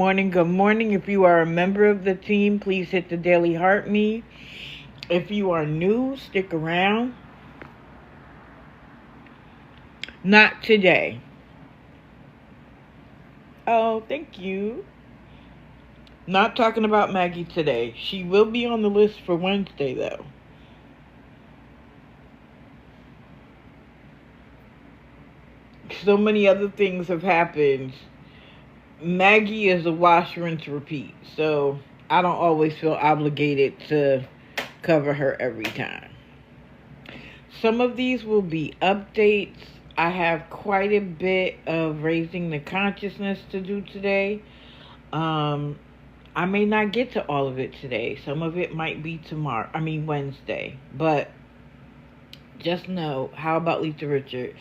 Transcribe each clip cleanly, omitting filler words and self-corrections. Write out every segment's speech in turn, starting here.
morning. Good morning. If you are a member of the team, please hit the daily heart me. If you are new, stick around. Not today. Oh, thank you. Not talking about Maggie today. She will be on the list for Wednesday, though. So many other things have happened. Maggie is a wash, rinse, repeat. So I don't always feel obligated to cover her every time. Some of these will be updates. I have quite a bit of raising the consciousness to do today. I may not get to all of it today. Some of it might be Wednesday. But just know, how about Lisa Richard?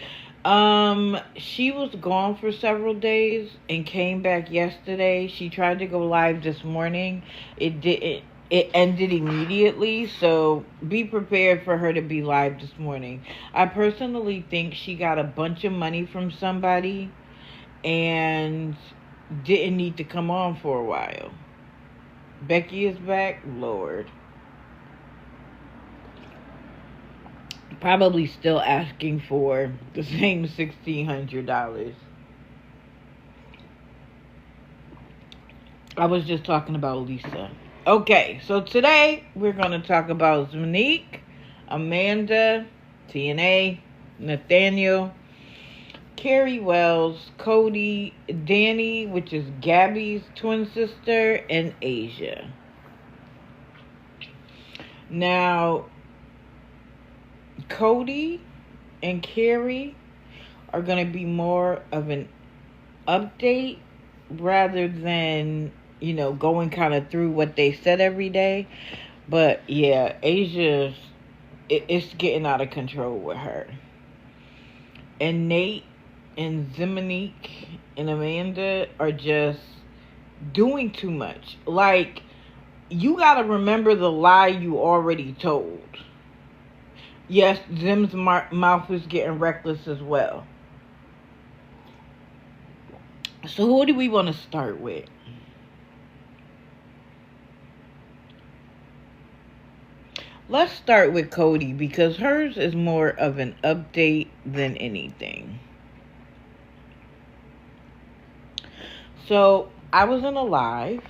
She was gone for several days and came back yesterday. She tried to go live this morning. It ended immediately, so be prepared for her to be live this morning. I personally think she got a bunch of money from somebody and didn't need to come on for a while. Becky is back, Lord. Probably still asking for the same $1,600. I was just talking about Lisa. Okay, so today we're going to talk about Monique, Amanda, TNA, Nathaniel, Carrie Wells, Cody, Danny, which is Gabby's twin sister, and Asia. Now, Cody and Carrie are going to be more of an update rather than, going kind of through what they said every day. But yeah, Asia, it's getting out of control with her. And Nate and Zimonique and Amanda are just doing too much. Like, you got to remember the lie you already told. Yes, Zim's mouth is getting reckless as well. So who do we want to start with? Let's start with Cody because hers is more of an update than anything. So I was in a live,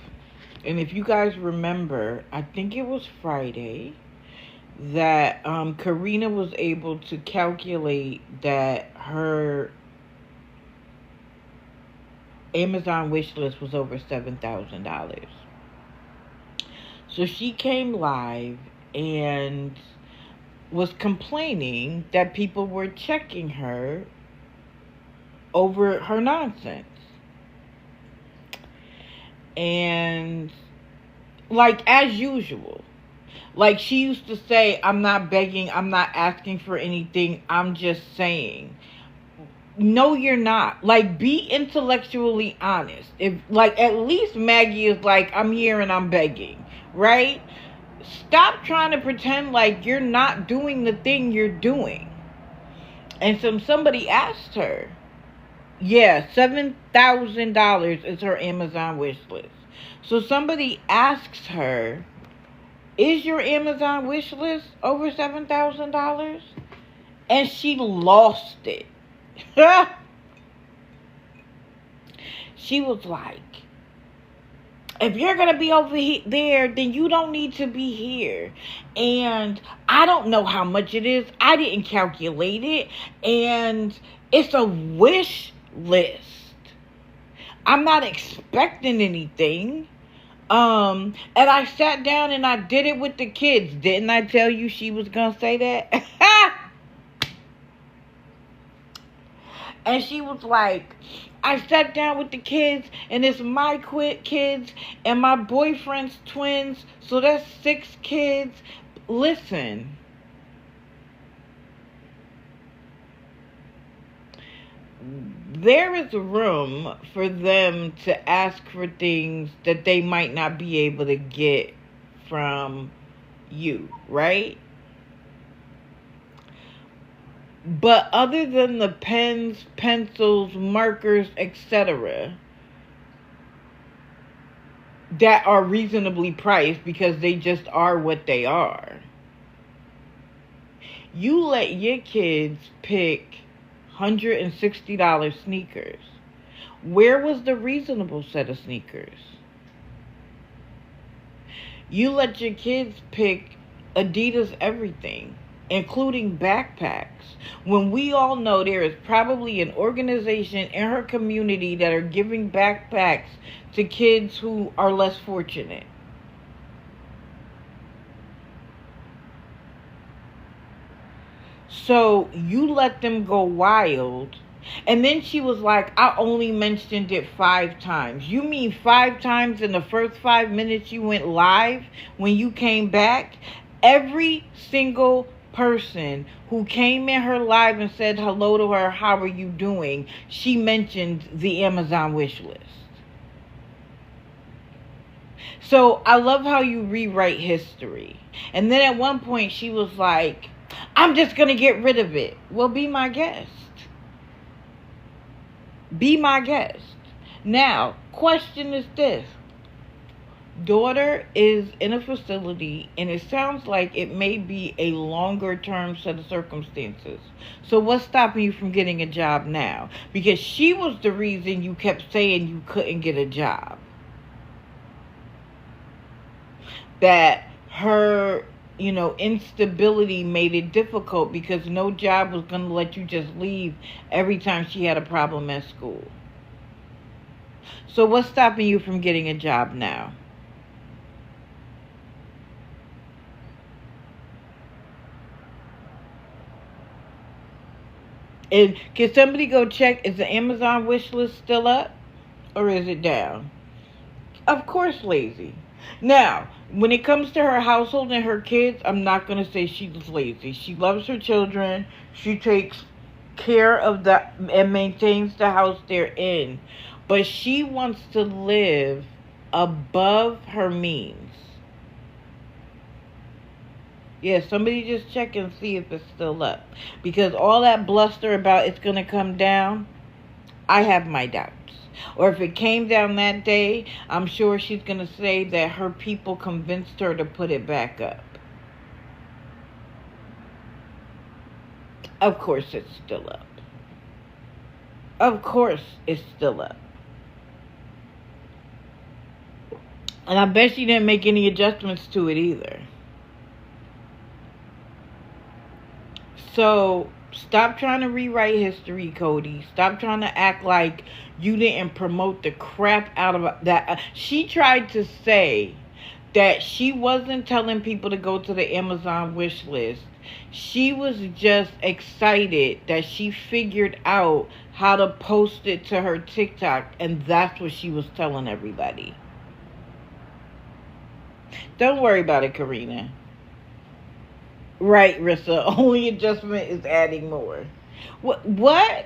and if you guys remember, I think it was Friday, that Karina was able to calculate that her Amazon wish list was over $7,000. So she came live and was complaining that people were checking her over her nonsense. And like as usual, like she used to say, I'm not begging, I'm not asking for anything, I'm just saying. No, you're not. Like, be intellectually honest. If, like, at least Maggie is like, I'm here and I'm begging, right? Stop trying to pretend like you're not doing the thing you're doing. And so somebody asked her, yeah, $7,000 is her Amazon wish list. So somebody asks her, is your Amazon wish list over $7,000? And she lost it. She was like, if you're going to be over there, then you don't need to be here. And I don't know how much it is. I didn't calculate it. And it's a wish list. I'm not expecting anything. And I sat down and I did it with the kids. Didn't I tell you she was going to say that? And she was like, I sat down with the kids, and it's my kids and my boyfriend's twins, so that's 6 kids. Listen. There is room for them to ask for things that they might not be able to get from you, right? But other than the pens, pencils, markers, etc., that are reasonably priced because they just are what they are. You let your kids pick $160 sneakers. Where was the reasonable set of sneakers? You let your kids pick Adidas everything, including backpacks, when we all know there is probably an organization in her community that are giving backpacks to kids who are less fortunate. So you let them go wild. And then she was like, I only mentioned it 5 times. You mean 5 times in the first 5 minutes you went live when you came back? Every single person who came in her live and said hello to her, how are you doing? She mentioned the Amazon wish list. So I love how you rewrite history. And then at one point she was like, I'm just going to get rid of it. Well, be my guest. Be my guest. Now, question is this. Daughter is in a facility, and it sounds like it may be a longer term set of circumstances. So what's stopping you from getting a job now? Because she was the reason you kept saying you couldn't get a job. That her, instability made it difficult because no job was going to let you just leave every time she had a problem at school. So what's stopping you from getting a job now? And can somebody go check, is the Amazon wish list still up or is it down? Of course, lazy. Now, when it comes to her household and her kids, I'm not going to say she's lazy. She loves her children. She takes care of and maintains the house they're in. But she wants to live above her means. Yeah, somebody just check and see if it's still up. Because all that bluster about it's going to come down, I have my doubts. Or if it came down that day, I'm sure she's going to say that her people convinced her to put it back up. Of course it's still up. Of course it's still up. And I bet she didn't make any adjustments to it either. So stop trying to rewrite history, Cody. Stop trying to act like you didn't promote the crap out of that. She tried to say that she wasn't telling people to go to the Amazon wish list. She was just excited that she figured out how to post it to her TikTok, and that's what she was telling everybody. Don't worry about it, Karina. Right, Rissa. Only adjustment is adding more. What?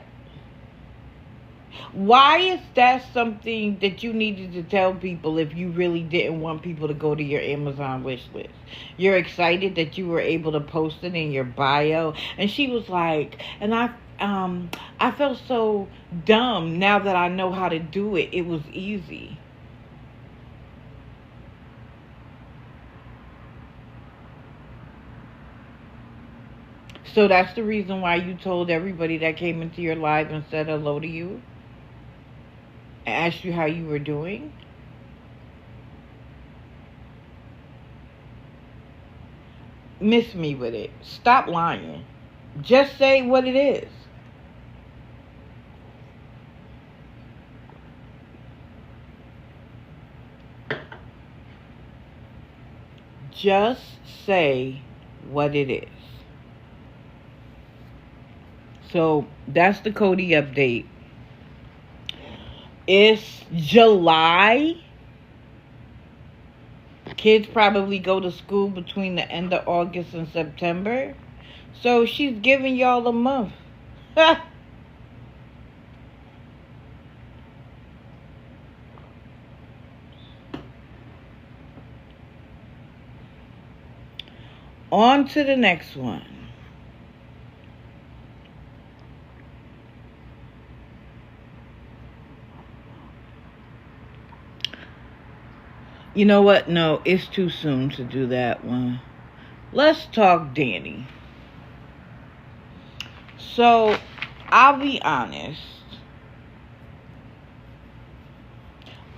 Why is that something that you needed to tell people if you really didn't want people to go to your Amazon wish list? You're excited that you were able to post it in your bio. And she was like, and I felt so dumb now that I know how to do it. It was easy. So that's the reason why you told everybody that came into your live and said hello to you? And asked you how you were doing? Miss me with it. Stop lying. Just say what it is. Just say what it is. So that's the Cody update. It's July. Kids probably go to school between the end of August and September. So she's giving y'all a month. On to the next one. You know what? No, it's too soon to do that one. Let's talk Danny. So, I'll be honest.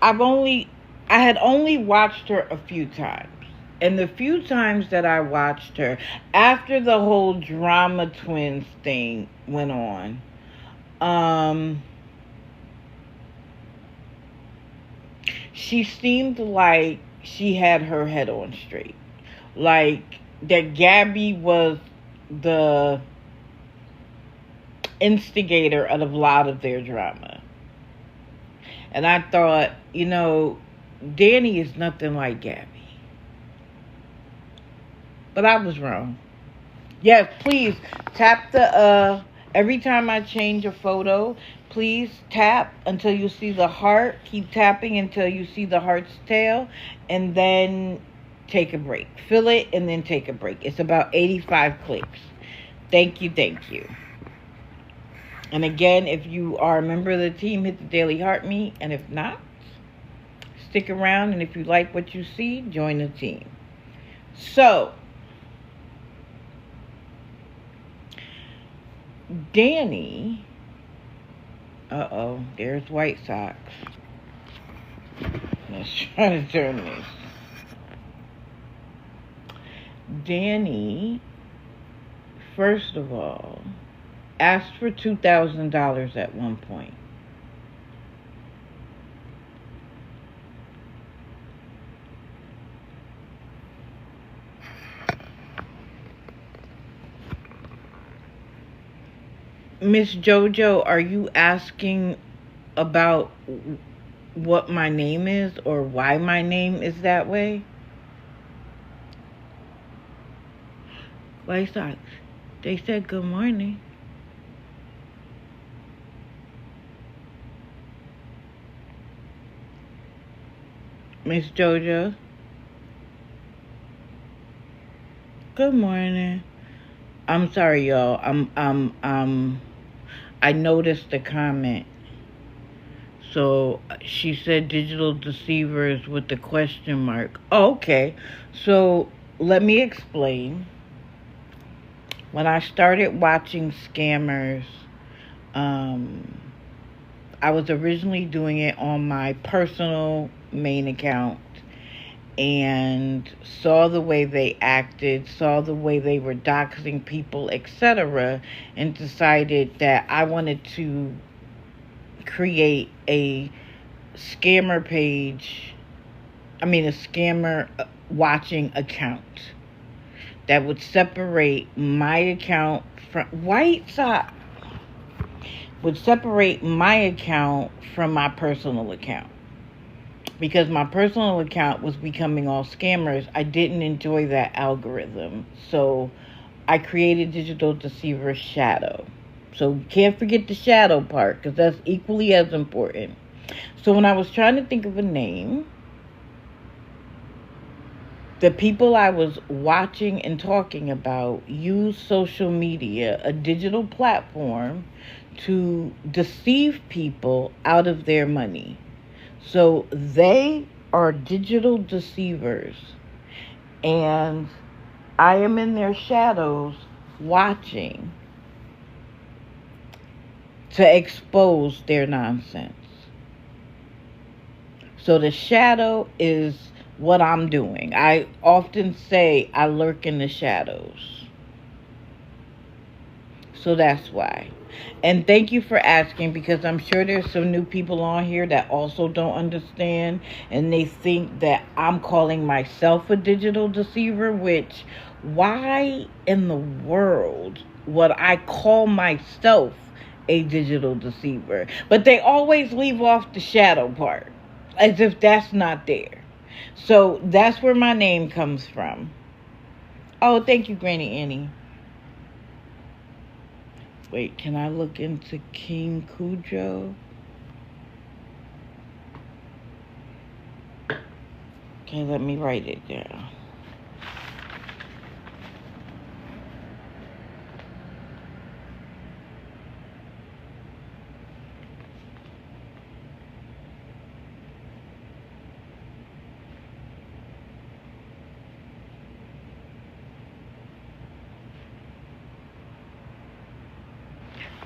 I had only watched her a few times. And the few times that I watched her, after the whole drama twins thing went on, she seemed like she had her head on straight. Like that Gabby was the instigator of a lot of their drama. And I thought, Danny is nothing like Gabby. But I was wrong. Yes, please tap the every time I change a photo, please tap until you see the heart. Keep tapping until you see the heart's tail, and then take a break. Fill it and then take a break. It's about 85 clicks. Thank you, thank you. And again, if you are a member of the team, hit the Daily Heart Me, and if not, stick around, and if you like what you see, join the team. So, Danny, there's White Sox. Let's try to turn this. Danny, first of all, asked for $2,000 at one point. Miss JoJo, are you asking about what my name is or why my name is that way? White Sox, they said good morning. Miss JoJo, good morning. I'm sorry, y'all. I noticed the comment. So she said digital deceivers with the question mark. Oh, okay. So let me explain. When I started watching scammers, I was originally doing it on my personal main account and saw the way they acted, saw the way they were doxing people, etc., and decided that I wanted to create a scammer page, a scammer watching account that would separate my account from would separate my account from my personal account. Because my personal account was becoming all scammers, I didn't enjoy that algorithm. So I created Digital Deceiver Shadow. So can't forget the shadow part, because that's equally as important. So when I was trying to think of a name, the people I was watching and talking about use social media, a digital platform, to deceive people out of their money. So they are digital deceivers, and I am in their shadows watching to expose their nonsense. So the shadow is what I'm doing. I often say I lurk in the shadows. So that's why. And thank you for asking, because I'm sure there's some new people on here that also don't understand, and they think that I'm calling myself a digital deceiver, which, why in the world would I call myself a digital deceiver? But they always leave off the shadow part, as if that's not there. So that's where my name comes from. Oh, thank you, Granny Annie. Wait, can I look into King Cujo? Okay, let me write it down.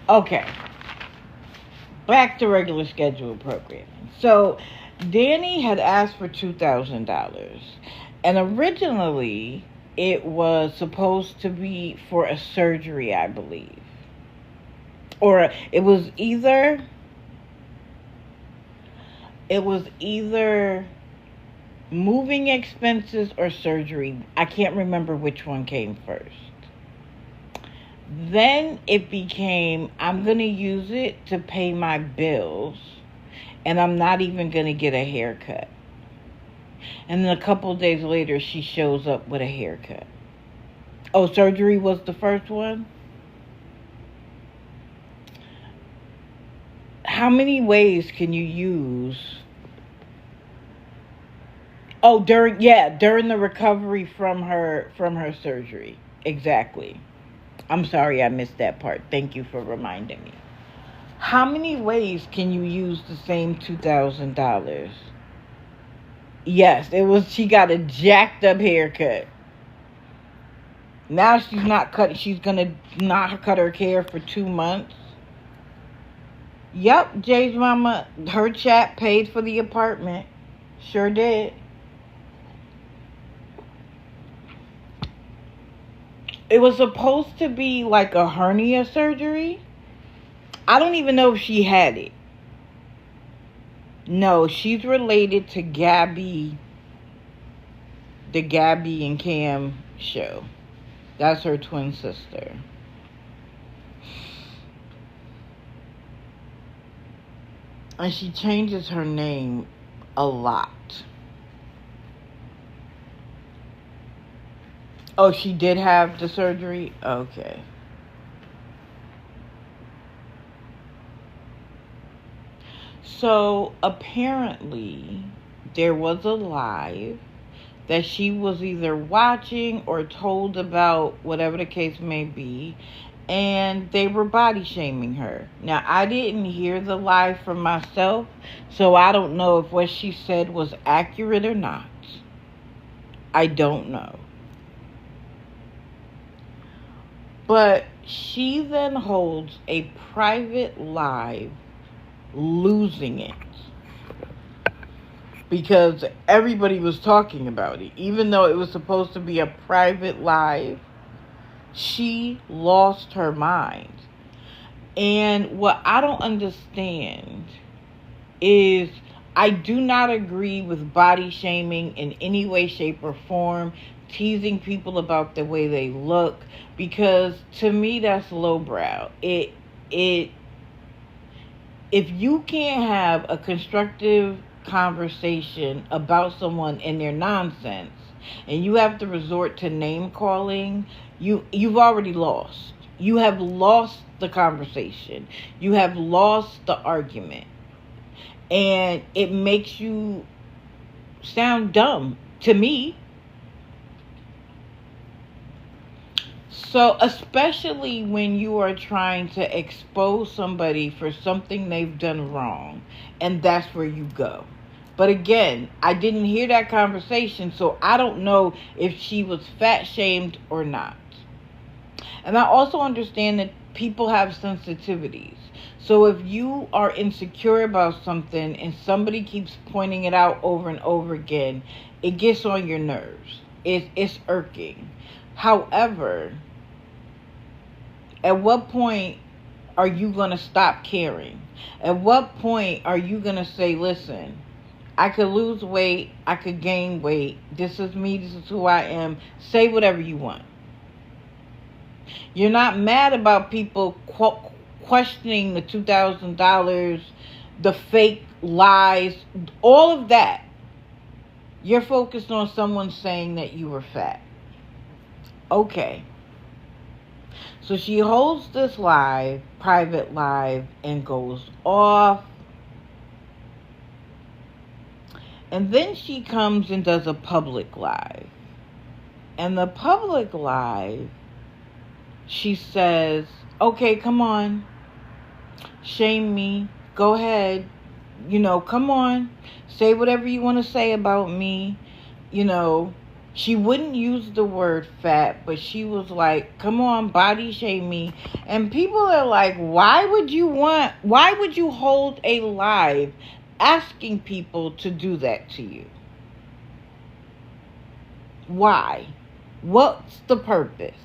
Okay. Back to regular scheduled programming. So, Danny had asked for $2,000. And originally, it was supposed to be for a surgery, I believe. Or it was either moving expenses or surgery. I can't remember which one came first. Then it became, I'm going to use it to pay my bills, and I'm not even going to get a haircut. And then a couple of days later, she shows up with a haircut. Oh, surgery was the first one? How many ways can you use? Oh, during the recovery from her surgery. Exactly. I'm sorry I missed that part. Thank you for reminding me. How many ways can you use the same $2,000? Yes, she got a jacked up haircut. Now she's gonna not cut her hair for 2 months. Yep, Jay's mama, her chat paid for the apartment. Sure did. It was supposed to be like a hernia surgery. I don't even know if she had it. No, she's related to Gabby, the Gabby and Cam show. That's her twin sister. And she changes her name a lot. Oh, she did have the surgery? Okay. So, apparently, there was a live that she was either watching or told about, whatever the case may be, and they were body shaming her. Now, I didn't hear the live for myself, so I don't know if what she said was accurate or not. I don't know. But she then holds a private live, losing it. Because everybody was talking about it. Even though it was supposed to be a private live, she lost her mind. And what I don't understand is, I do not agree with body shaming in any way, shape, or form, teasing people about the way they look, because to me that's lowbrow. If you can't have a constructive conversation about someone and their nonsense, and you have to resort to name calling, you've already lost. You have lost the conversation. You have lost the argument. And it makes you sound dumb to me. So, especially when you are trying to expose somebody for something they've done wrong, and that's where you go. But again, I didn't hear that conversation, so I don't know if she was fat shamed or not. And I also understand that people have sensitivities. So if you are insecure about something and somebody keeps pointing it out over and over again, it gets on your nerves. It's irking. However, at what point are you going to stop caring? At what point are you going to say, listen, I could lose weight, I could gain weight, this is me, this is who I am, say whatever you want. You're not mad about people questioning the $2,000, the fake lies, all of that. You're focused on someone saying that you were fat. Okay. So she holds this live, private live, and goes off. And then she comes and does a public live. And the public live, she says, okay, come on. Shame me. Go ahead. Come on. Say whatever you want to say about me. She wouldn't use the word fat, but she was like, come on, body shame me. And people are like, why would you hold a live asking people to do that to you? Why? What's the purpose?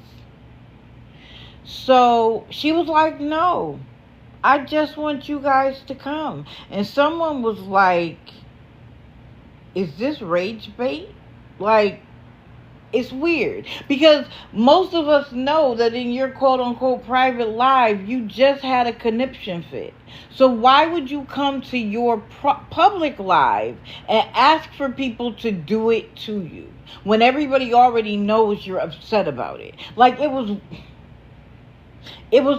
So she was like, no, I just want you guys to come. And someone was like, is this rage bait? Like, it's weird because most of us know that in your quote unquote private live, you just had a conniption fit. So why would you come to your public live and ask for people to do it to you when everybody already knows you're upset about it? Like, it was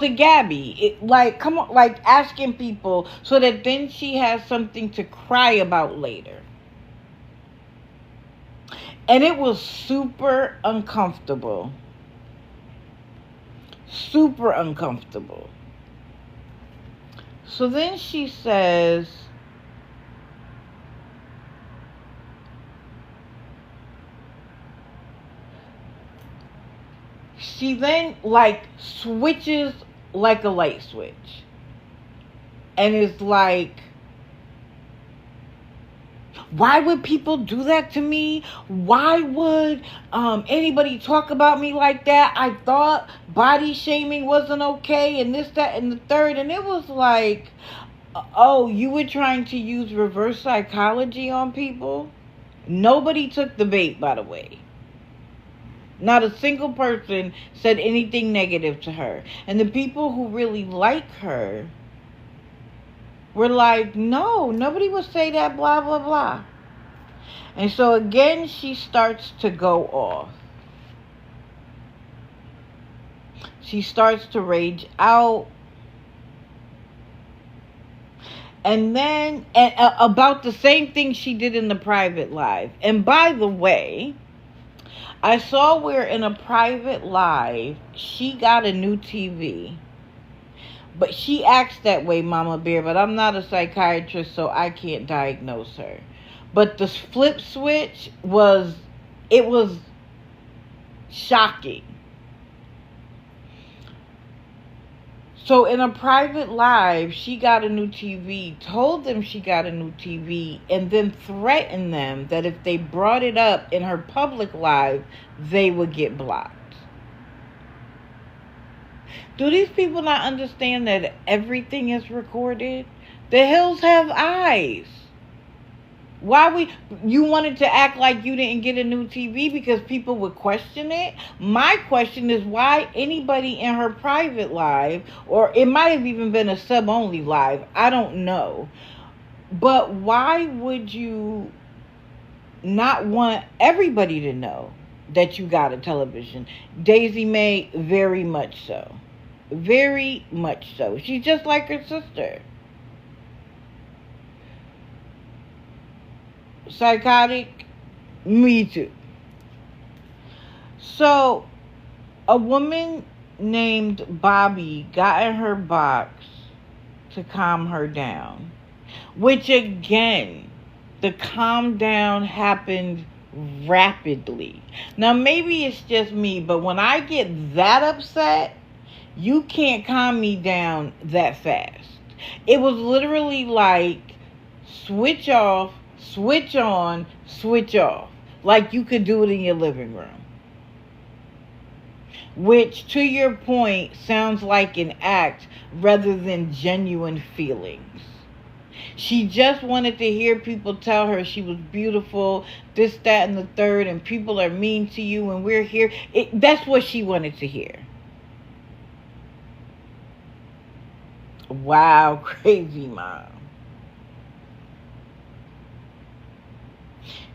a Gabby. Like, come on, like asking people so that then she has something to cry about later. And it was super uncomfortable. Super uncomfortable. So then she says, she then like switches like a light switch. And is like, why would people do that to me? Why would anybody talk about me like that? I thought body shaming wasn't okay and this, that, and the third. And it was like, oh, you were trying to use reverse psychology on people? Nobody took the bait, by the way. Not a single person said anything negative to her. And the people who really like her were like, no, nobody would say that, blah, blah, blah. And so again, she starts to go off. She starts to rage out. And then, about the same thing she did in the private live. And by the way, I saw where in a private live, she got a new TV. But she acts that way, Mama Bear, but I'm not a psychiatrist, so I can't diagnose her. But the flip switch was shocking. So in a private live, she got a new TV, told them she got a new TV, and then threatened them that if they brought it up in her public live, they would get blocked. Do these people not understand that everything is recorded? The hills have eyes. You wanted to act like you didn't get a new TV because people would question it? My question is why anybody in her private live, or it might have even been a sub-only live, I don't know. But why would you not want everybody to know that you got a television? Daisy May, very much so. Very much so. She's just like her sister. Psychotic? Me too. So, a woman named Bobby got in her box to calm her down. Which again, the calm down happened rapidly. Now maybe it's just me, but when I get that upset, you can't calm me down that fast. It was literally like switch off, switch on, switch off. Like you could do it in your living room. Which, to your point, sounds like an act rather than genuine feelings. She just wanted to hear people tell her she was beautiful, this, that, and the third, and people are mean to you and we're here. That's what she wanted to hear. Wow, crazy mom.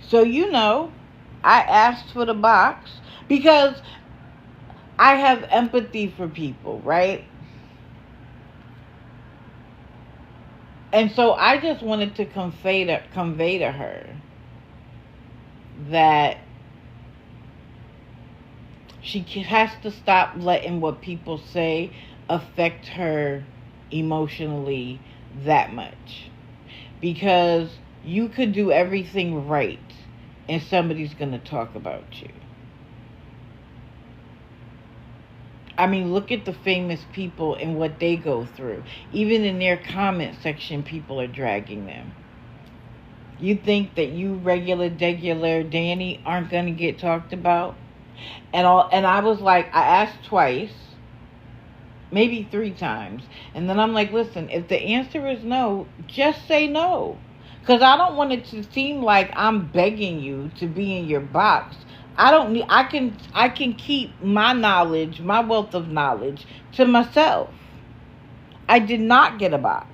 So, I asked for the box because I have empathy for people, right? And so I just wanted to convey to her that she has to stop letting what people say affect her emotionally that much. Because you could do everything right and somebody's going to talk about you. I mean, look at the famous people and what they go through. Even in their comment section, people are dragging them. You think that you regular Danny aren't going to get talked about? And I was like, I asked twice, maybe 3 times. And then I'm like, listen, if the answer is no, just say no. Because I don't want it to seem like I'm begging you to be in your box. I can keep my knowledge, my wealth of knowledge to myself. I did not get a box.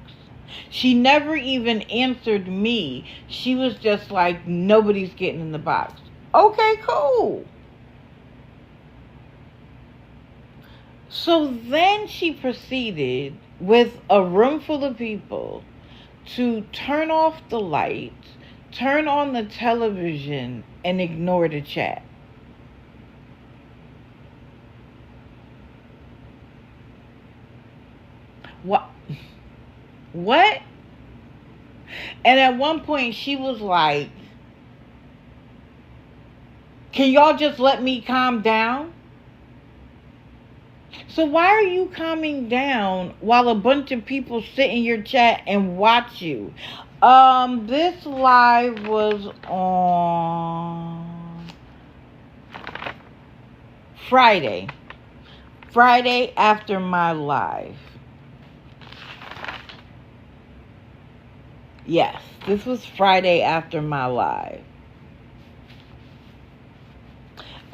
She never even answered me. She was just like, nobody's getting in the box. Okay, cool. So then she proceeded with a room full of people to turn off the lights, turn on the television, and ignore the chat. What? And at one point she was like, can y'all just let me calm down? So why are you calming down while a bunch of people sit in your chat and watch you? This live was on Friday after my live. Yes, this was Friday after my live.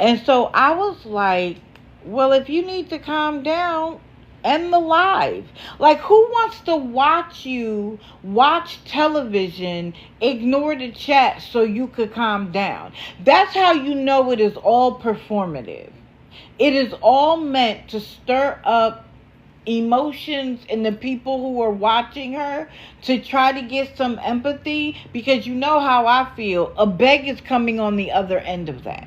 And so I was like, well, if you need to calm down, end the live. Like, who wants to watch television, ignore the chat so you could calm down? That's how you know it is all performative. It is all meant to stir up emotions in the people who are watching her, to try to get some empathy, because you know how I feel. A beg is coming on the other end of that.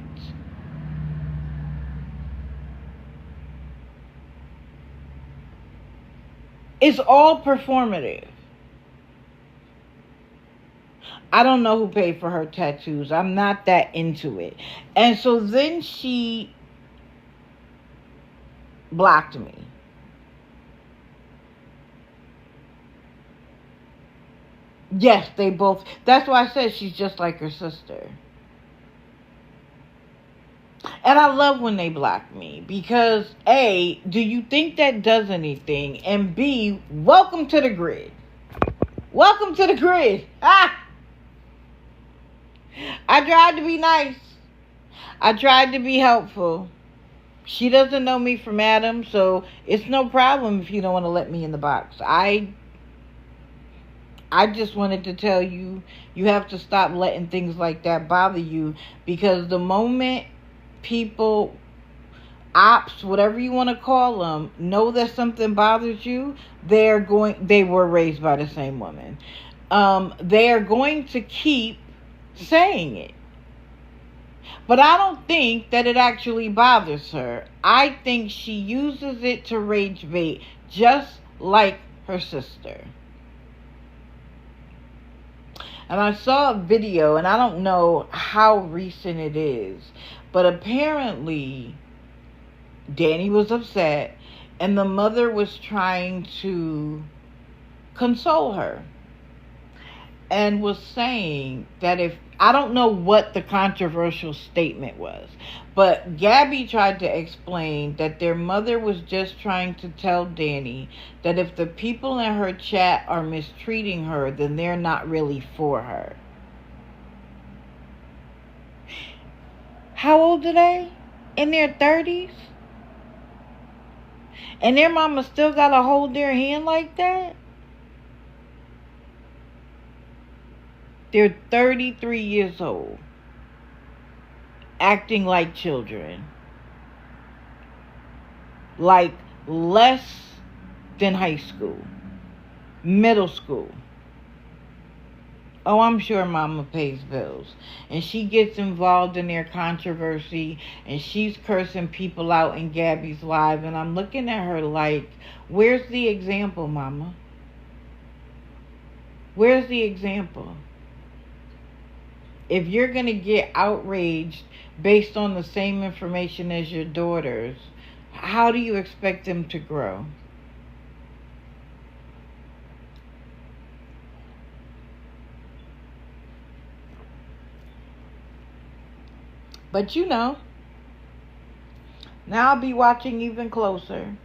It's all performative. I don't know who paid for her tattoos. I'm not that into it. And so then she blocked me. Yes, they both. That's why I said she's just like her sister. And I love when they block me, because A, do you think that does anything? And B, welcome to the grid. Welcome to the grid. Ah! I tried to be nice. I tried to be helpful. She doesn't know me from Adam, so it's no problem if you don't want to let me in the box. I just wanted to tell you, you have to stop letting things like that bother you, because the moment people, ops, whatever you want to call them, know that something bothers you, they were raised by the same woman. They are going to keep saying it. But I don't think that it actually bothers her. I think she uses it to rage bait, just like her sister. And I saw a video, and I don't know how recent it is, but apparently Danny was upset, and the mother was trying to console her, and was saying that I don't know what the controversial statement was, but Gabby tried to explain that their mother was just trying to tell Danny that if the people in her chat are mistreating her, then they're not really for her. How old are they? In their 30s? And their mama still gotta hold their hand like that? They're 33 years old, acting like children, like less than high school, middle school. Oh, I'm sure mama pays bills, and she gets involved in their controversy, and she's cursing people out in Gabby's live, and I'm looking at her like, where's the example, mama? Where's the example? If you're going to get outraged based on the same information as your daughters, how do you expect them to grow? But you know, now I'll be watching even closer.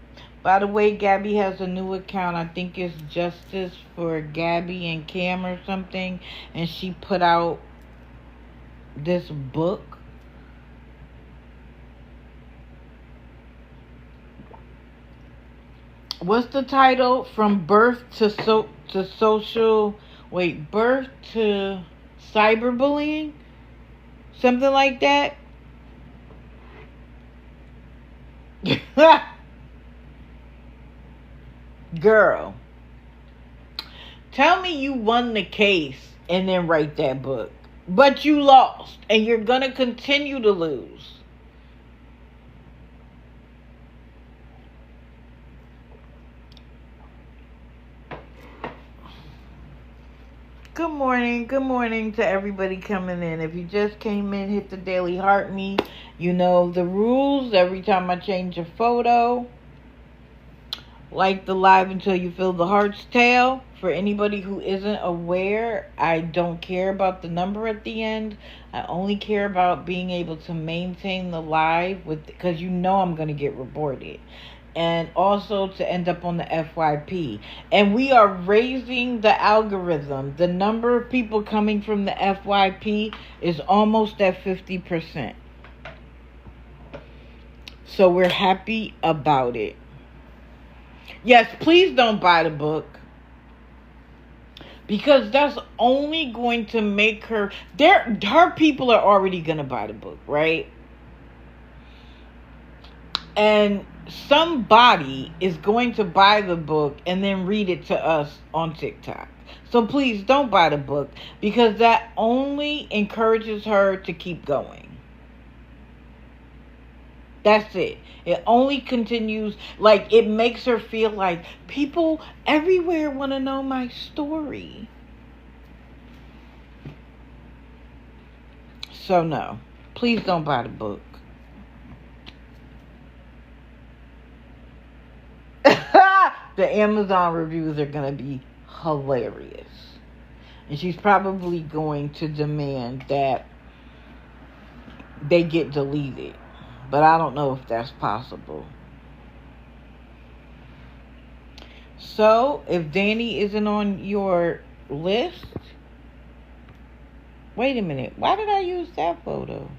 By the way, Gabby has a new account. I think it's Justice for Gabby and Cam or something. And she put out this book. What's the title? From birth to social. Wait, birth to cyberbullying? Something like that. Girl, tell me you won the case and then write that book. But you lost and you're going to continue to lose. Good morning. Good morning to everybody coming in. If you just came in, hit the daily heart me. You know the rules. Every time I change a photo, like the live until you feel the heart's tale. For anybody who isn't aware, I don't care about the number at the end. I only care about being able to maintain the live with, because you know I'm going to get reported. And also to end up on the FYP. And we are raising the algorithm. The number of people coming from the FYP is almost at 50%. So we're happy about it. Yes, please don't buy the book. Because that's only going to make her... Her people are already going to buy the book, right? And somebody is going to buy the book and then read it to us on TikTok. So please don't buy the book, because that only encourages her to keep going. That's it. It only continues, like, it makes her feel like people everywhere want to know my story. So no, please don't buy the book. The Amazon reviews are going to be hilarious. And she's probably going to demand that they get deleted. But I don't know if that's possible. So, if Danny isn't on your list... Wait a minute. Why did I use that photo?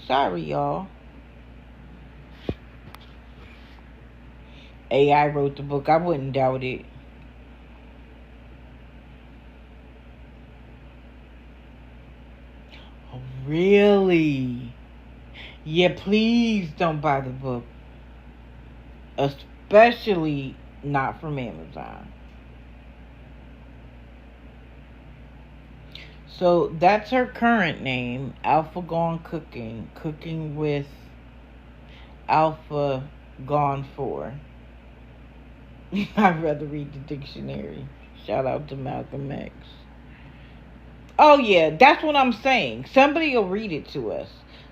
Sorry, y'all. AI wrote the book. I wouldn't doubt it. Oh, really? Yeah, please don't buy the book. Especially not from Amazon. So that's her current name, Alpha Gone Cooking. Cooking with Alpha Gone 4. I'd rather read the dictionary. Shout out to Malcolm X. Oh yeah, that's what I'm saying. Somebody will read it to us.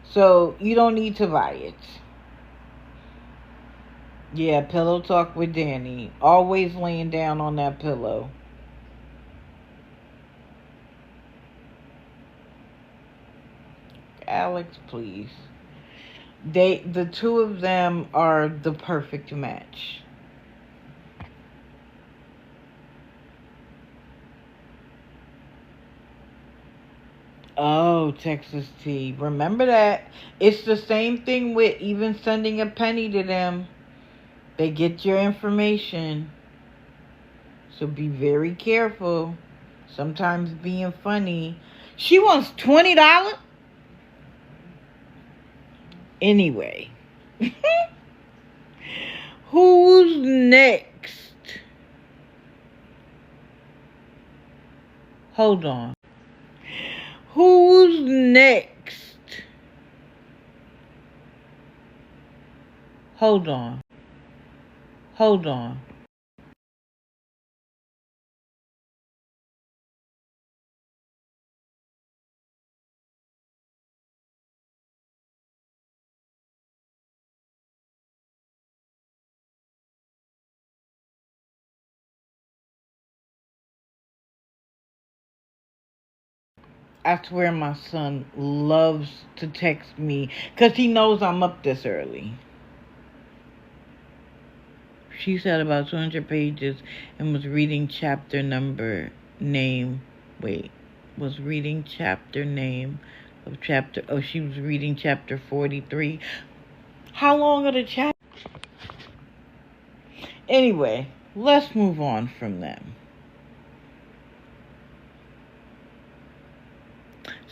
So you don't need to buy it. Yeah, Pillow Talk with Danny. Always laying down on that pillow. Alex, please. The two of them are the perfect match. Oh, Texas tea. Remember that. It's the same thing with even sending a penny to them. They get your information. So be very careful. Sometimes being funny. She wants $20? Anyway. Who's next? Hold on. Who's next? Hold on. Hold on. I swear my son loves to text me because he knows I'm up this early. She said about 200 pages and was reading chapter name. Was reading chapter name of chapter. Oh, she was reading chapter 43. How long are the chapters? Anyway, let's move on from them.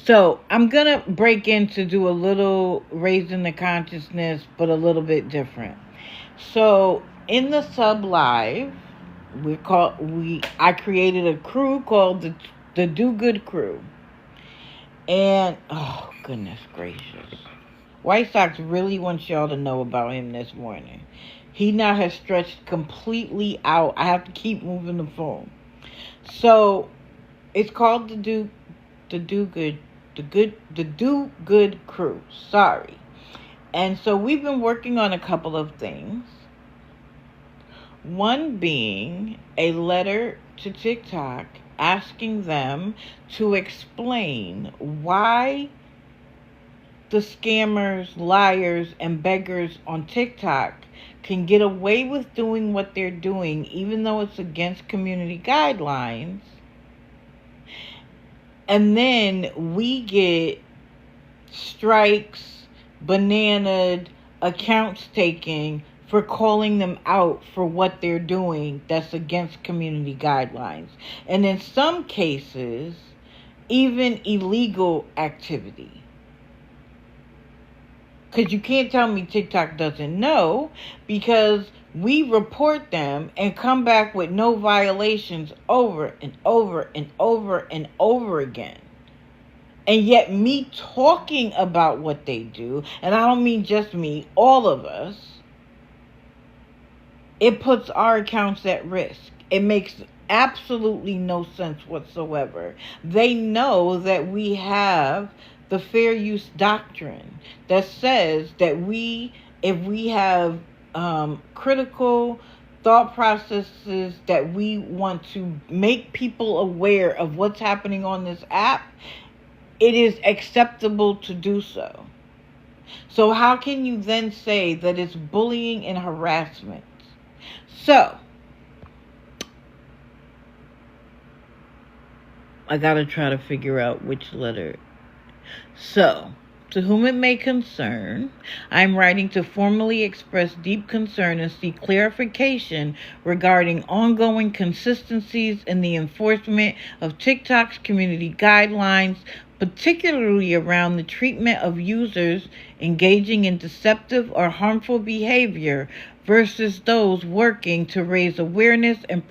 So I'm going to break in to do a little raising the consciousness, but a little bit different. So in the sub live, I created a crew called the Do Good Crew. And, oh, goodness gracious. White Sox really wants y'all to know about him this morning. He now has stretched completely out. I have to keep moving the phone. So it's called the Do Good Crew. Sorry. And so we've been working on a couple of things. One being a letter to TikTok asking them to explain why the scammers, liars, and beggars on TikTok can get away with doing what they're doing, even though it's against community guidelines. And then we get strikes, bananaed, accounts taken for calling them out for what they're doing that's against community guidelines. And in some cases, even illegal activity. Because you can't tell me TikTok doesn't know, because we report them and come back with no violations over and over and over and over again. And yet me talking about what they do, and I don't mean just me, all of us, it puts our accounts at risk. It makes absolutely no sense whatsoever. They know that we have the fair use doctrine that says that if we have critical thought processes that we want to make people aware of what's happening on this app, it is acceptable to do so. So how can you then say that it's bullying and harassment? So, I gotta try to figure out which letter. So, to whom it may concern, I am writing to formally express deep concern and seek clarification regarding ongoing consistencies in the enforcement of TikTok's community guidelines, particularly around the treatment of users engaging in deceptive or harmful behavior versus those working to raise awareness and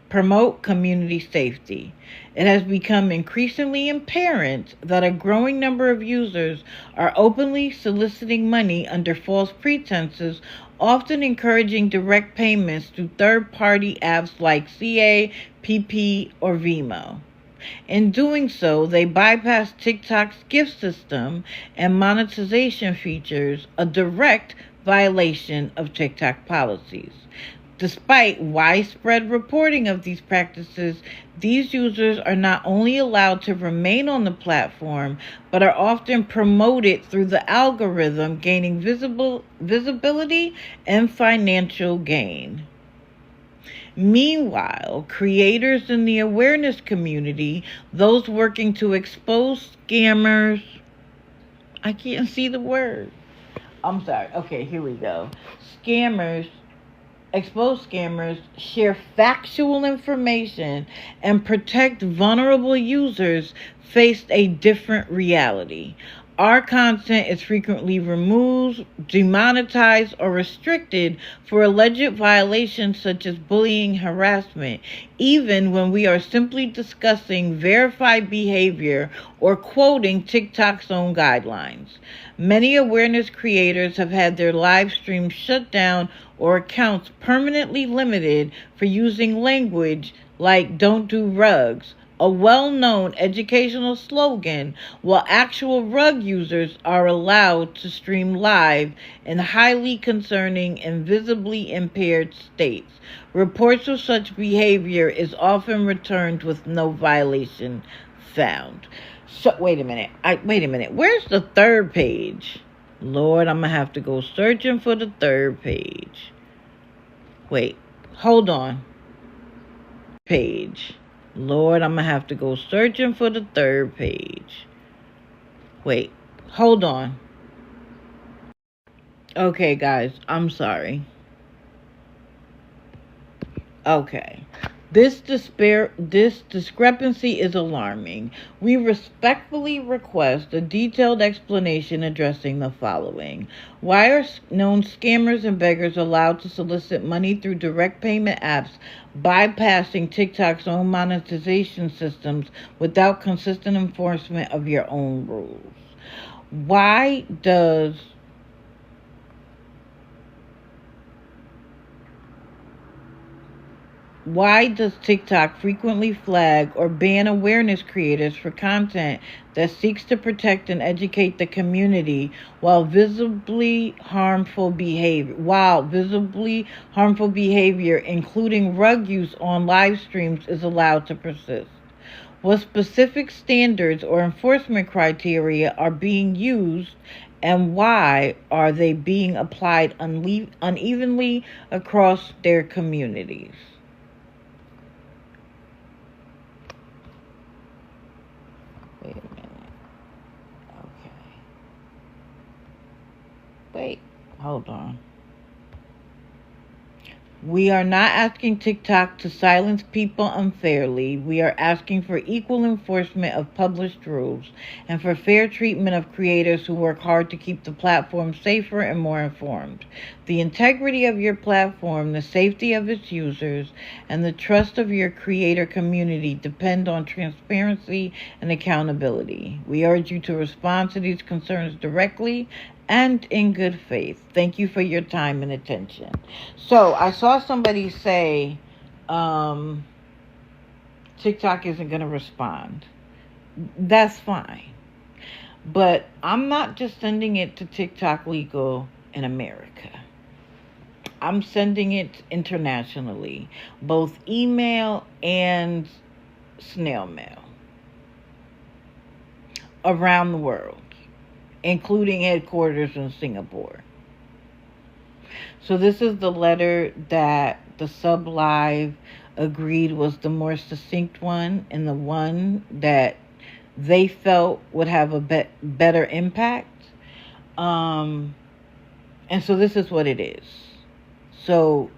promote community safety. It has become increasingly apparent that a growing number of users are openly soliciting money under false pretenses, often encouraging direct payments through third-party apps like CA, PP, or Vimo. In doing so, they bypass TikTok's gift system and monetization features, a direct violation of TikTok policies. Despite widespread reporting of these practices, these users are not only allowed to remain on the platform, but are often promoted through the algorithm, gaining visibility and financial gain. Meanwhile, creators in the awareness community, those working to expose scammers, I can't see the word. I'm sorry. Okay, here we go. Expose scammers, share factual information, and protect vulnerable users face a different reality. Our content is frequently removed, demonetized, or restricted for alleged violations such as bullying, harassment, even when we are simply discussing verified behavior or quoting TikTok's own guidelines. Many awareness creators have had their live streams shut down or accounts permanently limited for using language like "don't do rugs," a well-known educational slogan, while actual rug users are allowed to stream live in highly concerning and visibly impaired states. Reports of such behavior is often returned with no violation found. So wait a minute. Wait a minute. Where's the third page? Lord, I'm gonna have to go searching for the third page. Wait, hold on. Page. Lord, I'm gonna have to go searching for the third page. Wait, hold on. Okay, guys, I'm sorry. Okay. This discrepancy is alarming. We respectfully request a detailed explanation addressing the following. Why are known scammers and beggars allowed to solicit money through direct payment apps, bypassing TikTok's own monetization systems without consistent enforcement of your own rules? Why does TikTok frequently flag or ban awareness creators for content that seeks to protect and educate the community while visibly harmful behavior, including rug use on live streams, is allowed to persist? What specific standards or enforcement criteria are being used, and why are they being applied unevenly across their communities? Wait a minute. Okay. Wait. Hold on. We are not asking TikTok to silence people unfairly. We are asking for equal enforcement of published rules and for fair treatment of creators who work hard to keep the platform safer and more informed. The integrity of your platform, the safety of its users, and the trust of your creator community depend on transparency and accountability. We urge you to respond to these concerns directly and in good faith. Thank you for your time and attention. So I saw somebody say TikTok isn't going to respond. That's fine. But I'm not just sending it to TikTok Legal in America. I'm sending it internationally, both email and snail mail, around the world, including headquarters in Singapore. So this is the letter that the Sub Live agreed was the more succinct one and the one that they felt would have a better impact. And so this is what it is. So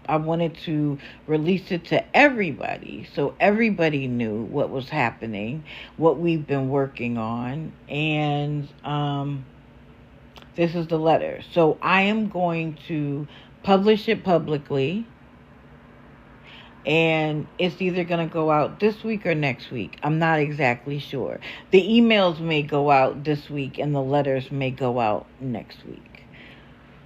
I wanted to release it to everybody so everybody knew what was happening, what we've been working on, and this is the letter. So I am going to publish it publicly, and it's either going to go out this week or next week. I'm not exactly sure. The emails may go out this week and the letters may go out next week.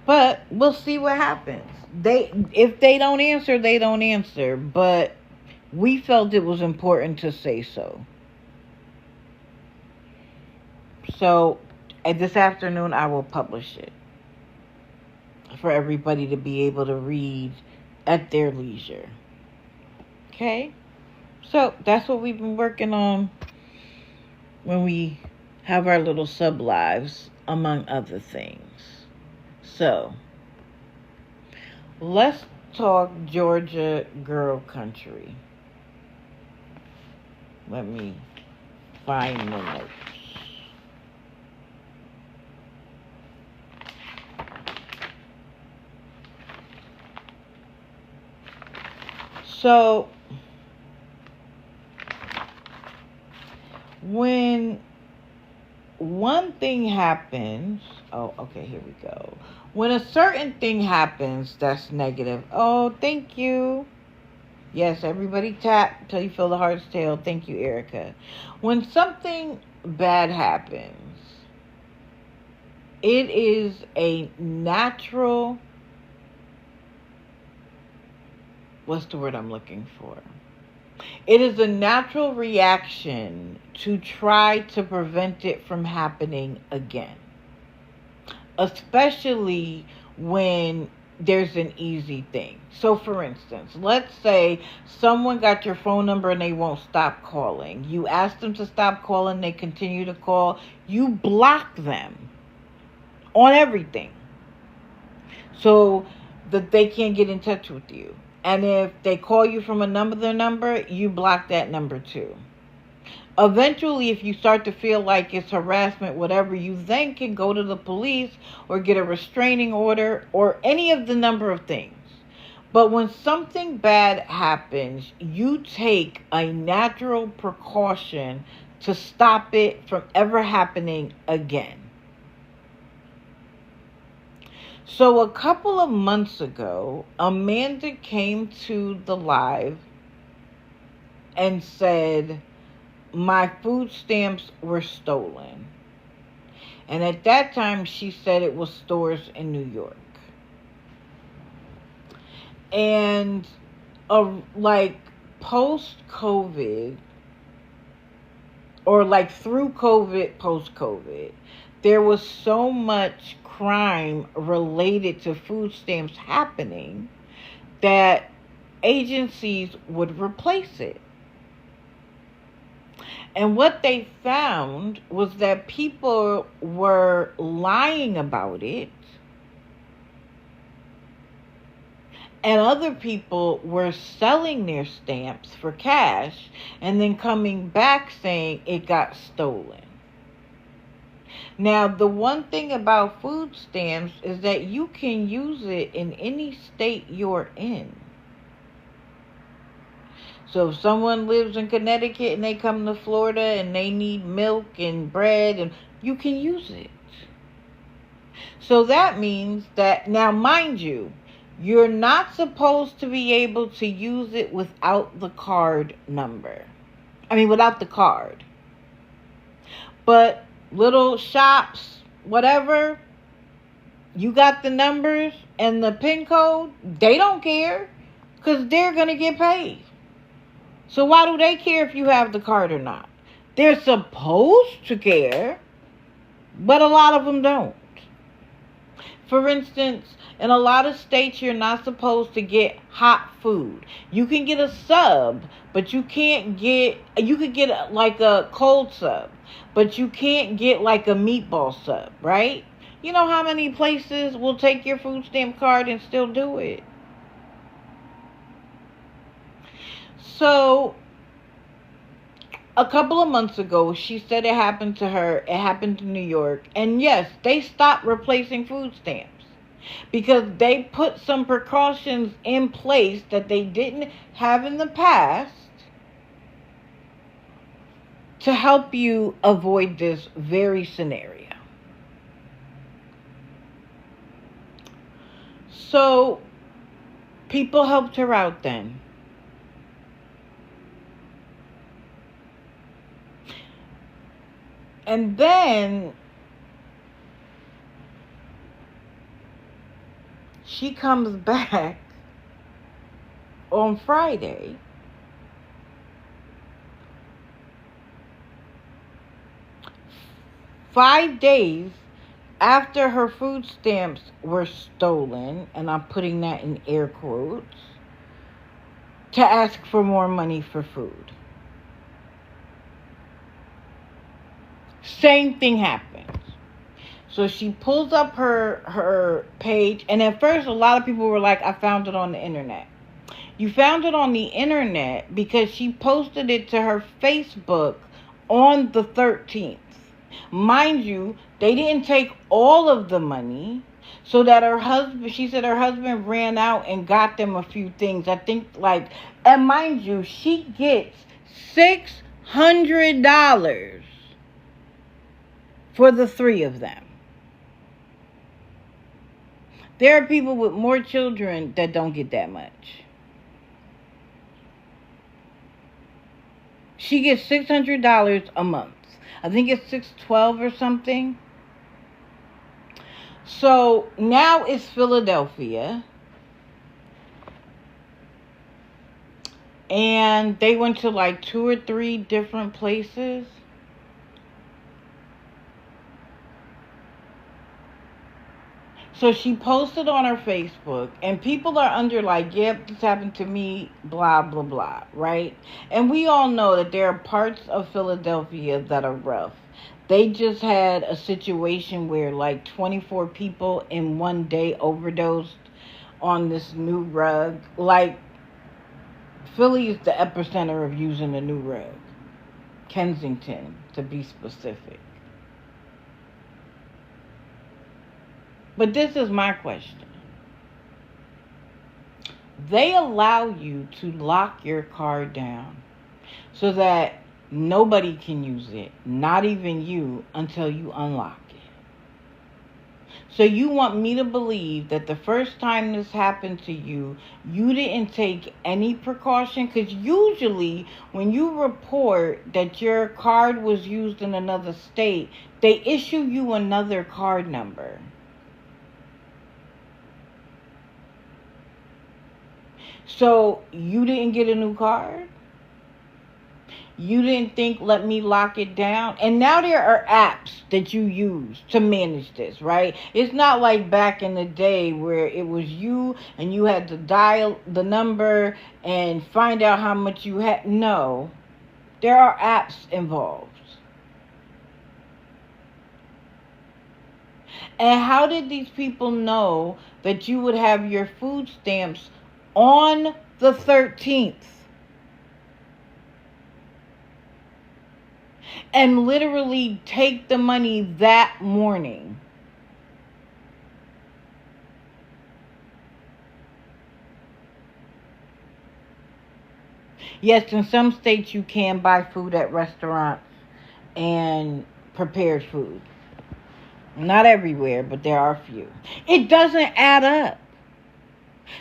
But we'll see what happens. If they don't answer, they don't answer. But we felt it was important to say so. So this afternoon, I will publish it for everybody to be able to read at their leisure. Okay? So that's what we've been working on when we have our little sub lives, among other things. So, let's talk Georgia girl country. Let me find the notes. So, when one thing happens, here we go. When a certain thing happens that's negative, thank you. Yes, everybody tap until you feel the heart's tail. Thank you, Erica. When something bad happens, it is a natural, what's the word I'm looking for? It is a natural reaction to try to prevent it from happening again. Especially when there's an easy thing. So for instance, let's say someone got your phone number and they won't stop calling. You ask them to stop calling, they continue to call. You block them on everything so that they can't get in touch with you. And if they call you from another number, you block that number too. Eventually, if you start to feel like it's harassment, whatever, you then can go to the police or get a restraining order or any of the number of things. But when something bad happens, you take a natural precaution to stop it from ever happening again. So a couple of months ago, Amanda came to the live and said, my food stamps were stolen. And at that time, she said it was stores in New York. And like post-COVID, or like through COVID, post-COVID, there was so much crime related to food stamps happening that agencies would replace it. And what they found was that people were lying about it, and other people were selling their stamps for cash and then coming back saying it got stolen. Now, the one thing about food stamps is that you can use it in any state you're in. So if someone lives in Connecticut and they come to Florida and they need milk and bread, and you can use it. So that means that, now mind you, you're not supposed to be able to use it without the card number. Without the card. But little shops, whatever, you got the numbers and the PIN code, they don't care because they're going to get paid. So why do they care if you have the card or not? They're supposed to care, but a lot of them don't. For instance, in a lot of states, you're not supposed to get hot food. You can get a sub, but you could get like a cold sub, but you can't get like a meatball sub, right? You know how many places will take your food stamp card and still do it? So, a couple of months ago, she said it happened to her. It happened in New York. And yes, they stopped replacing food stamps because they put some precautions in place that they didn't have in the past to help you avoid this very scenario. So, people helped her out then. And then she comes back on Friday five days after her food stamps were stolen, and I'm putting that in air quotes, to ask for more money for food. Same thing happens. So she pulls up her page, and at first a lot of people were like, I found it on the internet. You found it on the internet because she posted it to her Facebook on the 13th. Mind you, they didn't take all of the money, so that she said her husband ran out and got them a few things. I think and mind you, she gets $600 for the three of them. There are people with more children that don't get that much. She gets $600 a month. I think it's $612 or something. So now it's Philadelphia. And they went to like 2 or 3 different places. So she posted on her Facebook, and people are under like, yep, this happened to me, blah, blah, blah, right? And we all know that there are parts of Philadelphia that are rough. They just had a situation where like 24 people in one day overdosed on this new rug. Like, Philly is the epicenter of using the new rug. Kensington, to be specific. But this is my question. They allow you to lock your car down so that nobody can use it, not even you, until you unlock it. So you want me to believe that the first time this happened to you, you didn't take any precaution? Because usually when you report that your card was used in another state, they issue you another card number. So you didn't get a new card? You didn't think, let me lock it down? And now there are apps that you use to manage this, right? It's not like back in the day where it was you and you had to dial the number and find out how much you had. No, there are apps involved. And how did these people know that you would have your food stamps on the 13th? And literally take the money that morning? Yes, in some states you can buy food at restaurants and prepared food. Not everywhere, but there are a few. It doesn't add up.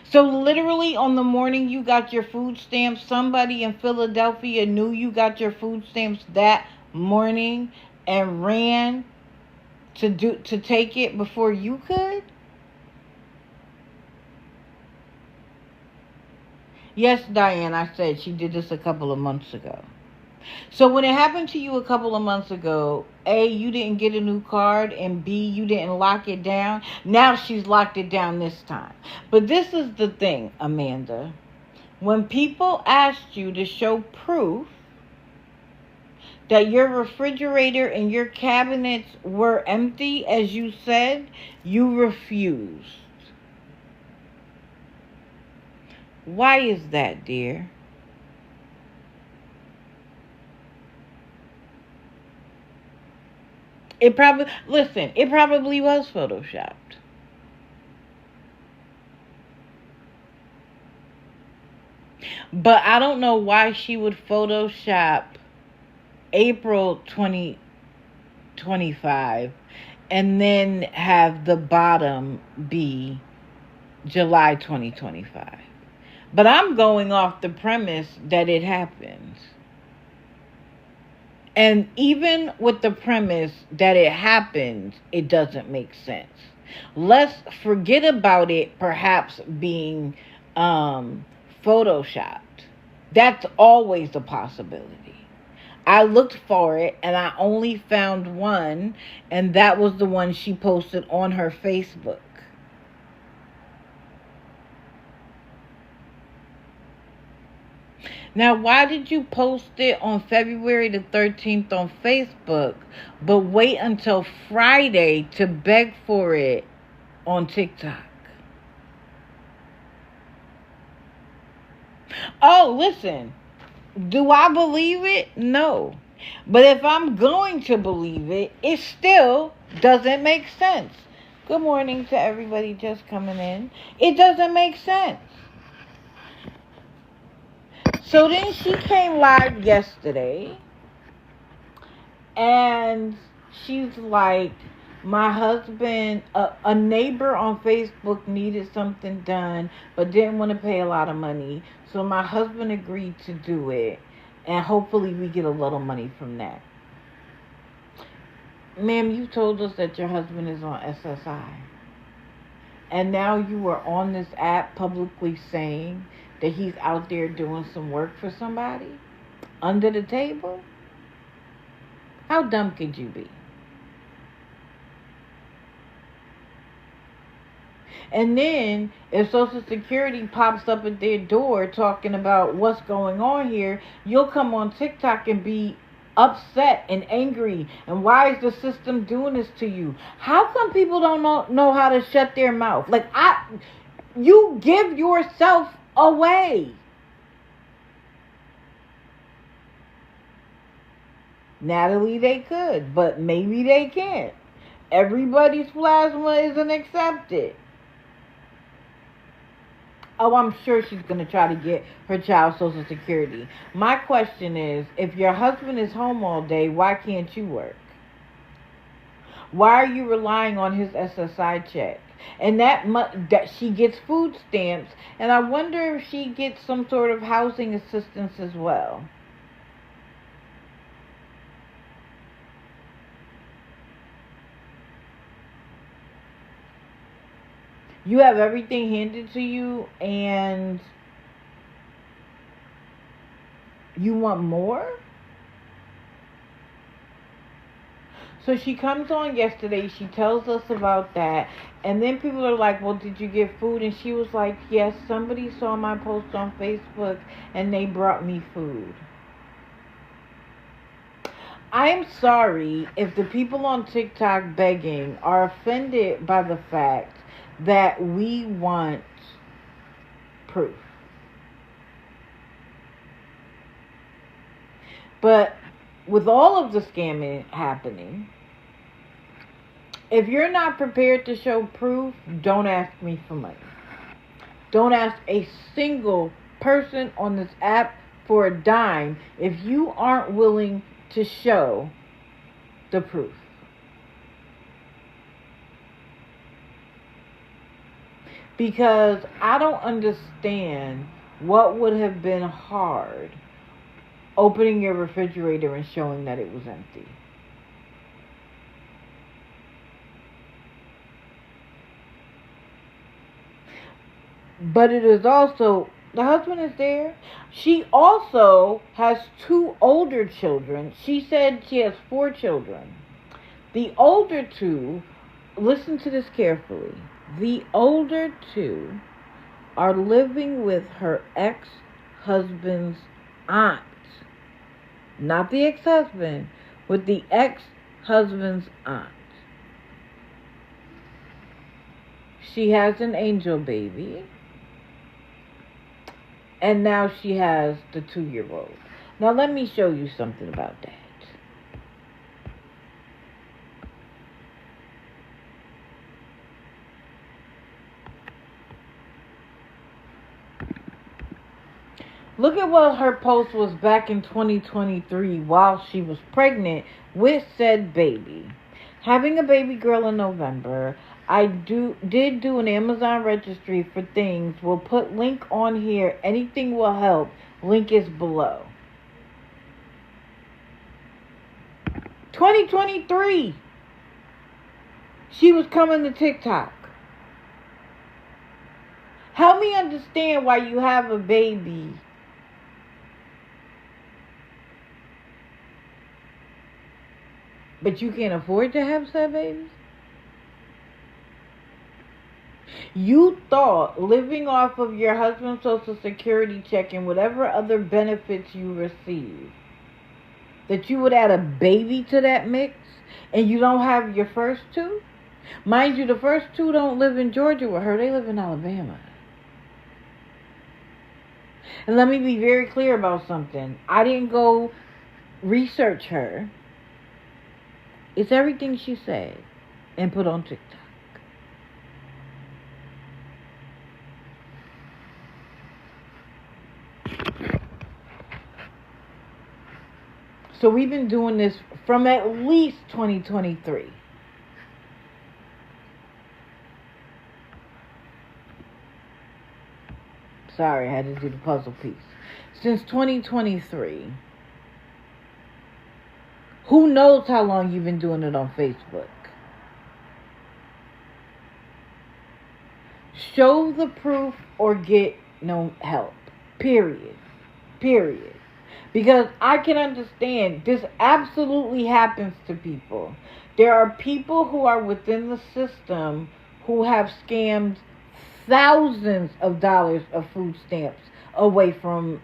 So literally on the morning you got your food stamps, somebody in Philadelphia knew you got your food stamps that morning and ran to take it before you could? Yes, Diane, I said she did this a couple of months ago. So when it happened to you a couple of months ago, A, you didn't get a new card, and B, you didn't lock it down. Now she's locked it down this time. But this is the thing, Amanda. When people asked you to show proof that your refrigerator and your cabinets were empty, as you said, you refused. Why is that, dear? It probably was photoshopped. But I don't know why she would Photoshop April 2025 and then have the bottom be July 2025. But I'm going off the premise that it happened. And even with the premise that it happened, it doesn't make sense. Let's forget about it perhaps being photoshopped. That's always a possibility. I looked for it and I only found one, and that was the one she posted on her Facebook. Now, why did you post it on February the 13th on Facebook, but wait until Friday to beg for it on TikTok? Oh, listen. Do I believe it? No. But if I'm going to believe it, it still doesn't make sense. Good morning to everybody just coming in. It doesn't make sense. So then she came live yesterday, and she's like, my husband, a neighbor on Facebook needed something done, but didn't want to pay a lot of money. So my husband agreed to do it, and hopefully we get a little money from that. Ma'am, you told us that your husband is on SSI. And now you are on this app publicly saying that he's out there doing some work for somebody under the table? How dumb could you be? And then if Social Security pops up at their door talking about what's going on here, you'll come on TikTok and be upset and angry. And why is the system doing this to you? How come people don't know how to shut their mouth? Like, you give yourself away. Natalie, they could, but maybe they can't. Everybody's plasma isn't accepted. Oh, I'm sure she's going to try to get her child Social Security. My question is, if your husband is home all day, why can't you work? Why are you relying on his SSI check? And that she gets food stamps, and I wonder if she gets some sort of housing assistance as well. You have everything handed to you and you want more? So she comes on yesterday, she tells us about that, and then people are like, well, did you get food? And she was like, yes, somebody saw my post on Facebook and they brought me food. I'm sorry if the people on TikTok begging are offended by the fact that we want proof. But with all of the scamming happening, if you're not prepared to show proof, don't ask me for money. Don't ask a single person on this app for a dime if you aren't willing to show the proof. Because I don't understand what would have been hard opening your refrigerator and showing that it was empty. But it is also, the husband is there. She also has 2 older children. She said she has 4 children. The older 2, listen to this carefully. The older 2 are living with her ex-husband's aunt. Not the ex-husband, with the ex-husband's aunt. She has an angel baby. And now she has the 2-year-old. Now let me show you something about that. Look at what her post was back in 2023 while she was pregnant with said baby. Having a baby girl in November. I did do an Amazon registry for things. We'll put link on here. Anything will help. Link is below. 2023. She was coming to TikTok. Help me understand why you have a baby but you can't afford to have said babies? You thought living off of your husband's Social Security check and whatever other benefits you receive, that you would add a baby to that mix, and you don't have your first 2? Mind you, the first 2 don't live in Georgia with her. They live in Alabama. And let me be very clear about something. I didn't go research her. It's everything she said and put on TikTok. So we've been doing this from at least 2023. Sorry, I had to do the puzzle piece. Since 2023. Who knows how long you've been doing it on Facebook? Show the proof or get no help. Period. Because I can understand this absolutely happens to people. There are people who are within the system who have scammed thousands of dollars of food stamps away from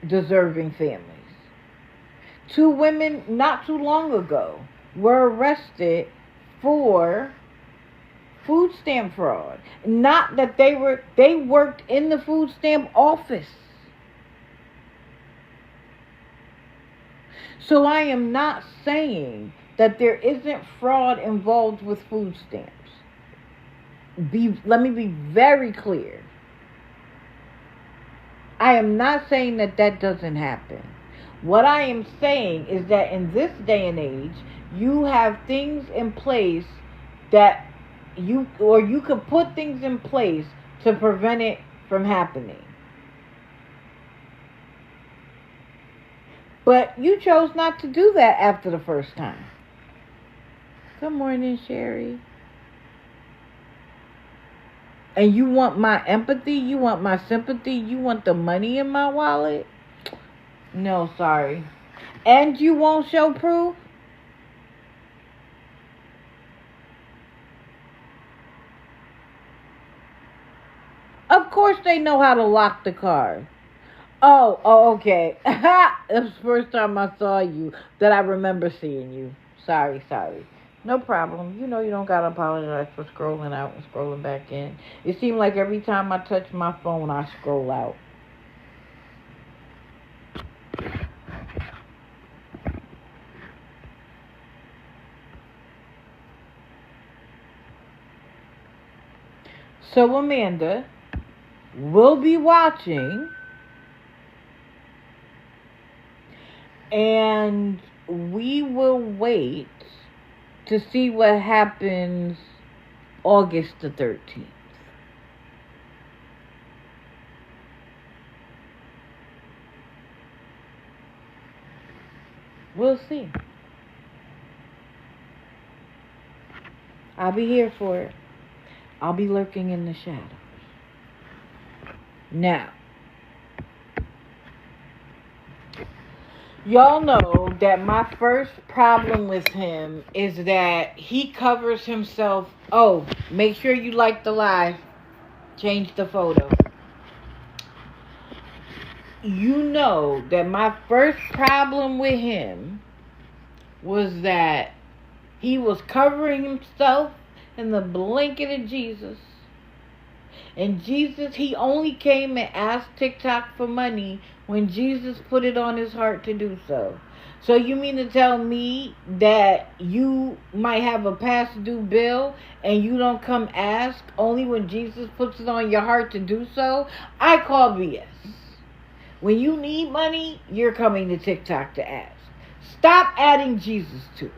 deserving families. 2 women not too long ago were arrested for food stamp fraud. Not that they worked in the food stamp office. So I am not saying that there isn't fraud involved with food stamps. Let me be very clear. I am not saying that that doesn't happen. What I am saying is that in this day and age, you have things in place that you could put things in place to prevent it from happening. But you chose not to do that after the first time. Good morning, Sherry. And you want my empathy? You want my sympathy? You want the money in my wallet? No, sorry. And you won't show proof? Of course they know how to lock the car. Oh, okay. It's the first time I saw you that I remember seeing you. Sorry. No problem. You know you don't gotta apologize for scrolling out and scrolling back in. It seemed like every time I touch my phone, I scroll out. So Amanda will be watching, and we will wait to see what happens August the 13th. We'll see. I'll be here for it. I'll be lurking in the shadows. Now, y'all know that my first problem with him is that he covers himself. Oh, make sure you like the live. Change the photo. You know that my first problem with him was that he was covering himself in the blanket of Jesus. And Jesus, he only came and asked TikTok for money when Jesus put it on his heart to do so. So you mean to tell me that you might have a past due bill and you don't come ask only when Jesus puts it on your heart to do so? I call BS. When you need money, you're coming to TikTok to ask. Stop adding Jesus to it.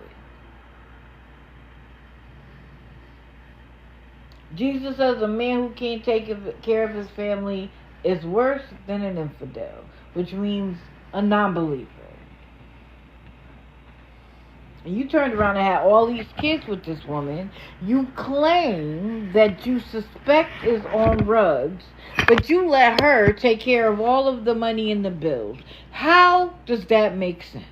Jesus says a man who can't take care of his family is worse than an infidel, which means a non-believer. And you turned around and had all these kids with this woman. You claim that you suspect is on rugs, but you let her take care of all of the money and the bills. How does that make sense?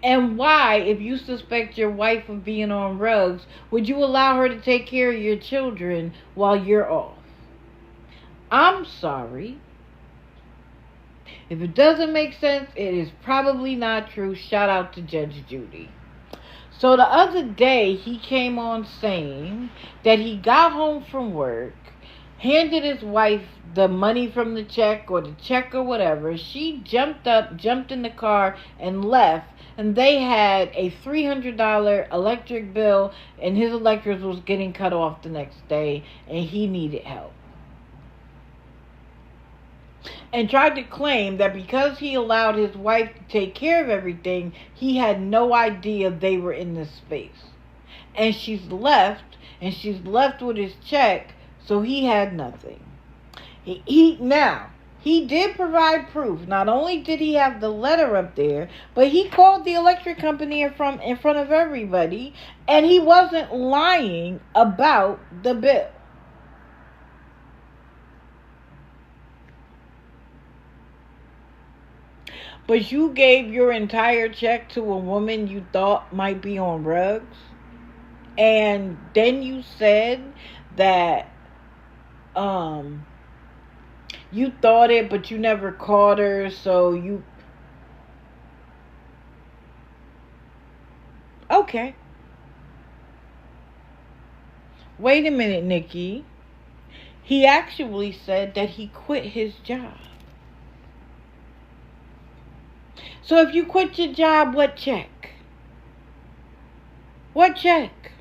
And why, if you suspect your wife of being on rugs, would you allow her to take care of your children while you're off? I'm sorry. If it doesn't make sense, it is probably not true. Shout out to Judge Judy. So the other day, he came on saying that he got home from work, handed his wife the money from the check or the check or whatever. She jumped in the car and left. And they had a $300 electric bill, and his electric was getting cut off the next day, and he needed help. And tried to claim that because he allowed his wife to take care of everything, he had no idea they were in this space. And she's left with his check, so he had nothing. He did provide proof. Not only did he have the letter up there, but he called the electric company in front of everybody, and he wasn't lying about the bill. But you gave your entire check to a woman you thought might be on rugs, and then you said that um you thought it, but you never caught her, so you okay. Wait a minute, Nikki. He actually said that he quit his job. So if you quit your job, what check? What check?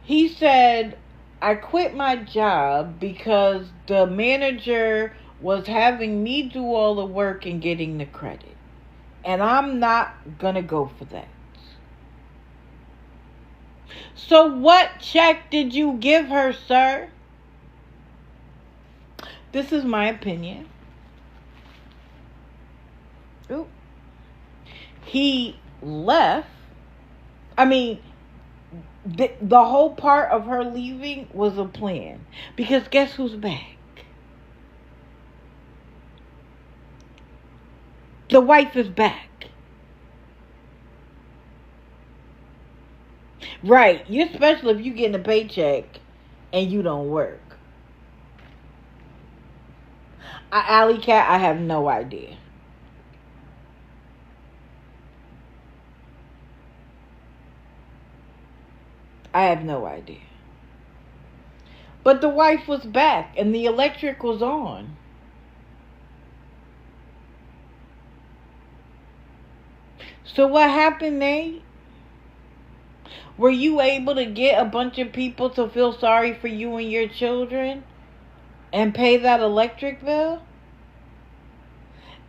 He said, I quit my job because the manager was having me do all the work and getting the credit. And I'm not going to go for that. So what check did you give her, sir? This is my opinion. Ooh. He left. I mean, the whole part of her leaving was a plan. Because guess who's back? The wife is back. Right. You're special if you getting a paycheck and you don't work. Alley Cat, I have no idea. I have no idea. But the wife was back and the electric was on. So what happened, Nate? Were you able to get a bunch of people to feel sorry for you and your children and pay that electric bill?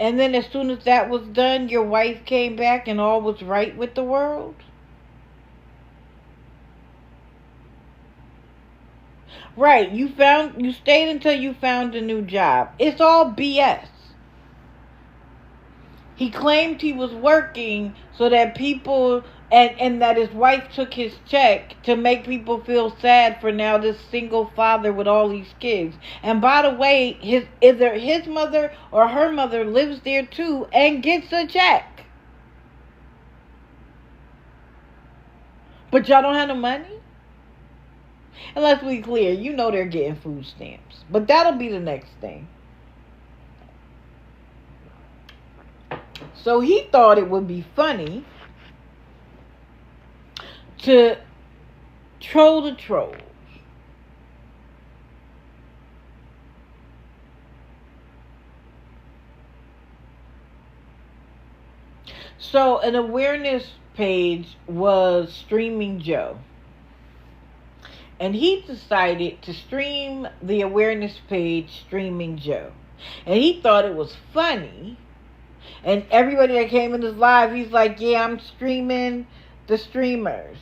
And then as soon as that was done, your wife came back and all was right with the world? Right, you stayed until you found a new job. It's all BS. He claimed he was working so that people and that his wife took his check to make people feel sad for now this single father with all these kids. And by the way, either his mother or her mother lives there too and gets a check. But y'all don't have no money? And let's be clear, you know they're getting food stamps. But that'll be the next thing. So he thought it would be funny to troll the trolls. So an awareness page was Streaming Joe. And he decided to stream the awareness page Streaming Joe. And he thought it was funny. And everybody that came in his live, he's like, yeah, I'm streaming the streamers.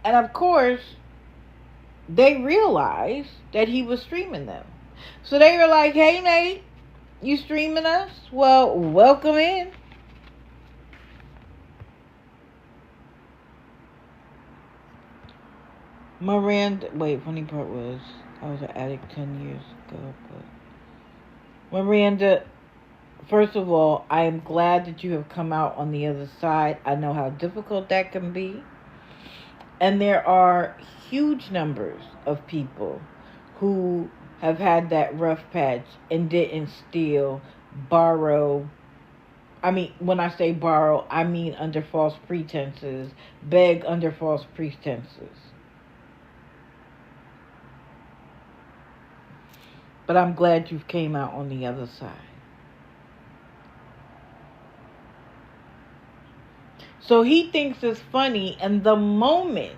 And of course, they realized that he was streaming them. So they were like, hey, Nate, you streaming us? Well, welcome in. Miranda, wait, funny part was, I was an addict 10 years ago, but Miranda, first of all, I am glad that you have come out on the other side. I know how difficult that can be. And there are huge numbers of people who have had that rough patch and didn't steal, borrow. I mean, when I say borrow, I mean under false pretenses, beg under false pretenses. But I'm glad you came out on the other side. So he thinks it's funny, and the moment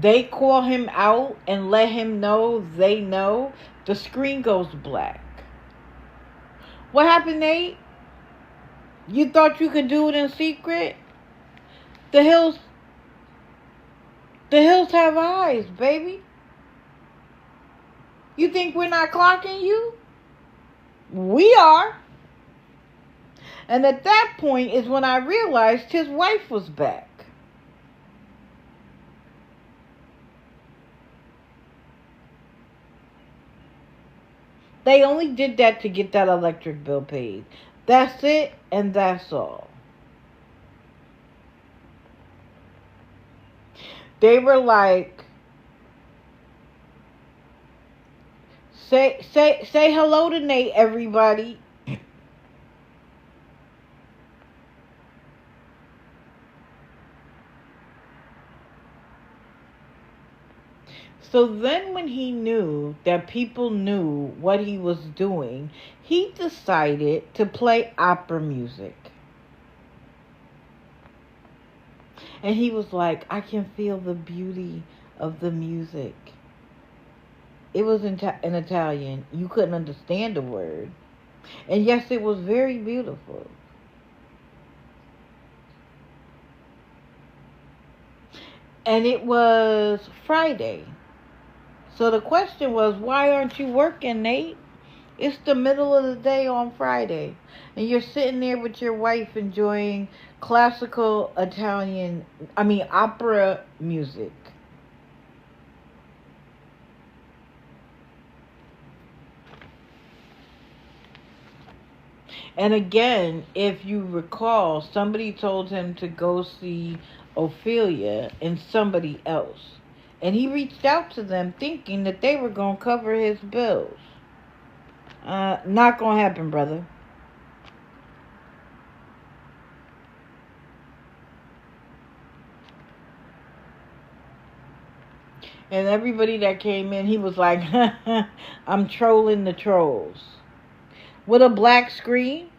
they call him out and let him know they know, the screen goes black. What happened, Nate? You thought you could do it in secret? The hills have eyes, baby. You think we're not clocking you? We are. And at that point is when I realized his wife was back. They only did that to get that electric bill paid. That's it, and that's all. They were like, say hello to Nate, everybody. So then when he knew that people knew what he was doing, he decided to play opera music. And he was like, I can feel the beauty of the music. It was in Italian. You couldn't understand the word. And yes, it was very beautiful. And it was Friday. So the question was, why aren't you working, Nate? It's the middle of the day on Friday. And you're sitting there with your wife enjoying classical opera music. And again, if you recall, somebody told him to go see Ophelia and somebody else. And he reached out to them thinking that they were going to cover his bills. Not going to happen, brother. And everybody that came in, he was like, I'm trolling the trolls. With a black screen.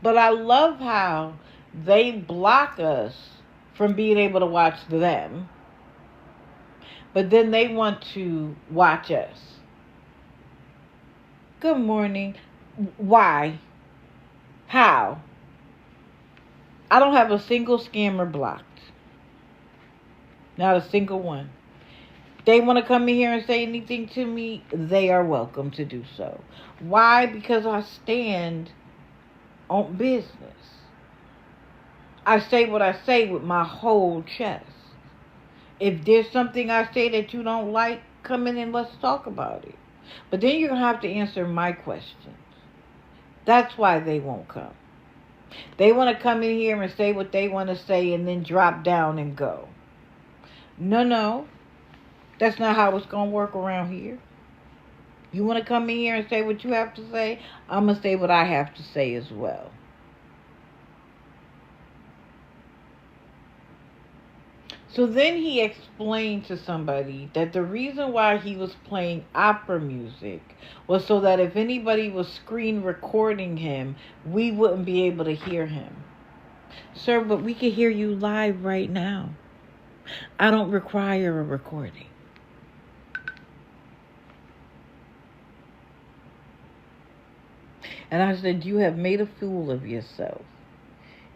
But I love how they block us from being able to watch them. But then they want to watch us. Good morning. Why? How? I don't have a single scammer blocked. Not a single one. They want to come in here and say anything to me, they are welcome to do so. Why? Because I stand on business. I say what I say with my whole chest. If there's something I say that you don't like, come in and let's talk about it. But then you're going to have to answer my questions. That's why they won't come. They want to come in here and say what they want to say and then drop down and go. No. That's not how it's going to work around here. You want to come in here and say what you have to say? I'm going to say what I have to say as well. So then he explained to somebody that the reason why he was playing opera music was so that if anybody was screen recording him, we wouldn't be able to hear him. Sir, but we can hear you live right now. I don't require a recording. And I said, you have made a fool of yourself.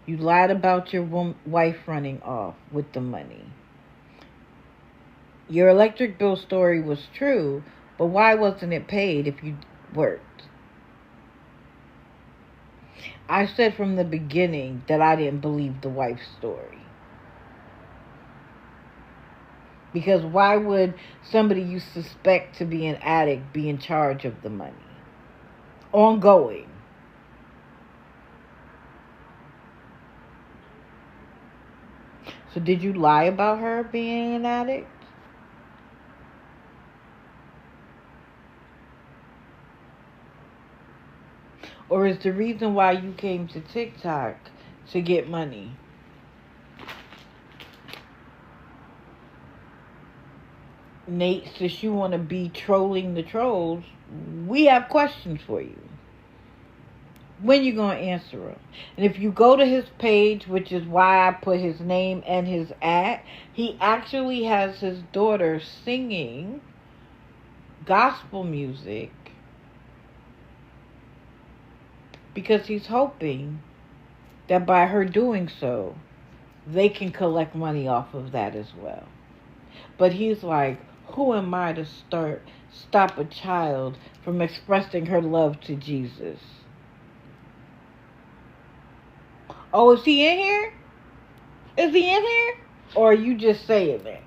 You lied about your wife running off with the money. Your electric bill story was true, but why wasn't it paid if you worked? I said from the beginning that I didn't believe the wife's story. Because why would somebody you suspect to be an addict be in charge of the money? Ongoing. So did you lie about her being an addict? Or is the reason why you came to TikTok to get money? Nate, since you want to be trolling the trolls, we have questions for you. When you going to answer them? And if you go to his page, which is why I put his name and his @ he actually has his daughter singing gospel music because he's hoping that by her doing so, they can collect money off of that as well. But he's like, who am I to stop a child from expressing her love to Jesus? Oh, is he in here? Is he in here? Or are you just saying that?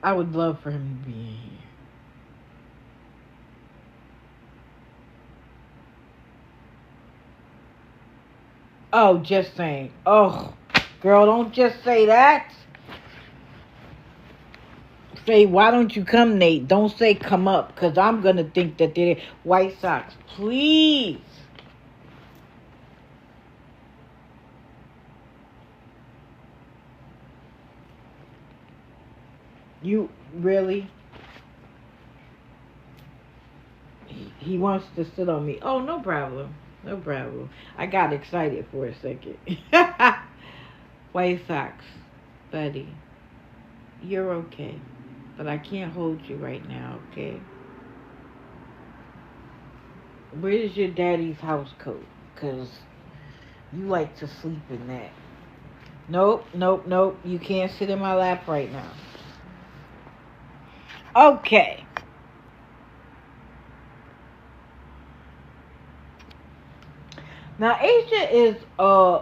I would love for him to be in here. Oh, just saying. Oh, girl, don't just say that. Say, why don't you come, Nate? Don't say come up, because I'm going to think that they're White Sox. Please. You really? He wants to sit on me. Oh, no problem. No problem. I got excited for a second. White Sox, buddy, you're okay. But I can't hold you right now, okay? Where's your daddy's house coat? Because you like to sleep in that. Nope, nope, nope. You can't sit in my lap right now. Okay. Now, Asia is a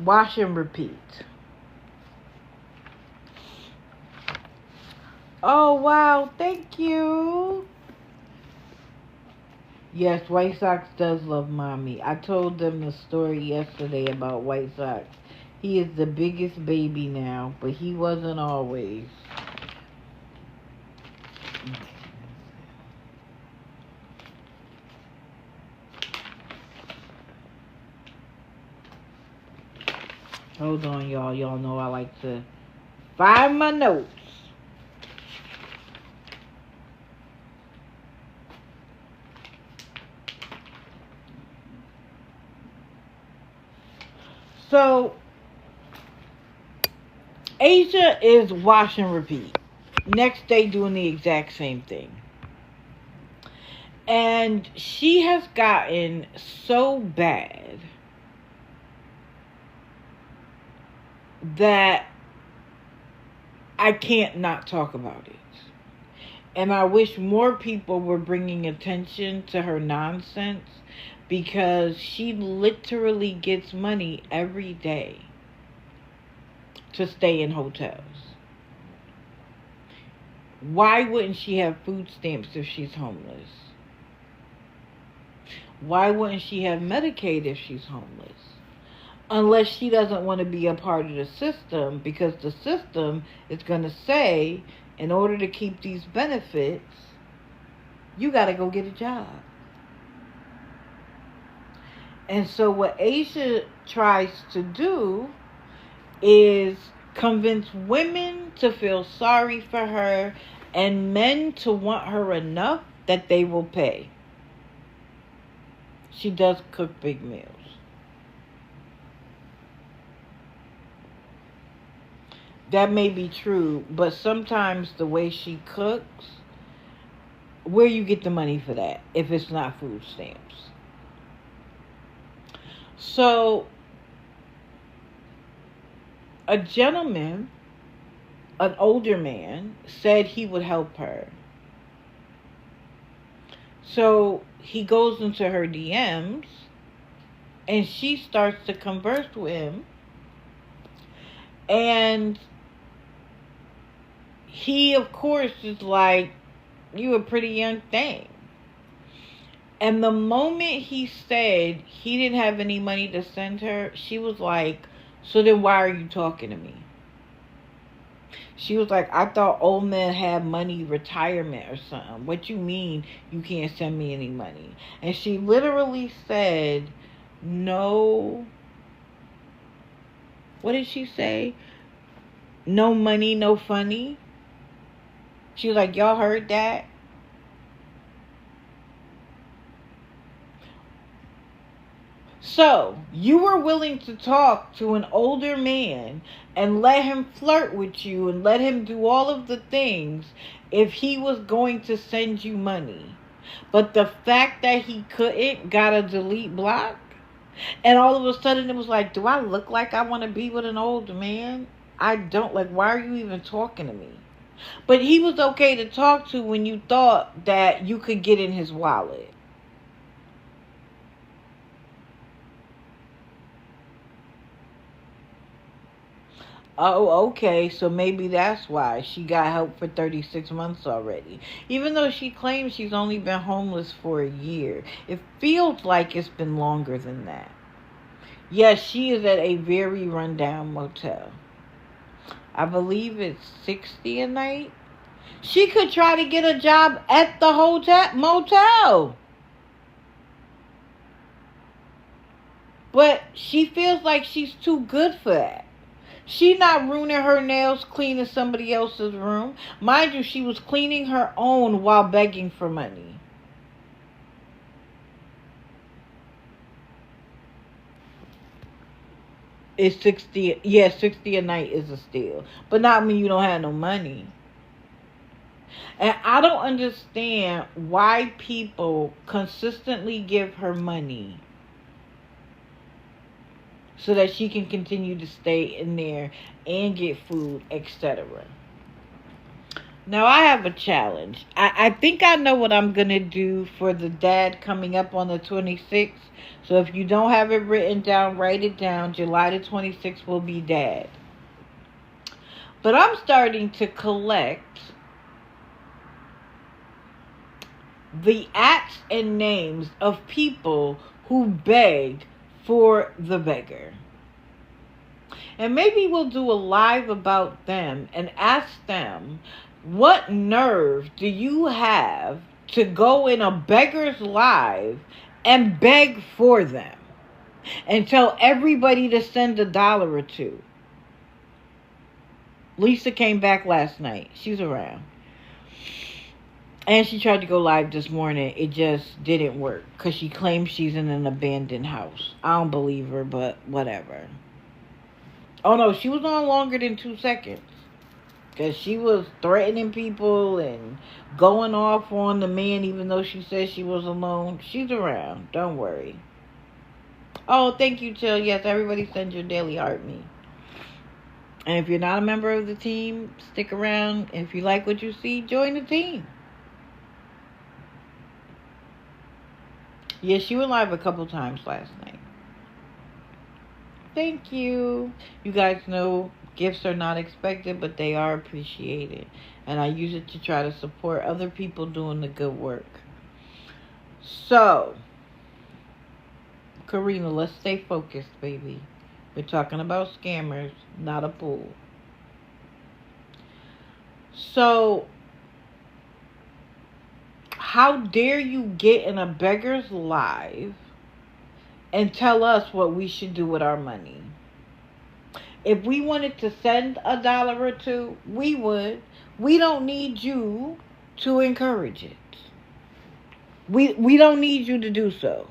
wash and repeat. Oh, wow. Thank you. Yes, White Sox does love mommy. I told them the story yesterday about White Sox. He is the biggest baby now, but he wasn't always. Hold on, y'all. Y'all know I like to find my notes. So, Asia is wash and repeat. Next day doing the exact same thing. And she has gotten so bad that I can't not talk about it. And I wish more people were bringing attention to her nonsense, because she literally gets money every day to stay in hotels. Why wouldn't she have food stamps if she's homeless? Why wouldn't she have Medicaid if she's homeless? Unless she doesn't want to be a part of the system, because the system is going to say, in order to keep these benefits, you got to go get a job. And so what Asia tries to do is convince women to feel sorry for her and men to want her enough that they will pay. She does cook big meals. That may be true, but sometimes the way she cooks, where you get the money for that if it's not food stamps? So, a gentleman, an older man, said he would help her. So, he goes into her DMs, and she starts to converse with him. And he, of course, is like, you a pretty young thing. And the moment he said he didn't have any money to send her, she was like, so then why are you talking to me? She was like, I thought old men had money, retirement or something. What you mean you can't send me any money? And she literally said, no. What did she say? No money, no funny. She was like, y'all heard that? So, you were willing to talk to an older man and let him flirt with you and let him do all of the things if he was going to send you money. But the fact that he couldn't got a delete block, and all of a sudden it was like, do I look like I want to be with an old man? I don't. Like, why are you even talking to me? But he was okay to talk to when you thought that you could get in his wallet. Oh, okay. So maybe that's why she got help for 36 months already. Even though she claims she's only been homeless for a year, it feels like it's been longer than that. Yes, she is at a very rundown motel. I believe it's 60 a night. She could try to get a job at the hotel motel. But she feels like she's too good for that. She not ruining her nails cleaning somebody else's room. Mind you, she was cleaning her own while begging for money. It's 60, yeah, 60 a night is a steal. But not when you don't have no money. And I don't understand why people consistently give her money so that she can continue to stay in there and get food, etc. Now I have a challenge. I think I know what I'm going to do for the dad coming up on the 26th. So if you don't have it written down, write it down. July the 26th will be dad. But I'm starting to collect the acts and names of people who beg for the beggar. And maybe we'll do a live about them and ask them, what nerve do you have to go in a beggar's live and beg for them and tell everybody to send $1 or $2? Lisa came back last night. She's around. And she tried to go live this morning. It just didn't work because she claims she's in an abandoned house. I don't believe her, but whatever. Oh no, she was on longer than 2 seconds. Because she was threatening people and going off on the man even though she said she was alone. She's around. Don't worry. Oh, thank you, Jill. Yes, everybody send your daily art me. And if you're not a member of the team, stick around. If you like what you see, join the team. Yeah, she went live a couple times last night. Thank you. You guys know gifts are not expected, but they are appreciated. And I use it to try to support other people doing the good work. So, Karina, let's stay focused, baby. We're talking about scammers, not a pool. So, how dare you get in a beggar's live and tell us what we should do with our money? If we wanted to send $1 or $2, we would. We don't need you to encourage it. We don't need you to do so.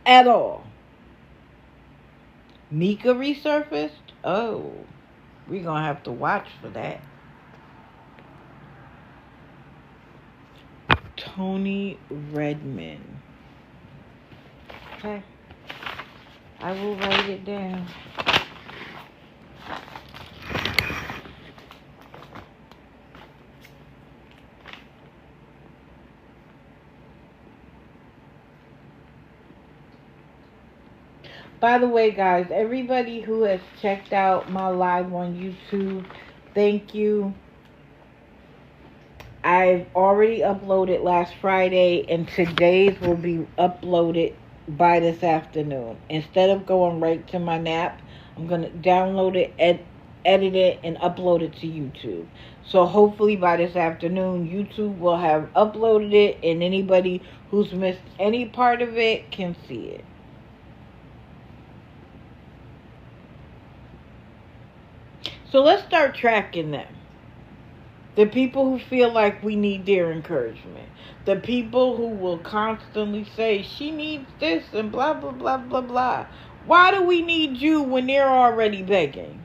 At all. Mika resurfaced? Oh, we're going to have to watch for that. Tony Redmond. Okay. I will write it down. By the way, guys, everybody who has checked out my live on YouTube, thank you. I've already uploaded last Friday, and today's will be uploaded by this afternoon. Instead of going right to my nap, I'm going to download it, edit it, and upload it to YouTube. So hopefully by this afternoon, YouTube will have uploaded it, and anybody who's missed any part of it can see it. So let's start tracking them. The people who feel like we need their encouragement. The people who will constantly say, she needs this and blah, blah, blah, blah, blah. Why do we need you when they're already begging?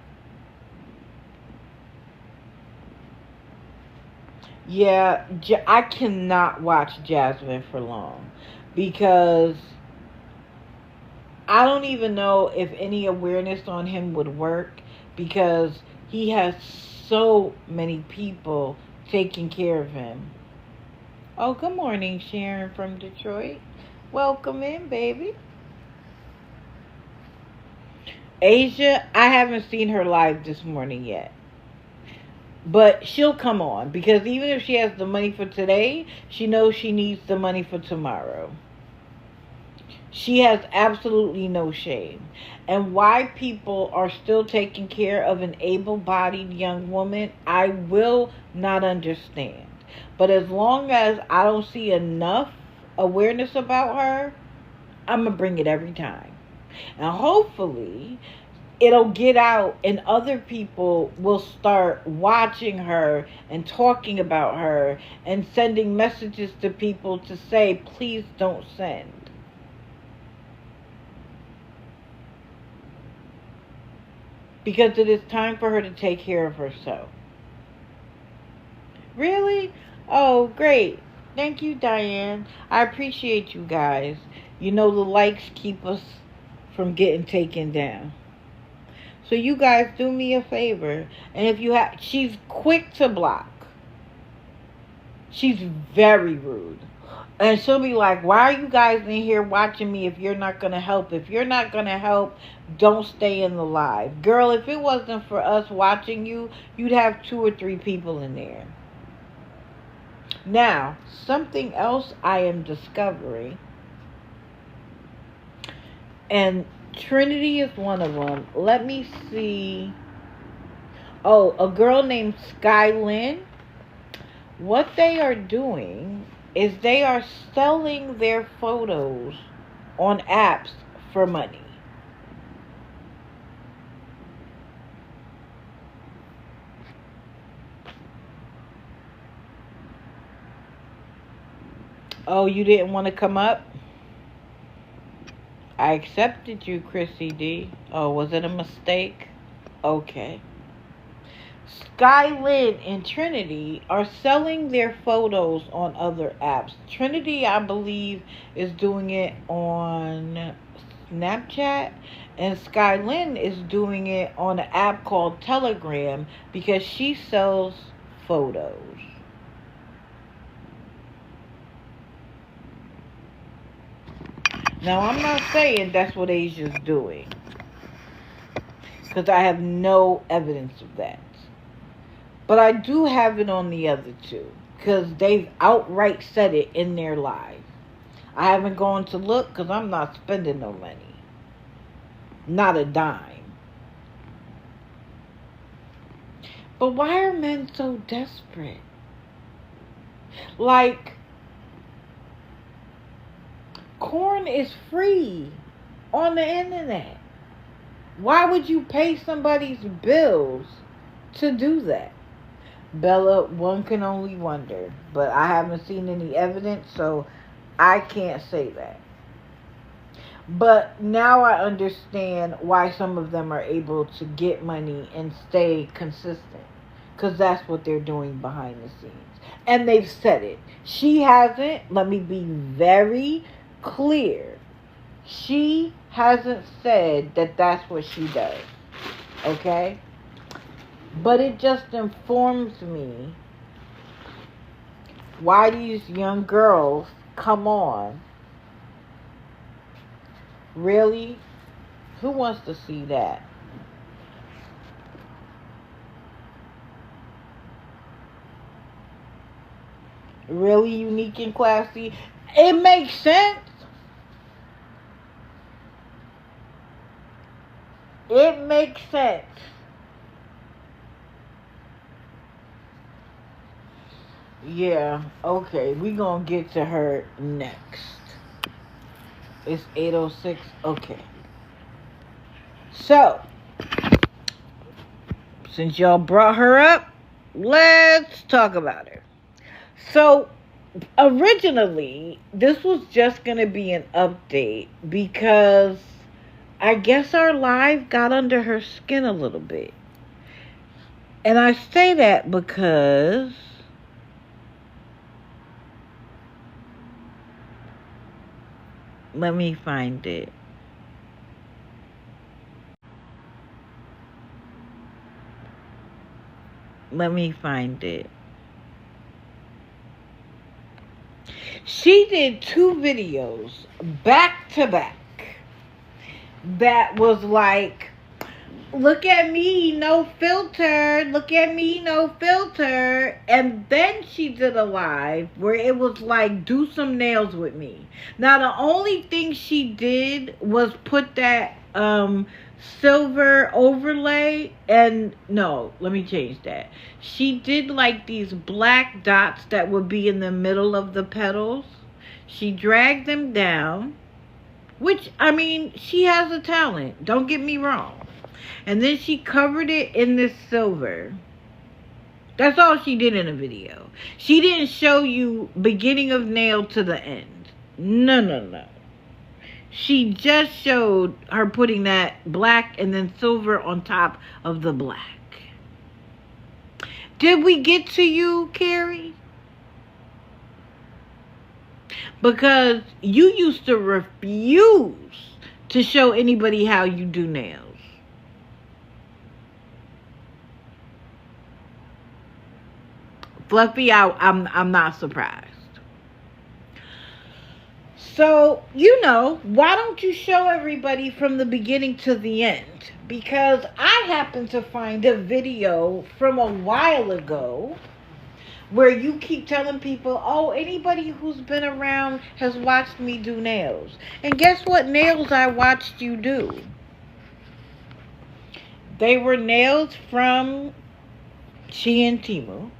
Yeah, I cannot watch Jasmine for long. Because I don't even know if any awareness on him would work. Because he has so many people taking care of him. Oh, good morning, Sharon from Detroit. Welcome in, baby. Asia, I haven't seen her live this morning yet. But she'll come on because even if she has the money for today, she knows she needs the money for tomorrow. She has absolutely no shame. And why people are still taking care of an able-bodied young woman, I will not understand. But as long as I don't see enough awareness about her, I'm going to bring it every time. And hopefully it'll get out and other people will start watching her and talking about her and sending messages to people to say, please don't send. Because it is time for her to take care of herself. Really? Oh, great. Thank you, Diane. I appreciate you guys. You know the likes keep us from getting taken down. So you guys do me a favor. And if you have... She's quick to block. She's very rude. And she'll be like, why are you guys in here watching me if you're not going to help? If you're not going to help, don't stay in the live. Girl, if it wasn't for us watching you, you'd have 2 or 3 people in there. Now, something else I am discovering, and Trinity is one of them. Let me see. Oh, a girl named Skylyn. What they are doing is they are selling their photos on apps for money. Oh, you didn't want to come up? I accepted you, Chrissy D. Oh, was it a mistake? Okay. Skylyn and Trinity are selling their photos on other apps. Trinity, I believe, is doing it on Snapchat. And Skylyn is doing it on an app called Telegram because she sells photos. Now, I'm not saying that's what Asia's doing, because I have no evidence of that. But I do have it on the other two, because they've outright said it in their live. I haven't gone to look because I'm not spending no money. Not a dime. But why are men so desperate? Like, corn is free on the internet. Why would you pay somebody's bills to do that? Bella, one can only wonder. But I haven't seen any evidence, so I can't say that. But now I understand why some of them are able to get money and stay consistent. Because that's what they're doing behind the scenes. And they've said it. She hasn't. Let me be very clear. She hasn't said that that's what she does. Okay? But it just informs me why these young girls come on. Really? Who wants to see that? Really unique and classy? It makes sense. It makes sense. Yeah, okay. We're going to get to her next. It's 8:06. Okay. So, since y'all brought her up, let's talk about her. So, originally, this was just going to be an update because I guess our live got under her skin a little bit. And I say that because let me find it. Let me find it. She did 2 videos back to back that was like Look at me, no filter. Look at me, no filter. And then she did a live where it was like, do some nails with me. Now, the only thing she did was put that silver overlay. And no, let me change that. She did like these black dots that would be in the middle of the petals. She dragged them down, which, I mean, she has a talent. Don't get me wrong. And then she covered it in this silver. That's all she did in the video. She didn't show you beginning of nail to the end. No, no, no. She just showed her putting that black and then silver on top of the black. Did we get to you, Carrie? Because you used to refuse to show anybody how you do nails. Fluffy, I'm not surprised. So, you know, why don't you show everybody from the beginning to the end? Because I happen to find a video from a while ago where you keep telling people, oh, anybody who's been around has watched me do nails. And guess what nails I watched you do? They were nails from Shein Temu.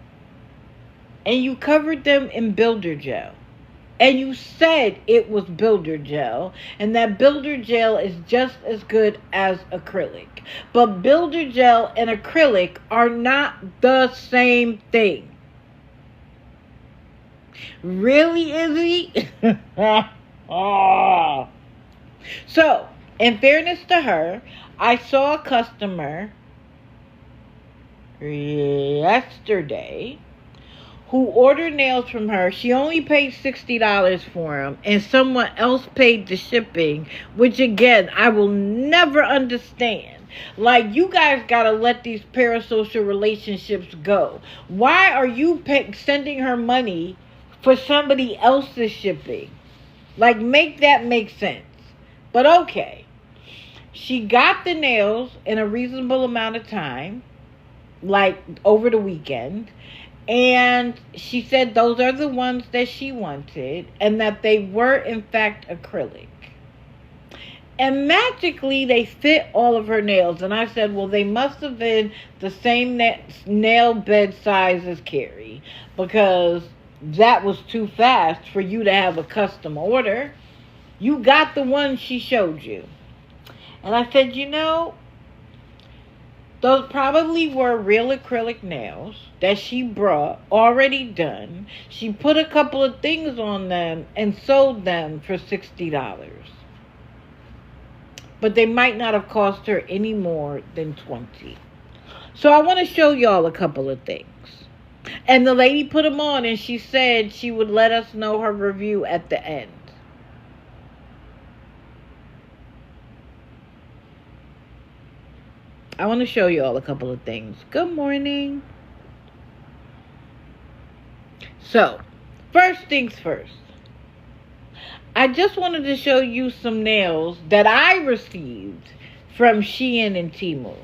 And you covered them in builder gel. And you said it was builder gel. And that builder gel is just as good as acrylic. But builder gel and acrylic are not the same thing. Really, Izzy? Oh. So, in fairness to her, I saw a customer yesterday who ordered nails from her. She only paid $60 for them, and someone else paid the shipping, which again, I will never understand. Like, you guys gotta let these parasocial relationships go. Why are you sending her money for somebody else's shipping? Like, make that make sense. But okay. She got the nails in a reasonable amount of time, like over the weekend. And she said those are the ones that she wanted and that they were, in fact, acrylic. And magically, they fit all of her nails. And I said, well, they must have been the same nail bed size as Carrie, because that was too fast for you to have a custom order. You got the one she showed you. And I said, you know, those probably were real acrylic nails that she brought already done. She put a couple of things on them and sold them for $60. But they might not have cost her any more than $20. So I want to show y'all a couple of things. And the lady put them on and she said she would let us know her review at the end. I want to show you all a couple of things. Good morning. So, first things first. I just wanted to show you some nails that I received from Shein and Temu.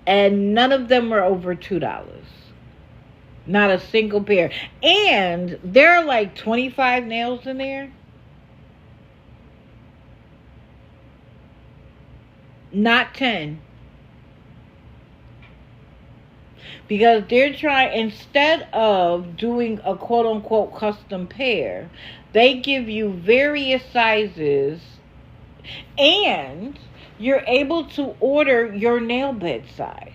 And none of them were over $2. Not a single pair. And there are like 25 nails in there. Not 10. Because they're trying, instead of doing a quote-unquote custom pair, they give you various sizes, and you're able to order your nail bed size.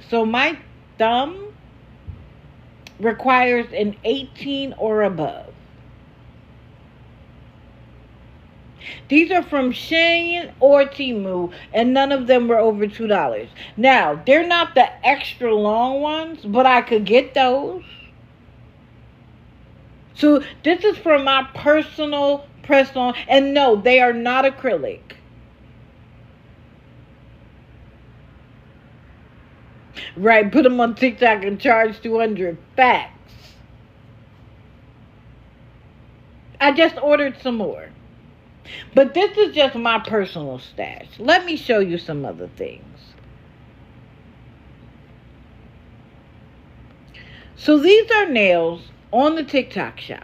So my thumb requires an 18 or above. These are from Shein or Temu, and none of them were over $2. Now, they're not the extra long ones, but I could get those. So this is for my personal press-on, and no, they are not acrylic. Right, put them on TikTok and charge $200. Facts. I just ordered some more. But this is just my personal stash. Let me show you some other things. So these are nails on the TikTok shop.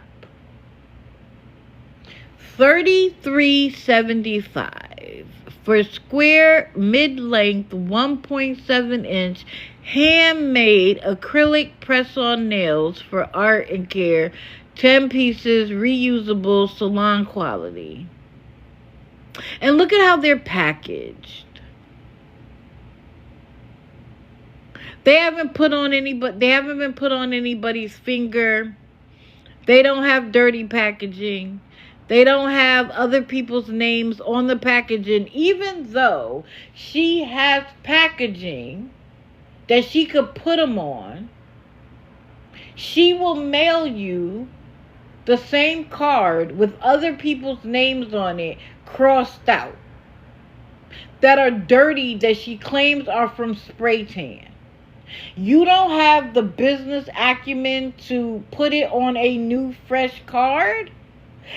$33.75 for square mid-length 1.7-inch handmade acrylic press-on nails for art and care. 10 pieces, reusable, salon quality. And look at how they're packaged. They haven't been put on anybody's finger. They don't have dirty packaging. They don't have other people's names on the packaging, even though she has packaging that she could put them on. She will mail you the same card with other people's names on it crossed out that are dirty, that she claims are from spray tan. You don't have the business acumen to put it on a new fresh card,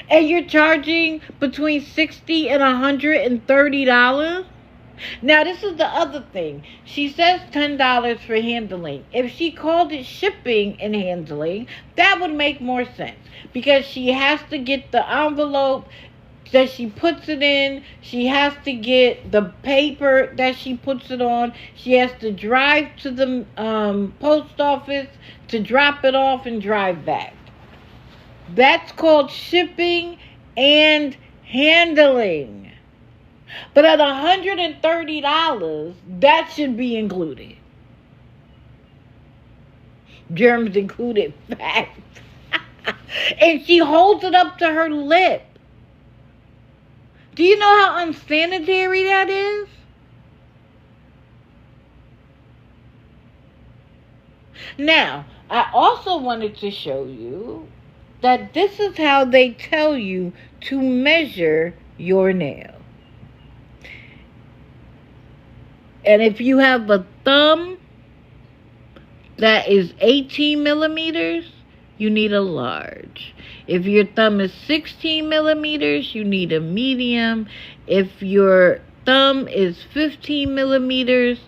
and you're charging between $60 and $130. Now, this is the other thing. She says $10 for handling. If she called it shipping and handling, that would make more sense, because she has to get the envelope that she puts it in. She has to get the paper that she puts it on. She has to drive to the post office to drop it off and drive back. That's called shipping and handling. But at $130, that should be included. Germs included, facts. And she holds it up to her lip. Do you know how unsanitary that is? Now, I also wanted to show you that this is how they tell you to measure your nail. And if you have a thumb that is 18 millimeters, you need a large. If your thumb is 16 millimeters, you need a medium. If your thumb is 15 millimeters,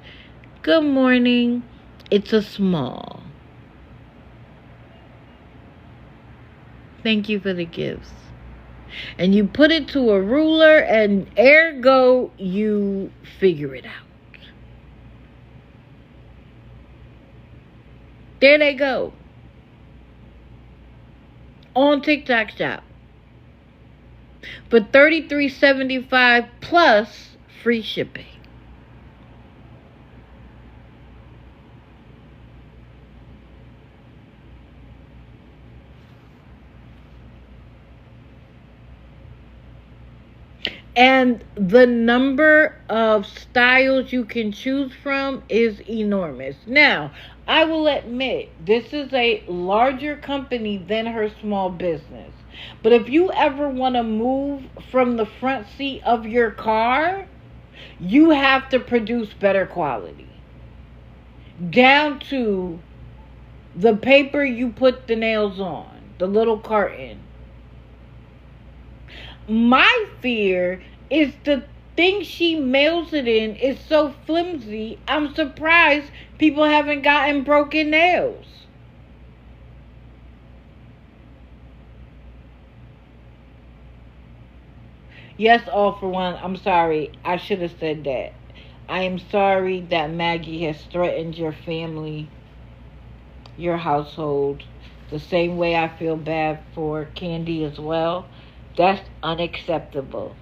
good morning, it's a small. Thank you for the gifts. And you put it to a ruler, and ergo, you figure it out. There they go. On TikTok shop. For $33.75 plus free shipping. And the number of styles you can choose from is enormous. Now, I will admit, this is a larger company than her small business. But if you ever want to move from the front seat of your car, you have to produce better quality. Down to the paper you put the nails on, the little carton. My fear is the thing she mails it in is so flimsy, I'm surprised people haven't gotten broken nails. Yes, all for one. I'm sorry. I should have said that. I am sorry that Maggie has threatened your family, your household, the same way I feel bad for Candy as well. That's unacceptable.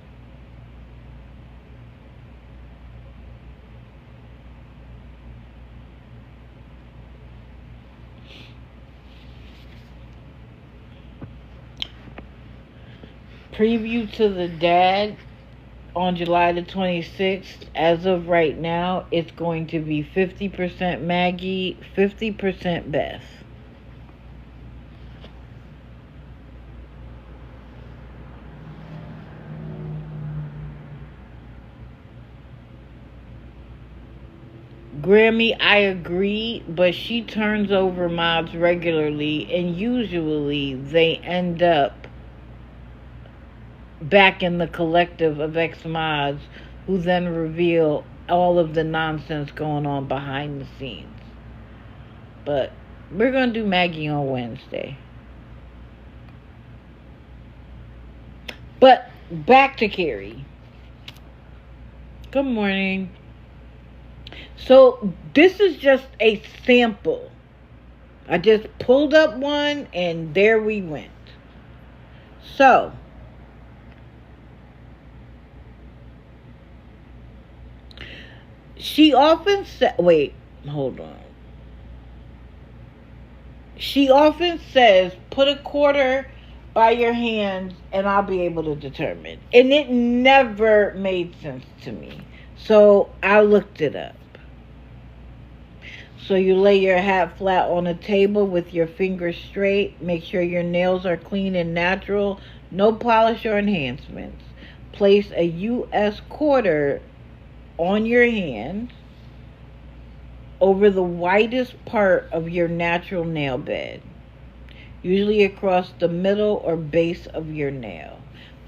Preview to the dad on July the 26th. As of right now, it's going to be 50% Maggie, 50% Beth. Grammy, I agree, but she turns over mods regularly, and usually they end up back in the collective of ex-mods who then reveal all of the nonsense going on behind the scenes. But we're going to do Maggie on Wednesday. But back to Carrie. Good morning. So this is just a sample. I just pulled up one and there we went. So she often said, wait, hold on. She often says, put a quarter by your hands and I'll be able to determine. And it never made sense to me. So I looked it up. So you lay your hat flat on a table with your fingers straight. Make sure your nails are clean and natural. No polish or enhancements. Place a U.S. quarter on your hand over the widest part of your natural nail bed, usually across the middle or base of your nail.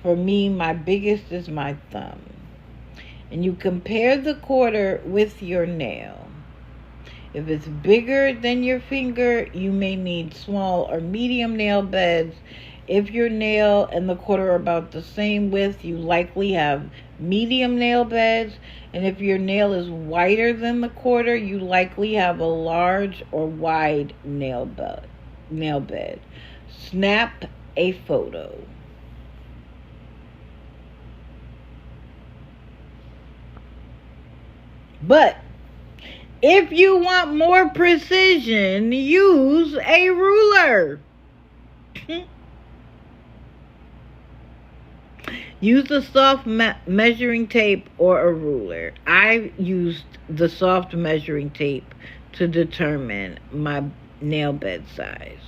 For me, my biggest is my thumb. And you compare the quarter with your nail. If it's bigger than your finger, you may need small or medium nail beds. If your nail and the quarter are about the same width, you likely have medium nail beds. And if your nail is wider than the quarter, you likely have a large or wide nail bed. Snap a photo. But if you want more precision, use a ruler. Use a soft measuring tape or a ruler. I used the soft measuring tape to determine my nail bed size.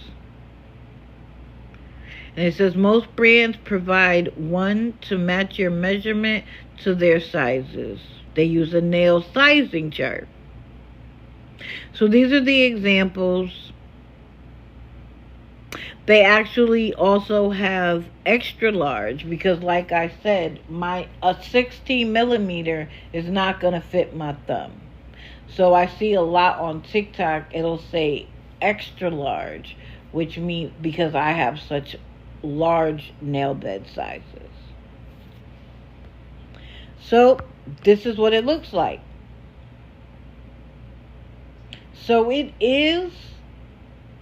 And it says most brands provide one to match your measurement to their sizes. They use a nail sizing chart. So these are the examples. They actually also have extra large because, like I said, a 16 millimeter is not going to fit my thumb. So I see a lot on TikTok, it'll say extra large, which means because I have such large nail bed sizes. So this is what it looks like. So it is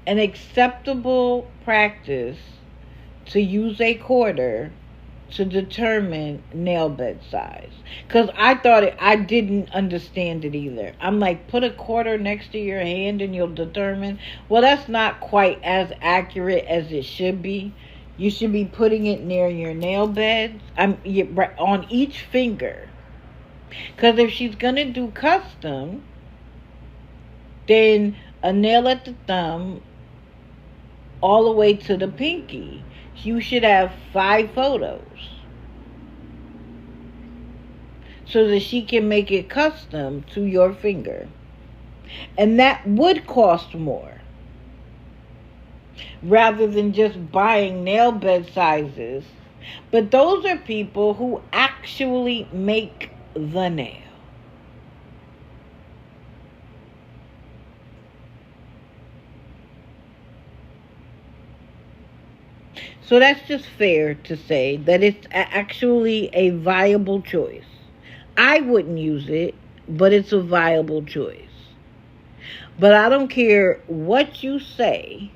an acceptable practice to use a quarter to determine nail bed size. Because I didn't understand it either. I'm like, put a quarter next to your hand and you'll determine. Well, that's not quite as accurate as it should be. You should be putting it near your nail bed, on each finger. Because if she's going to do custom, then a nail at the thumb all the way to the pinky. You should have 5 photos so that she can make it custom to your finger. And that would cost more rather than just buying nail bed sizes. But those are people who actually make the nail. So that's just fair to say that it's actually a viable choice. I wouldn't use it, but it's a viable choice. But I don't care what you say,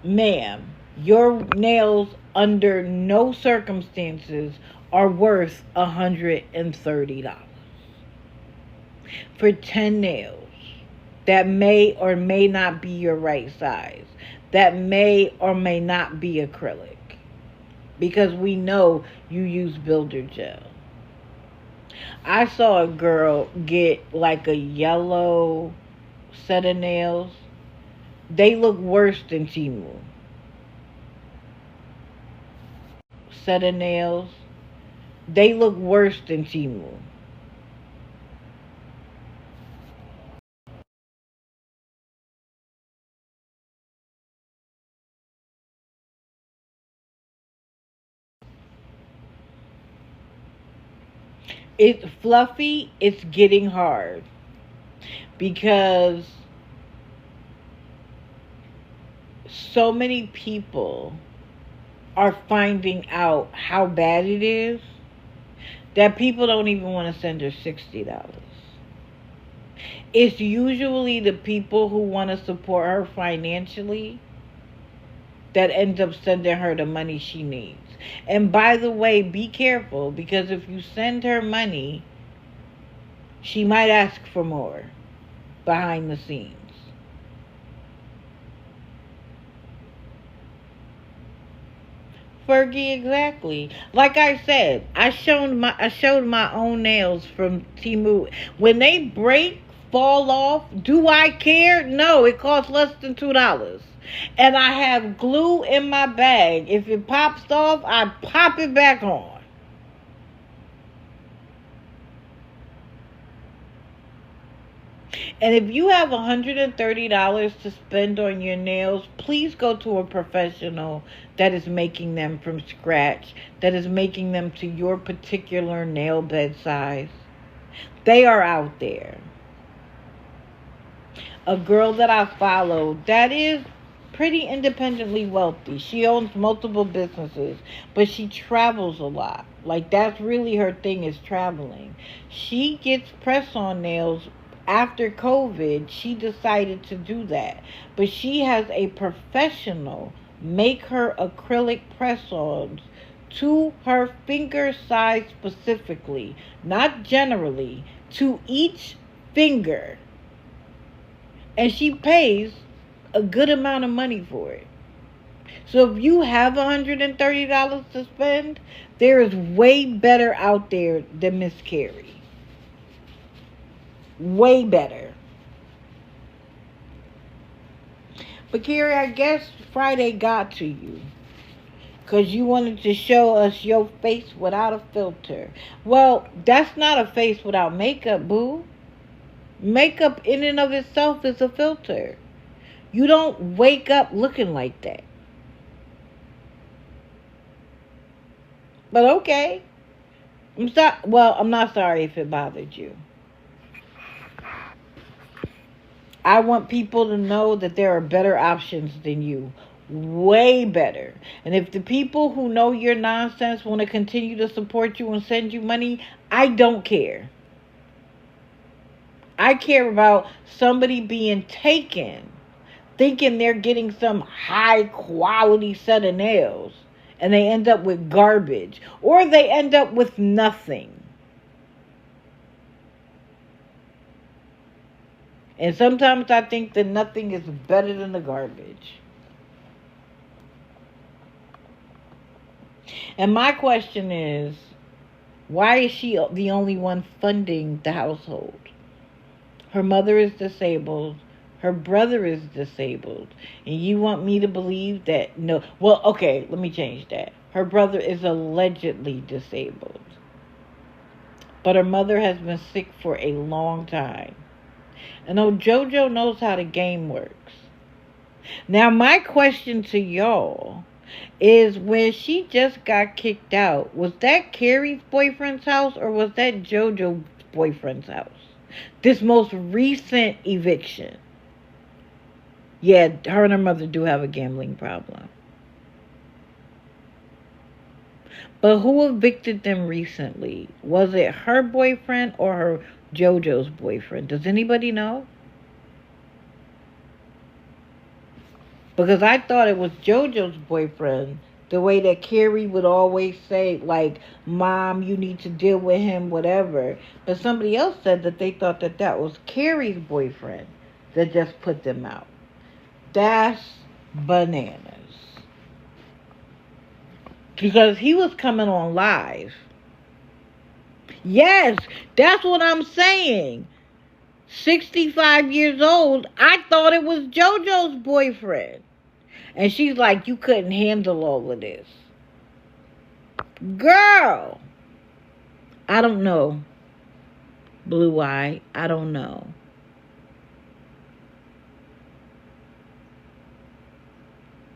ma'am, your nails under no circumstances are worth $130 for 10 nails that may or may not be your right size, that may or may not be acrylic, because we know you use builder gel. I saw a girl get like a yellow set of nails. They look worse than Timu. Set of nails. They look worse than Timu. It's Fluffy, it's getting hard because so many people are finding out how bad it is that people don't even want to send her $60. It's usually the people who want to support her financially that ends up sending her the money she needs. And by the way, be careful, because if you send her money, she might ask for more behind the scenes. Fergie, exactly. Like I said, I showed my own nails from Temu. When they break, fall off, do I care? No, it costs less than $2. And I have glue in my bag. If it pops off, I pop it back on. And if you have $130 to spend on your nails, please go to a professional that is making them from scratch, that is making them to your particular nail bed size. They are out there. A girl that I follow that is pretty independently wealthy. She owns multiple businesses, but she travels a lot. Like, that's really her thing, is traveling. She gets press-on nails. After COVID, she decided to do that. But she has a professional make her acrylic press-ons to her finger size specifically, not generally, to each finger. And she pays a good amount of money for it. So if you have $130 to spend, there is way better out there than Miss Carrie. Way better. But Carrie, I guess Friday got to you, because you wanted to show us your face without a filter. Well, that's not a face without makeup, boo. Makeup in and of itself is a filter. You don't wake up looking like that. But okay. I'm not sorry if it bothered you. I want people to know that there are better options than you. Way better. And if the people who know your nonsense want to continue to support you and send you money, I don't care. I care about somebody being taken, thinking they're getting some high quality set of nails, and they end up with garbage, or they end up with nothing. And sometimes I think that nothing is better than the garbage. And my question is, why is she the only one funding the household? Her mother is disabled. Her brother is disabled. And you want me to believe that? No. Well, okay, let me change that. Her brother is allegedly disabled. But her mother has been sick for a long time. And JoJo knows how the game works. Now, my question to y'all is, when she just got kicked out, was that Carrie's boyfriend's house or was that JoJo's boyfriend's house? This most recent eviction. Yeah, her and her mother do have a gambling problem. But who evicted them recently? Was it her boyfriend or her JoJo's boyfriend? Does anybody know? Because I thought it was JoJo's boyfriend. The way that Carrie would always say, like, Mom, you need to deal with him, whatever. But somebody else said that they thought that that was Carrie's boyfriend that just put them out. That's bananas. Because he was coming on live. Yes, that's what I'm saying. 65 years old, I thought it was JoJo's boyfriend. And she's like, you couldn't handle all of this. Girl, I don't know. Blue Eye, I don't know.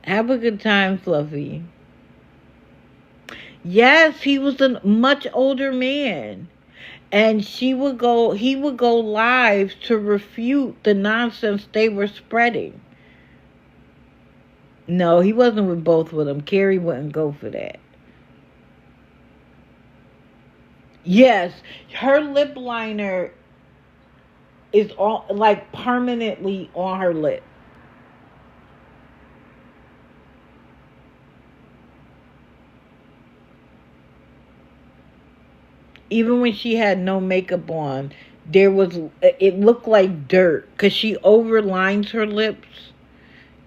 Have a good time, Fluffy. Yes, he was a much older man. And he would go live to refute the nonsense they were spreading. No, he wasn't with both of them. Carrie wouldn't go for that. Yes, her lip liner is all like permanently on her lip. Even when she had no makeup on, it looked like dirt because she overlines her lips.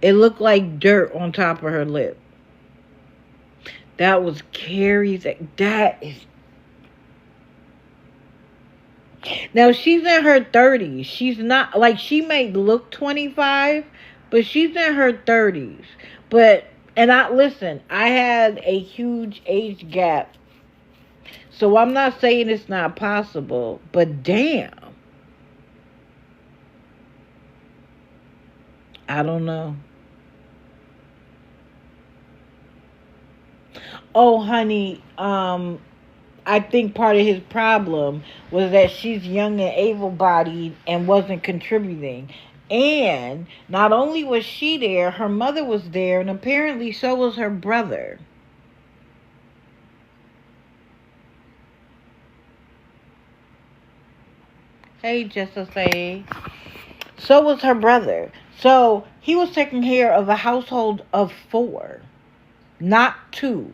It looked like dirt on top of her lip. That was Carrie's. That is. Now she's in her 30s. She's not like, she may look 25, but she's in her 30s. But and I had a huge age gap. So I'm not saying it's not possible, but damn. I don't know. Oh, honey, I think part of his problem was that she's young and able-bodied and wasn't contributing. And not only was she there, her mother was there, and apparently so was her brother. Hey, Jessica. So was her brother. So he was taking care of a household of 4, not 2.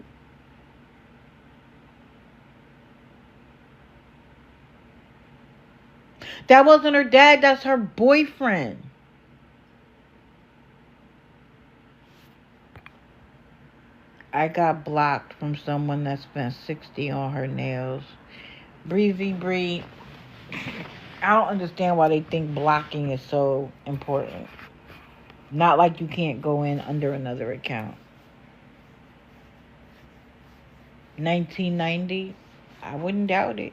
That wasn't her dad, that's her boyfriend. I got blocked from someone that spent $60 on her nails. Breezy Bree, I don't understand why they think blocking is so important. Not like you can't go in under another account. 1990, I wouldn't doubt it.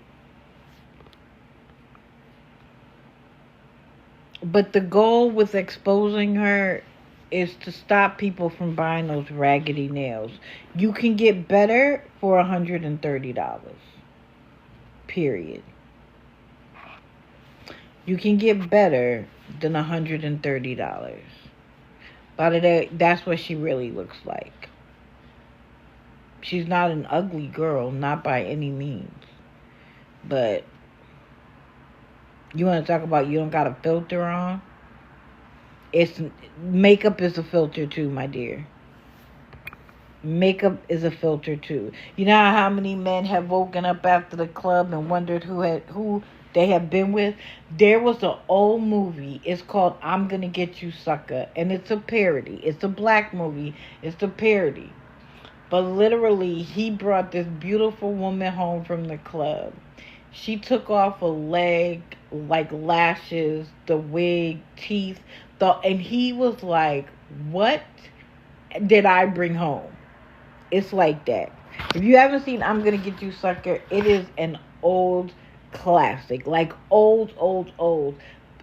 But the goal with exposing her is to stop people from buying those raggedy nails. You can get better for $130. Period. You can get better than $130. By the day, that's what she really looks like. She's not an ugly girl, not by any means. But you want to talk about you don't got a filter on? Makeup is a filter too, my dear. Makeup is a filter too. You know how many men have woken up after the club and wondered who they have been with? There was an old movie. It's called I'm Gonna Get You Sucker. And it's a parody. It's a black movie. It's a parody. But literally, he brought this beautiful woman home from the club. She took off a leg, like lashes, the wig, teeth. And he was like, what did I bring home? It's like that. If you haven't seen I'm Gonna Get You Sucker, it is an old classic. Like old.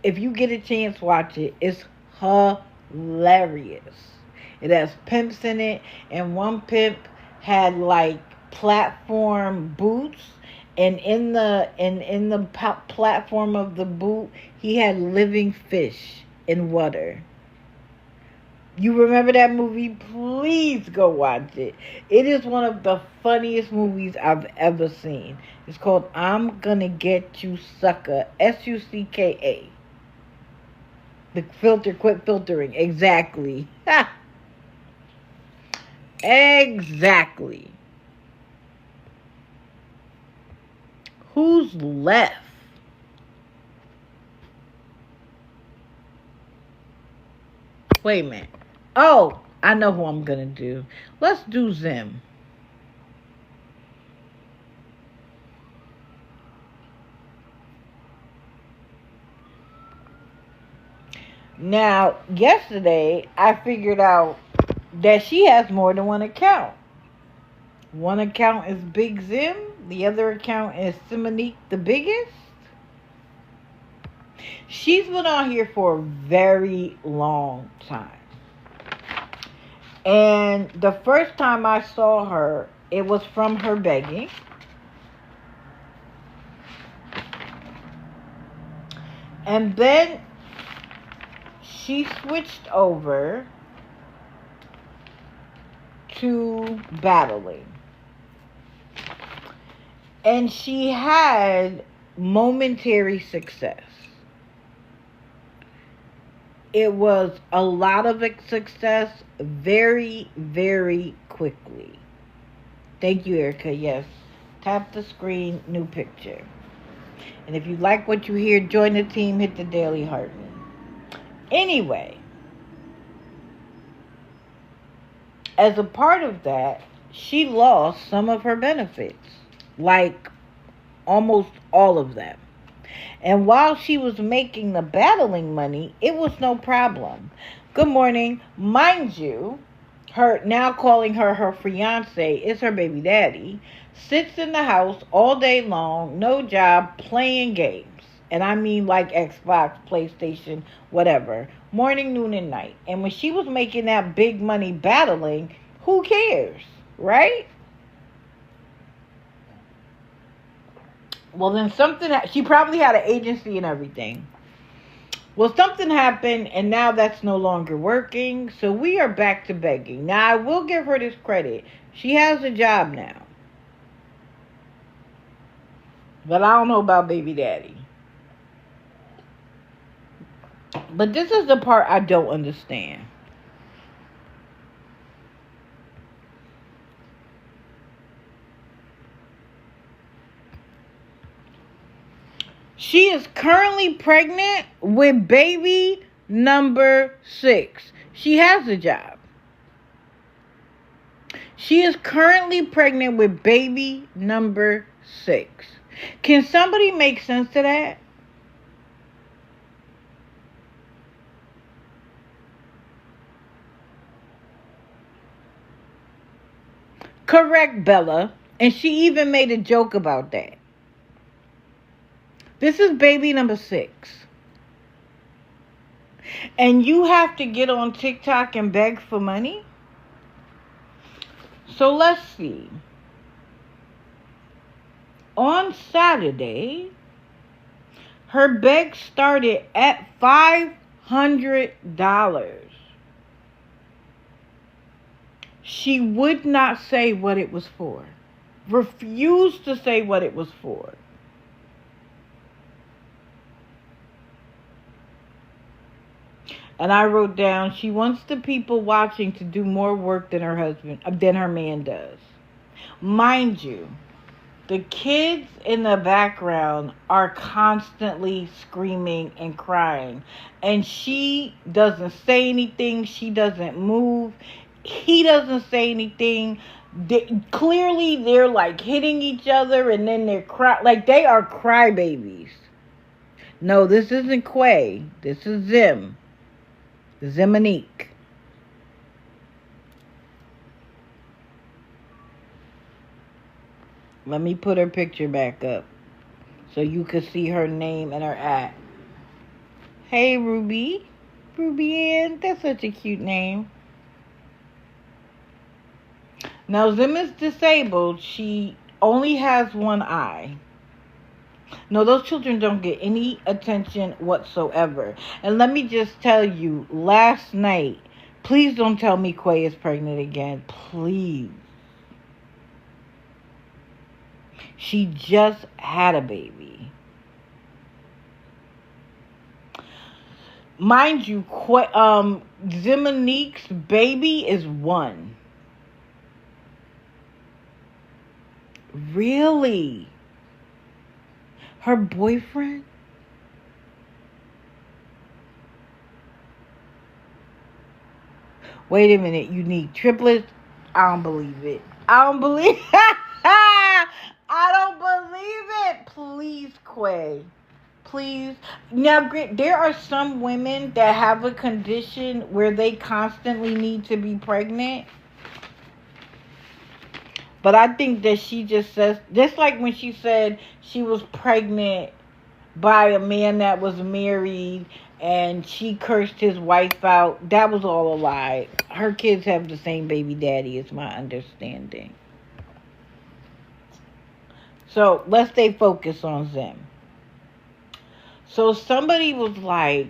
If you get a chance, watch it. It's hilarious. It has pimps in it, and one pimp had like platform boots, and in the platform of the boot, he had living fish in water. You remember that movie? Please go watch it. It is one of the funniest movies I've ever seen. It's called I'm Gonna Get You Sucker. Sucka. The filter, quit filtering. Exactly. Exactly. Who's left? Wait a minute. Oh, I know who I'm gonna do. Let's do Zim. Now, yesterday, I figured out that she has more than one account. One account is Big Zim. The other account is Simonique the Biggest. She's been on here for a very long time. And the first time I saw her, it was from her begging. And then she switched over to battling. And she had momentary success. It was a lot of success very, very quickly. Thank you, Erica. Yes. Tap the screen, new picture. And if you like what you hear, join the team, hit the daily heart. Anyway, as a part of that, she lost some of her benefits. Like almost all of them. And while she was making the battling money, it was no problem. Good morning. Mind you, her now calling her fiance is her baby daddy, sits in the house all day long, no job, playing games. And I mean like Xbox, PlayStation, whatever. Morning, noon, and night. And when she was making that big money battling, who cares? Right? Well, then she probably had an agency and everything. Well, something happened, and now that's no longer working, so we are back to begging. Now, I will give her this credit. She has a job now. But I don't know about baby daddy. But this is the part I don't understand. She is currently pregnant with baby number 6. She has a job. She is currently pregnant with baby number 6. Can somebody make sense to that? Correct, Bella. And she even made a joke about that. This is baby number 6. And you have to get on TikTok and beg for money? So let's see. On Saturday, her beg started at $500. She would not say what it was for. Refused to say what it was for. And I wrote down, she wants the people watching to do more work than her man does. Mind you, the kids in the background are constantly screaming and crying. And she doesn't say anything. She doesn't move. He doesn't say anything. Clearly, they're like hitting each other and then they're like they are crybabies. No, this isn't Quay. This is Zim. Zimonique. Let me put her picture back up so you can see her name and her at. Hey, Ruby. Ruby Ann. That's such a cute name. Now, Zim is disabled. She only has one eye. No, those children don't get any attention whatsoever. And let me just tell you, last night, please don't tell me Quay is pregnant again. Please. She just had a baby. Mind you, Zimonique's baby is 1. Really? Her boyfriend? Wait a minute, you need triplets? I don't believe it. I don't believe it. Please, Quay. Please. Now, there are some women that have a condition where they constantly need to be pregnant. But I think that she just says, just like when she said she was pregnant by a man that was married and she cursed his wife out, that was all a lie. Her kids have the same baby daddy, is my understanding. So let's stay focused on Zim. So somebody was like,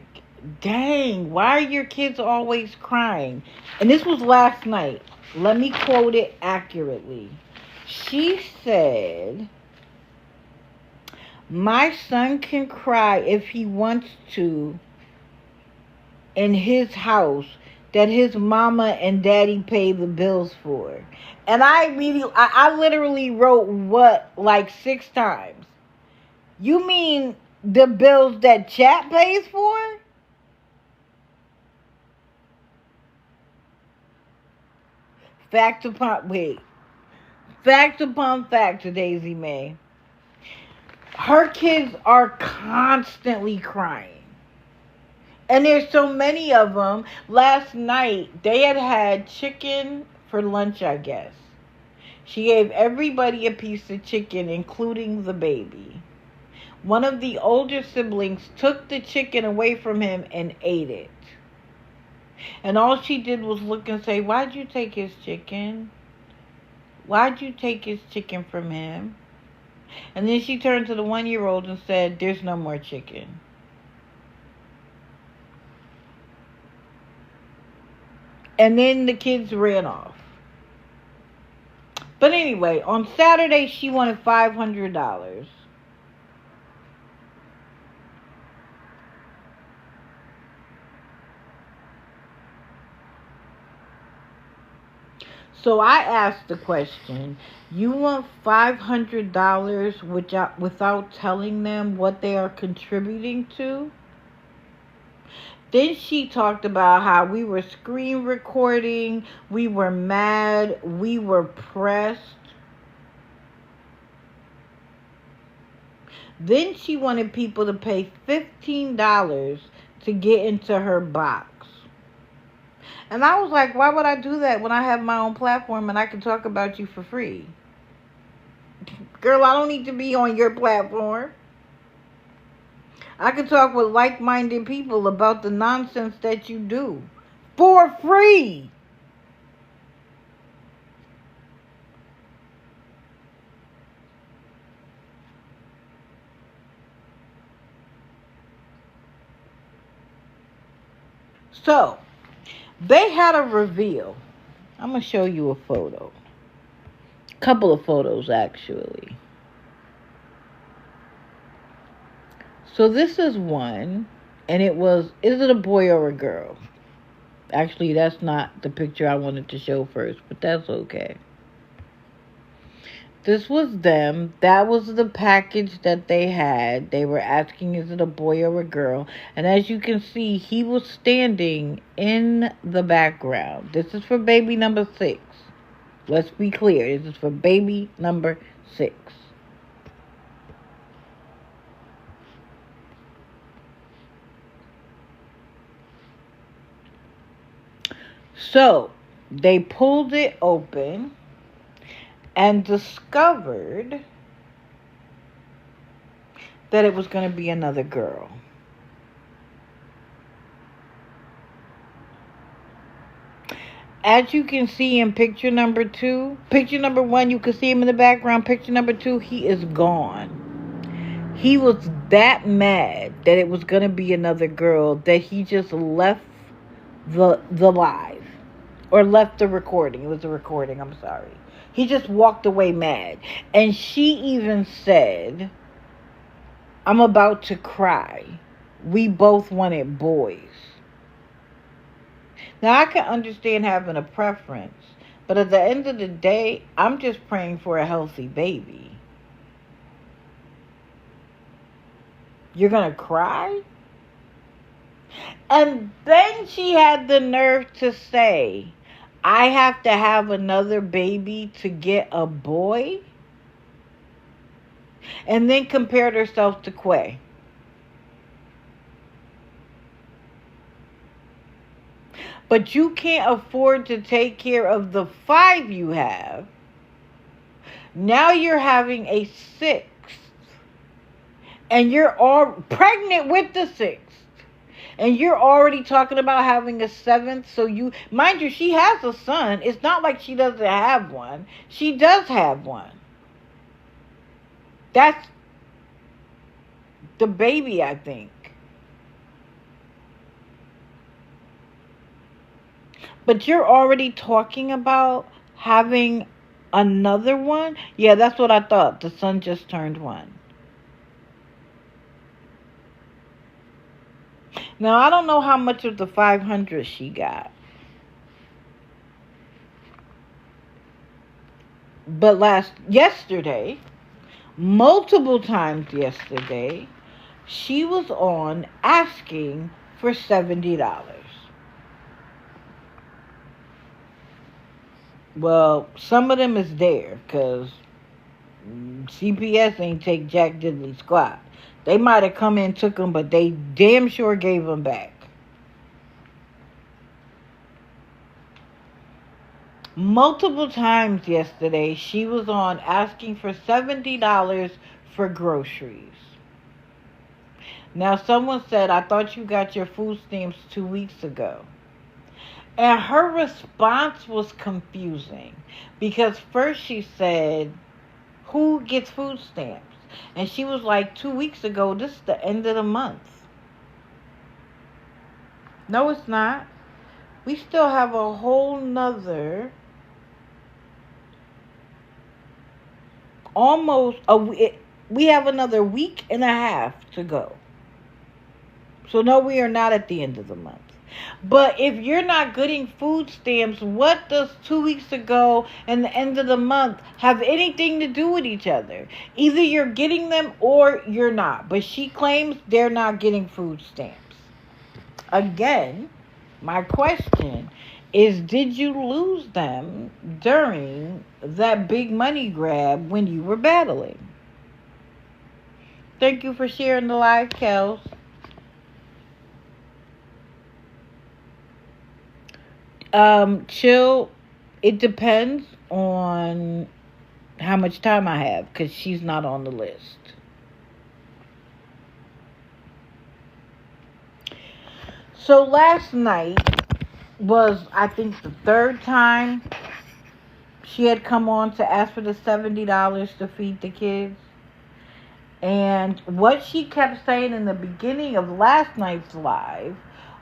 dang, why are your kids always crying? And this was last night. Let me quote it accurately. She said, my son can cry if he wants to in his house that his mama and daddy pay the bills for. And I literally wrote what like 6 times. You mean the bills that chat pays for? Fact upon fact to Daisy May. Her kids are constantly crying. And there's so many of them. Last night, they had chicken for lunch, I guess. She gave everybody a piece of chicken, including the baby. One of the older siblings took the chicken away from him and ate it. And all she did was look and say, why'd you take his chicken? Why'd you take his chicken from him? And then she turned to the 1-year-old and said, there's no more chicken. And then the kids ran off. But anyway, on Saturday, she wanted $500. So I asked the question, you want $500 without telling them what they are contributing to? Then she talked about how we were screen recording, we were mad, we were pressed. Then she wanted people to pay $15 to get into her box. And I was like, why would I do that when I have my own platform and I can talk about you for free? Girl, I don't need to be on your platform. I can talk with like-minded people about the nonsense that you do for free. So, they had a reveal. I'm going to show you a photo. A couple of photos, actually. So this is one, and is it a boy or a girl? Actually, that's not the picture I wanted to show first, but that's okay. This was them. That was the package that they had. They were asking, is it a boy or a girl? And as you can see, he was standing in the background. This is for baby number 6. Let's be clear. This is for baby number 6. So, they pulled it open and discovered that it was going to be another girl. As you can see in picture number 2, picture number 1, you can see him in the background. Picture number 2, he is gone. He was that mad that it was going to be another girl that he just left the live. Or left the recording. It was a recording, I'm sorry. He just walked away mad. And she even said, I'm about to cry. We both wanted boys. Now, I can understand having a preference. But at the end of the day, I'm just praying for a healthy baby. You're going to cry? And then she had the nerve to say, I have to have another baby to get a boy? And then compared herself to Quay. But you can't afford to take care of the 5 you have. Now you're having a 6th. And you're all pregnant with the 6th. And you're already talking about having a 7th. So mind you, she has a son. It's not like she doesn't have one. She does have one. The baby, I think. But you're already talking about having another one? Yeah, that's what I thought. The son just turned 1. Now, I don't know how much of the 500 she got. But yesterday, multiple times yesterday, she was on asking for $70. Well, some of them is there because CPS ain't take Jack Diddley squat. They might have come in and took them, but they damn sure gave them back. Multiple times yesterday, she was on asking for $70 for groceries. Now, someone said, I thought you got your food stamps 2 weeks ago. And her response was confusing because first she said, who gets food stamps? And she was like, 2 weeks ago, this is the end of the month. No, it's not. We still have a whole nother, we have another week and a half to go. So no, we are not at the end of the month. But if you're not getting food stamps, what does 2 weeks ago and the end of the month have anything to do with each other? Either you're getting them or you're not. But she claims they're not getting food stamps. Again, my question is, did you lose them during that big money grab when you were battling? Thank you for sharing the live, Kels. Chill, it depends on how much time I have because she's not on the list. So last night was, I think, the 3rd time she had come on to ask for the $70 to feed the kids. And what she kept saying in the beginning of last night's live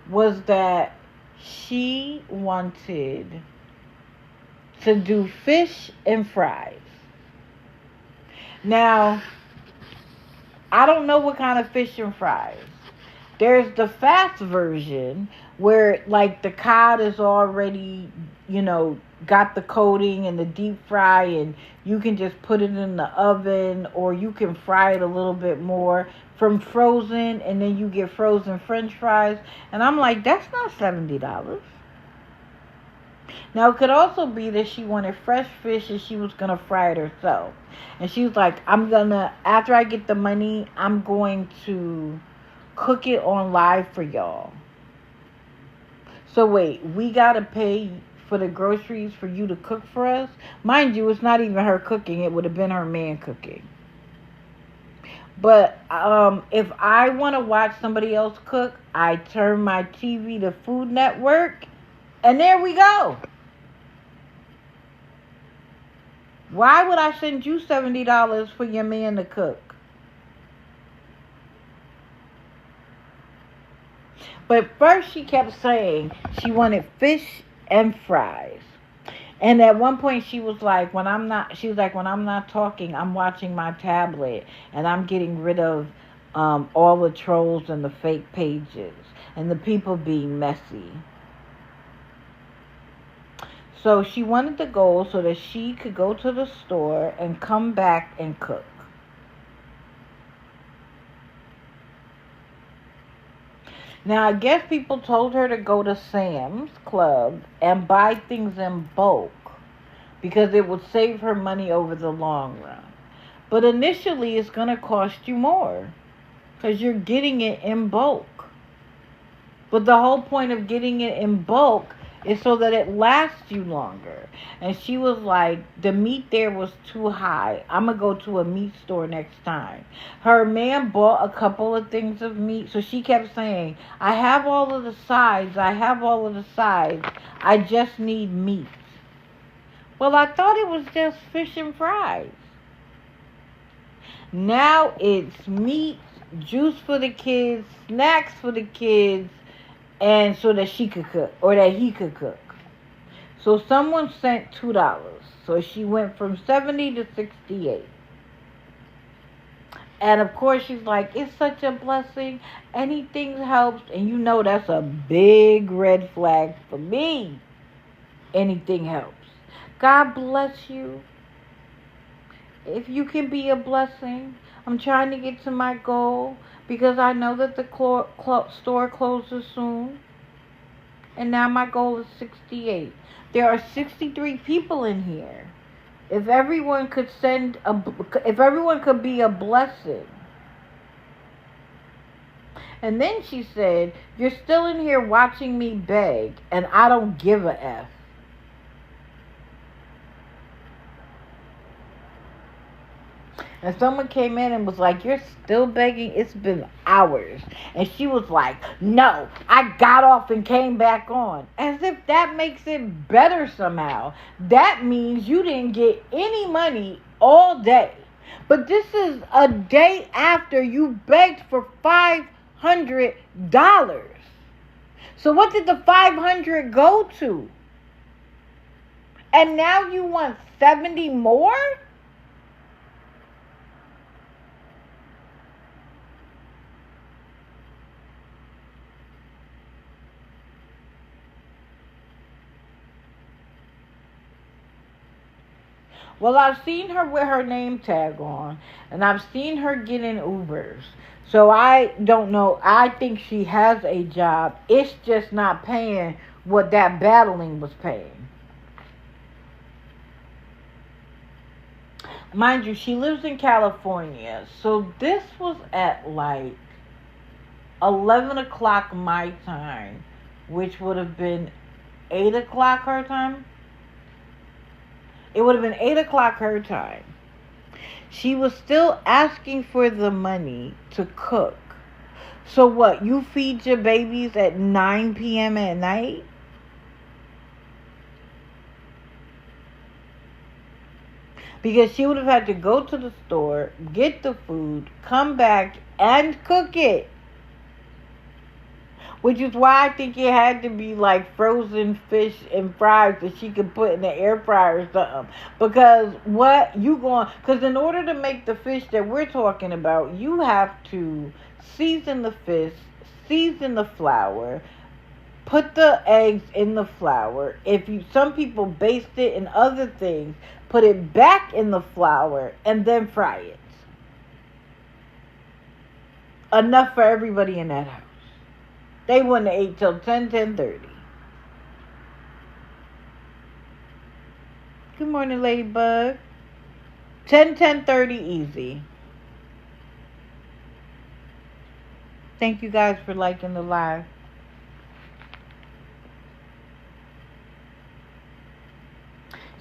was that she wanted to do fish and fries. Now, I don't know what kind of fish and fries. There's the fast version where like the cod is already, got the coating and the deep fry, and you can just put it in the oven, or you can fry it a little bit more from frozen, and then you get frozen French fries. And I'm like, that's not $70. Now, it could also be that she wanted fresh fish and she was going to fry it herself. And she was like, after I get the money, I'm going to cook it on live for y'all. So wait, we got to pay for the groceries for you to cook for us? Mind you, it's not even her cooking. It would have been her man cooking. But if I want to watch somebody else cook, I turn my TV to Food Network, and there we go. Why would I send you $70 for your man to cook? But first she kept saying she wanted fish and fries. And at one point she was like, when I'm not talking, I'm watching my tablet and I'm getting rid of all the trolls and the fake pages and the people being messy. So she wanted the goal so that she could go to the store and come back and cook. Now, I guess people told her to go to Sam's Club and buy things in bulk because it would save her money over the long run. But initially, it's going to cost you more because you're getting it in bulk. But the whole point of getting it in bulk is so that it lasts you longer. And she was like, the meat there was too high. I'm going to go to a meat store next time. Her man bought a couple of things of meat. So she kept saying, I have all of the sides. I just need meat. Well, I thought it was just fish and fries. Now it's meat, juice for the kids, snacks for the kids, and so that she could cook or that he could cook. So someone sent $2. So she went from 70 to 68. And of course she's like, it's such a blessing. Anything helps. And you know that's a big red flag for me. Anything helps. God bless you. If you can be a blessing. I'm trying to get to my goal because I know that the store closes soon. And now my goal is 68. There are 63 people in here. If everyone could if everyone could be a blessing. And then she said, you're still in here watching me beg, and I don't give a F. And someone came in and was like, you're still begging? It's been hours. And she was like, no, I got off and came back on. As if that makes it better somehow. That means you didn't get any money all day. But this is a day after you begged for $500. So what did the $500 go to? And now you want 70 more? Well, I've seen her with her name tag on, and I've seen her get in Ubers. So I don't know. I think she has a job. It's just not paying what that battling was paying. Mind you, she lives in California. So this was at like 11 o'clock my time, which would have been 8 o'clock her time. It would have been 8 o'clock her time. She was still asking for the money to cook. So what, you feed your babies at 9 p.m. at night? Because she would have had to go to the store, get the food, come back, and cook it. Which is why I think it had to be like frozen fish and fries that she could put in the air fryer or something. Because because in order to make the fish that we're talking about, you have to season the fish, season the flour, put the eggs in the flour. Some people baste it in other things, put it back in the flour, and then fry it. Enough for everybody in that house. They wouldn't have ate till 10:30. Good morning, Ladybug. 10:30 easy. Thank you guys for liking the live.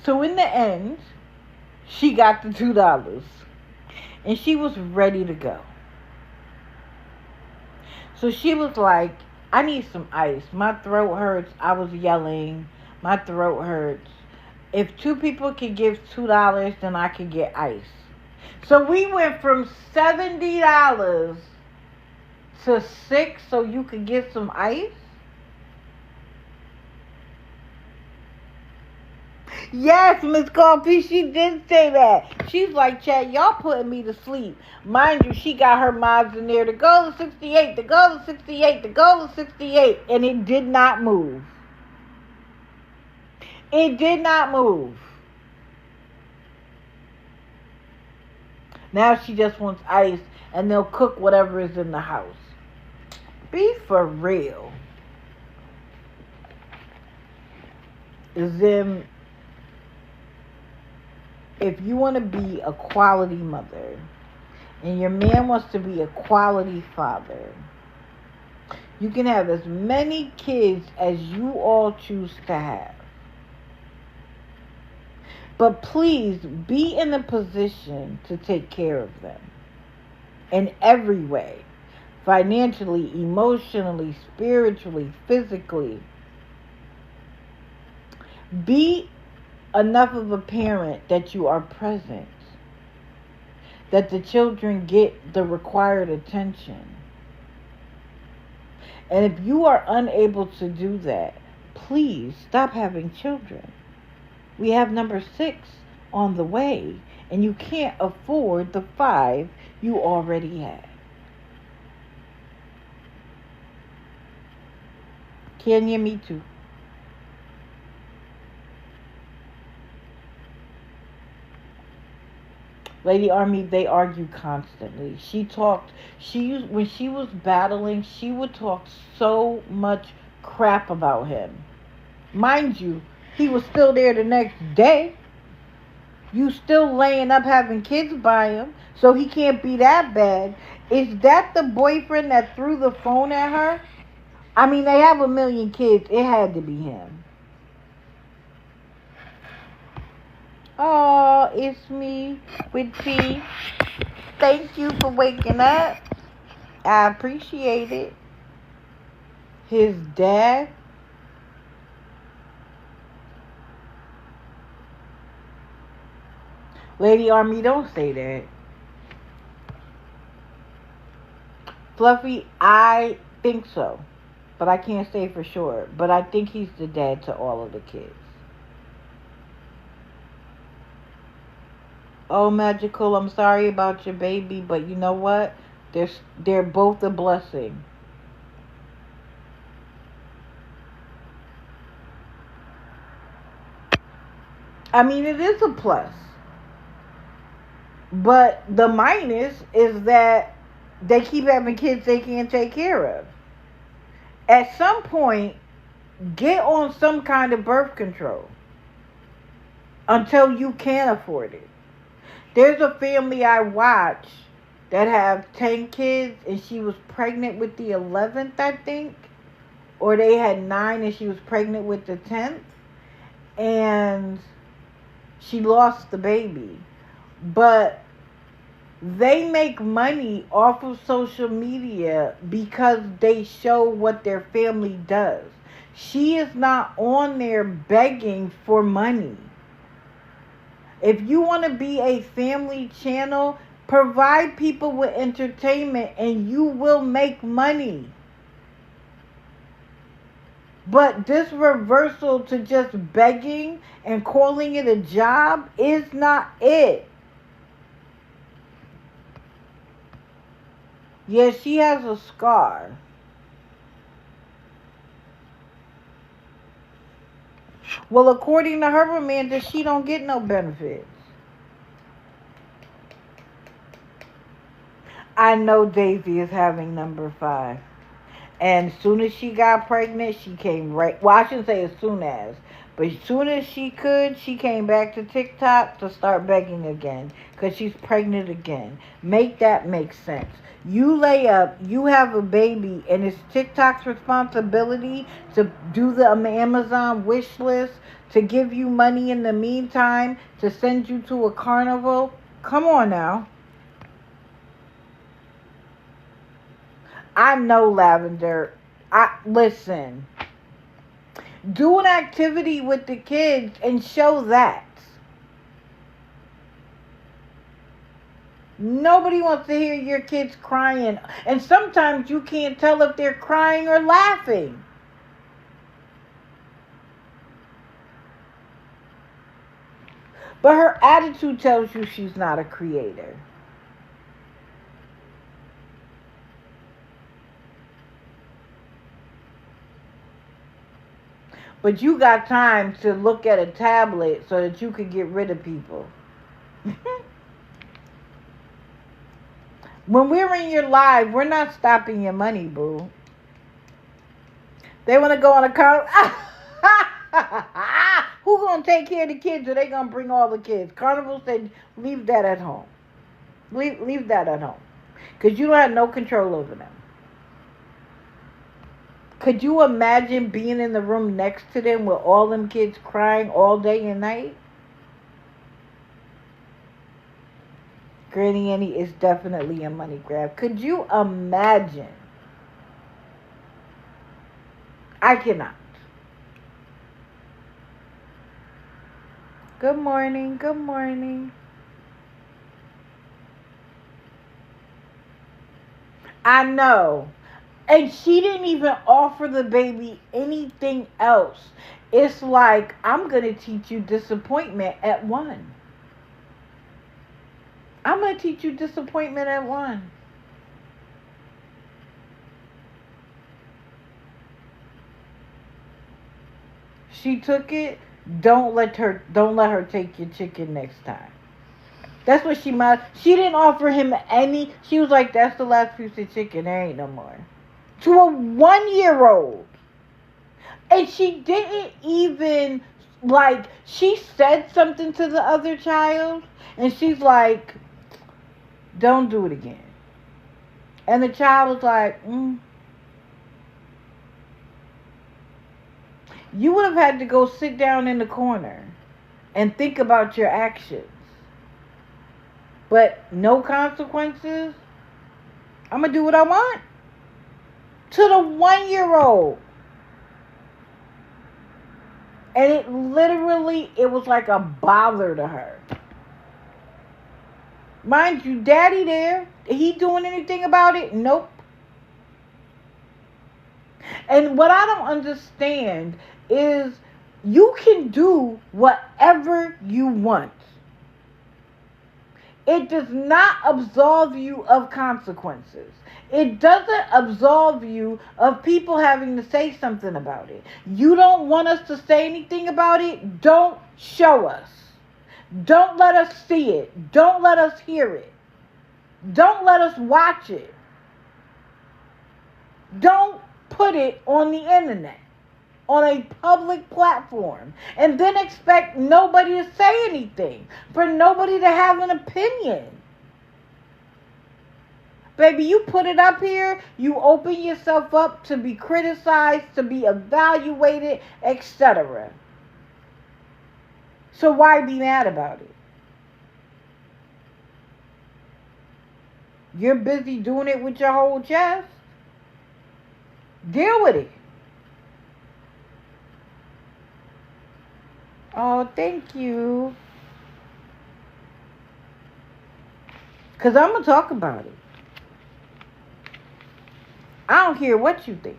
So in the end, she got the $2. And she was ready to go. So she was like, I need some ice. My throat hurts. I was yelling. My throat hurts. If 2 people could give $2, then I could get ice. So we went from $70 to $6 so you could get some ice. Yes, Miss Coffee, she did say that. She's like, Chad, y'all putting me to sleep. Mind you, she got her mods in there to go to 68, to go to 68, to go to 68. And it did not move. It did not move. Now she just wants ice and they'll cook whatever is in the house. Be for real. Zim, if you want to be a quality mother and your man wants to be a quality father, you can have as many kids as you all choose to have. But please be in a position to take care of them in every way. Financially, emotionally, spiritually, physically. Be enough of a parent that you are present. that the children get the required attention. And if you are unable to do that, please stop having children. We have number 6 on the way, and you can't afford the 5 you already have. Kenya, me too. Lady Army, they argue constantly. When she was battling, she would talk so much crap about him. Mind you, he was still there the next day. You still laying up having kids by him, so he can't be that bad. Is that the boyfriend that threw the phone at her? I mean, they have a million kids. It had to be him. Oh, it's me with T. Thank you for waking up. I appreciate it. His dad. Lady Army, don't say that. Fluffy, I think so. But I can't say for sure. But I think he's the dad to all of the kids. Oh, Magical, I'm sorry about your baby, but you know what? They're both a blessing. I mean, it is a plus. But the minus is that they keep having kids they can't take care of. At some point, get on some kind of birth control until you can afford it. There's a family I watch that have 10 kids, and she was pregnant with the 11th, I think. Or they had 9 and she was pregnant with the 10th. And she lost the baby. But they make money off of social media because they show what their family does. She is not on there begging for money. If you want to be a family channel, provide people with entertainment and you will make money. But this reversal to just begging and calling it a job is not it. Yeah, she has a scar. Well, according to her, Amanda, she don't get no benefits. I know Daisy is having number 5. And as soon as she got pregnant, she came right... Well, I shouldn't say as soon as. But as soon as she could, she came back to TikTok to start begging again. Because she's pregnant again. Make that make sense. You lay up, you have a baby, and it's TikTok's responsibility to do the Amazon wish list, to give you money in the meantime, to send you to a carnival. Come on now. I know, Lavender. Listen. Do an activity with the kids and show that. Nobody wants to hear your kids crying. And sometimes you can't tell if they're crying or laughing. But her attitude tells you she's not a creator. But you got time to look at a tablet so that you could get rid of people. When we're in your live, we're not stopping your money, boo. They want to go on a car. Who gonna take care of the kids, or they gonna bring all the kids? Carnival said, leave that at home. Leave that at home. Because you don't have no control over them. Could you imagine being in the room next to them with all them kids crying all day and night? Granny Annie is definitely a money grab. Could you imagine? I cannot. Good morning. Good morning. I know. And she didn't even offer the baby anything else. It's like, I'm going to teach you disappointment at 1. I'm going to teach you disappointment at 1. She took it. Don't let her take your chicken next time. That's what she might. She didn't offer him any. She was like, that's the last piece of chicken. There ain't no more. To a 1-year-old. And she didn't even, like, she said something to the other child. And she's like, don't do it again. And the child was like, You would have had to go sit down in the corner and think about your actions. But no consequences. I'm going to do what I want. To the 1-year-old. And it was like a bother to her. Mind you, daddy there, he doing anything about it? Nope. And what I don't understand is you can do whatever you want. It does not absolve you of consequences. It doesn't absolve you of people having to say something about it. You don't want us to say anything about it? Don't show us. Don't let us see it. Don't let us hear it. Don't let us watch it. Don't put it on the internet, on a public platform, and then expect nobody to say anything, for nobody to have an opinion. Baby, you put it up here, you open yourself up to be criticized, to be evaluated, etc. So why be mad about it? You're busy doing it with your whole chest. Deal with it. Oh, thank you. Because I'm going to talk about it. I don't care what you think.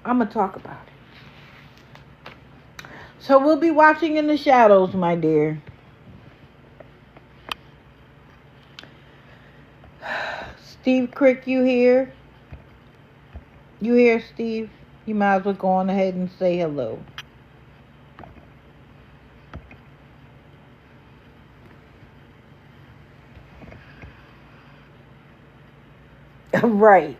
I'm going to talk about it. So we'll be watching in the shadows, my dear. Steve Crick, you here? You here, Steve? You might as well go on ahead and say hello. Right.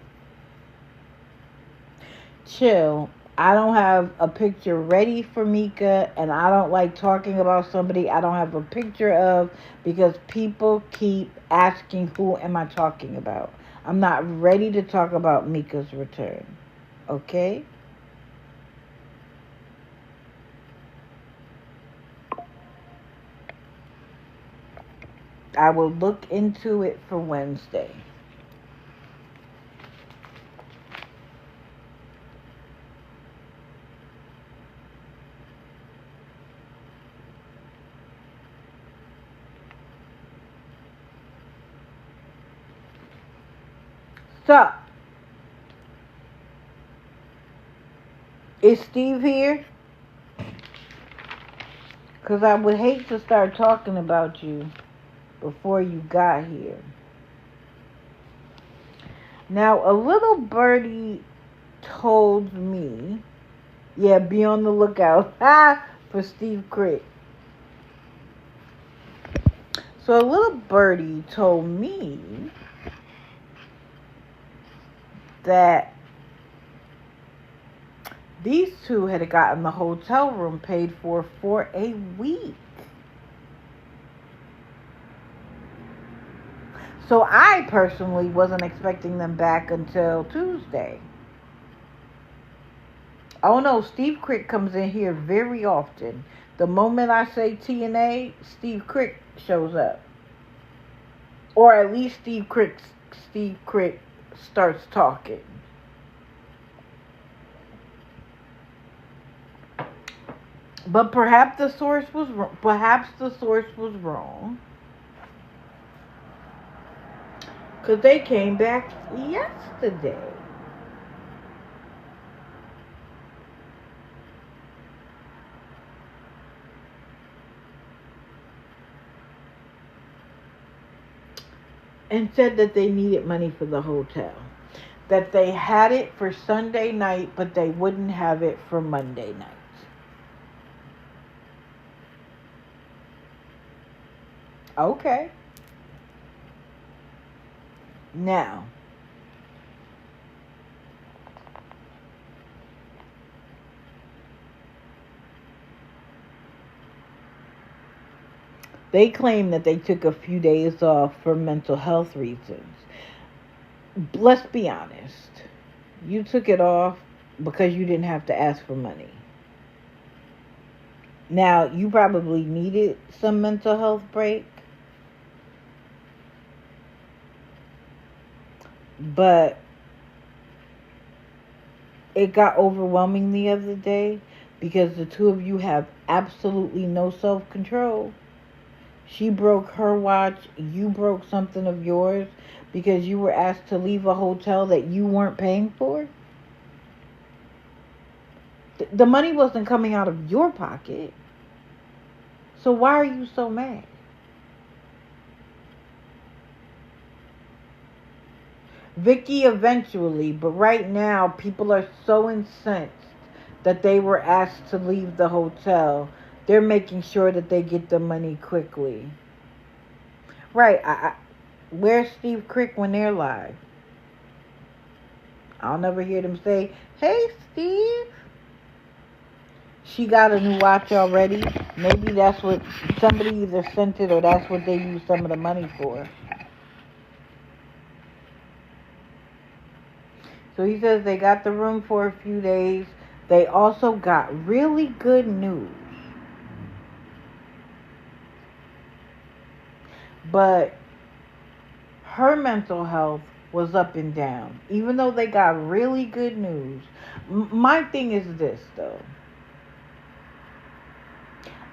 Chill. I don't have a picture ready for Mika, and I don't like talking about somebody I don't have a picture of, because people keep asking who am I talking about. I'm not ready to talk about Mika's return. Okay? I will look into it for Wednesday. So, is Steve here? Because I would hate to start talking about you before you got here. Now, a little birdie told me, yeah, be on the lookout for Steve Crick. So a little birdie told me that these two had gotten the hotel room paid for a week. So I personally wasn't expecting them back until Tuesday. Oh no, Steve Crick comes in here very often. The moment I say TNA, Steve Crick shows up. Or at least Steve Crick starts talking. But perhaps the source was wrong. Because they came back yesterday. And said that they needed money for the hotel. That they had it for Sunday night, but they wouldn't have it for Monday night. Okay. Now, they claim that they took a few days off for mental health reasons. Let's be honest. You took it off because you didn't have to ask for money. Now, you probably needed some mental health break. But it got overwhelming the other day because the two of you have absolutely no self-control. She broke her watch. You broke something of yours because you were asked to leave a hotel that you weren't paying for. The money wasn't coming out of your pocket. So why are you so mad? Vicky eventually, but right now people are so incensed that they were asked to leave the hotel. They're making sure that they get the money quickly. Right, where's Steve Crick when they're live? I'll never hear them say, "Hey, Steve." She got a new watch already. Maybe that's what somebody either sent it or that's what they used some of the money for. So he says they got the room for a few days. They also got really good news. But her mental health was up and down. Even though they got really good news. My thing is this, though.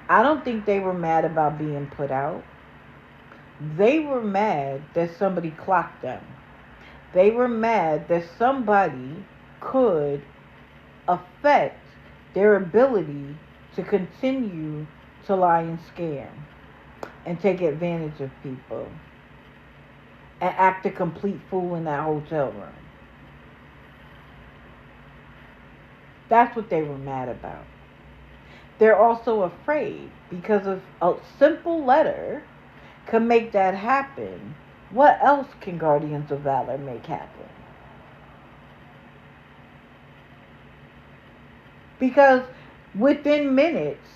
I don't think they were mad about being put out. They were mad that somebody clocked them. They were mad that somebody could affect their ability to continue to lie and scam and take advantage of people and act a complete fool in that hotel room. That's what they were mad about. They're also afraid because of a simple letter can make that happen. What else can Guardians of Valor make happen? Because within minutes,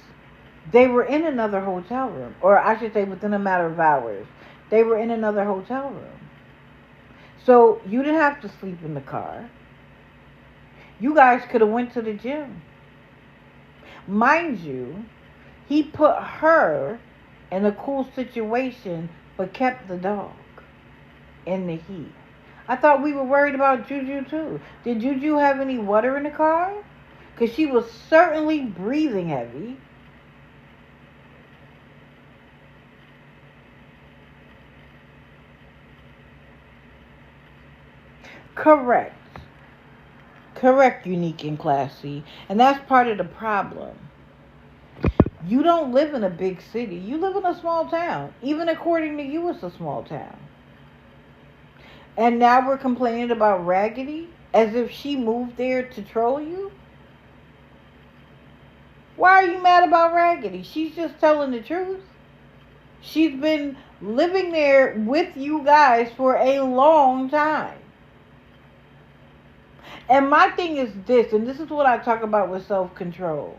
they were in another hotel room. Or I should say within a matter of hours, they were in another hotel room. So you didn't have to sleep in the car. You guys could have went to the gym. Mind you, he put her in a cool situation but kept the dog in the heat. I thought we were worried about Juju too. Did Juju have any water in the car? Because she was certainly breathing heavy. Correct. Correct, Unique and Classy. And that's part of the problem. You don't live in a big city. You live in a small town. Even according to you, it's a small town. And now we're complaining about Raggedy as if she moved there to troll you? Why are you mad about Raggedy? She's just telling the truth. She's been living there with you guys for a long time. And my thing is this, and this is what I talk about with self-control.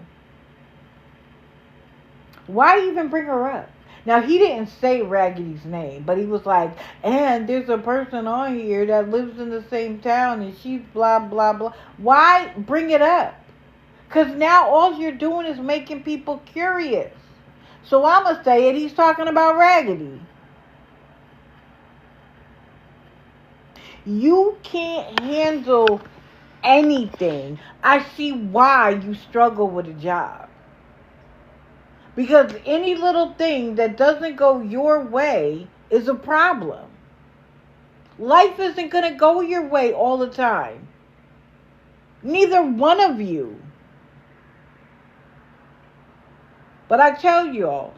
Why even bring her up? Now, he didn't say Raggedy's name, but he was like, and there's a person on here that lives in the same town, and she's blah, blah, blah. Why bring it up? Because now all you're doing is making people curious. So I'm going to say it, he's talking about Raggedy. You can't handle anything. I see why you struggle with a job. Because any little thing that doesn't go your way is a problem. Life isn't going to go your way all the time. Neither one of you. But I tell y'all,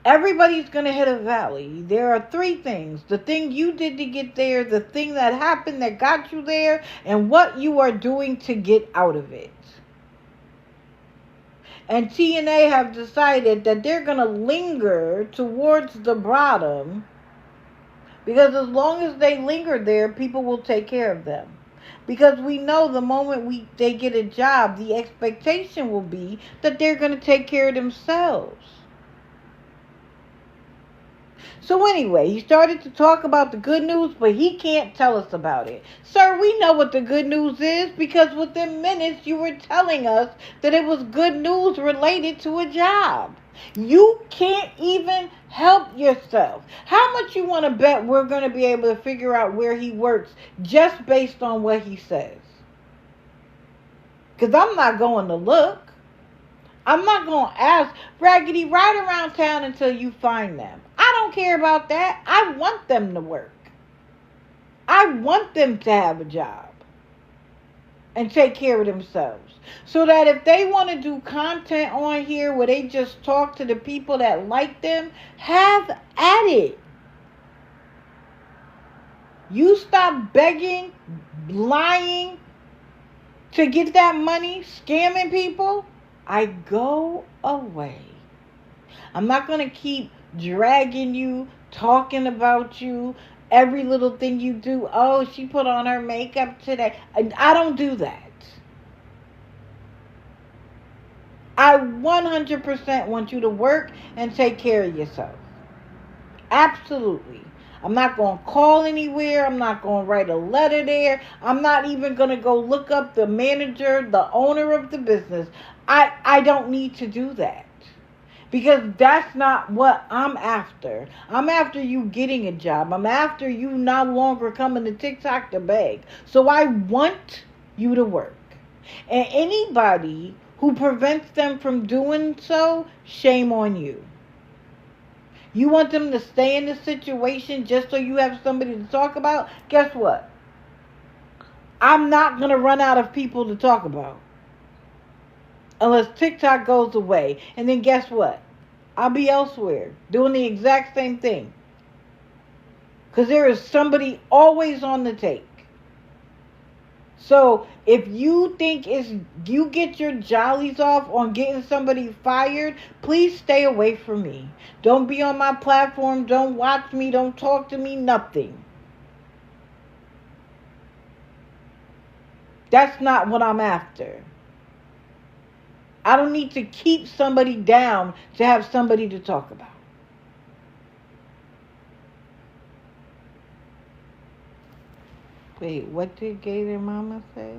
everybody's going to hit a valley. There are three things. The thing you did to get there, the thing that happened that got you there, and what you are doing to get out of it. And TNA have decided that they're going to linger towards the bottom, because as long as they linger there, people will take care of them. Because we know the moment they get a job, the expectation will be that they're going to take care of themselves. So anyway, he started to talk about the good news, but he can't tell us about it. Sir, we know what the good news is, because within minutes you were telling us that it was good news related to a job. You can't even help yourself. How much you want to bet we're going to be able to figure out where he works just based on what he says? Because I'm not going to look. I'm not going to ask, Raggedy, ride around town until you find them. I don't care about that. I want them to work. I want them to have a job and take care of themselves. So that if they want to do content on here where they just talk to the people that like them, have at it. You stop begging, lying to get that money, scamming people, I go away. I'm not going to keep dragging you, talking about you, every little thing you do. Oh, she put on her makeup today. I don't do that. I 100% want you to work and take care of yourself. Absolutely. I'm not going to call anywhere. I'm not going to write a letter there. I'm not even going to go look up the manager, the owner of the business. I don't need to do that. Because that's not what I'm after. I'm after you getting a job. I'm after you no longer coming to TikTok to beg. So I want you to work. And anybody who prevents them from doing so, shame on you. You want them to stay in the situation just so you have somebody to talk about? Guess what? I'm not going to run out of people to talk about. Unless TikTok goes away. And then guess what? I'll be elsewhere doing the exact same thing. Because there is somebody always on the take. So if you think you get your jollies off on getting somebody fired, please stay away from me. Don't be on my platform. Don't watch me. Don't talk to me. Nothing. That's not what I'm after. I don't need to keep somebody down to have somebody to talk about. Wait, what did Gator Mama say?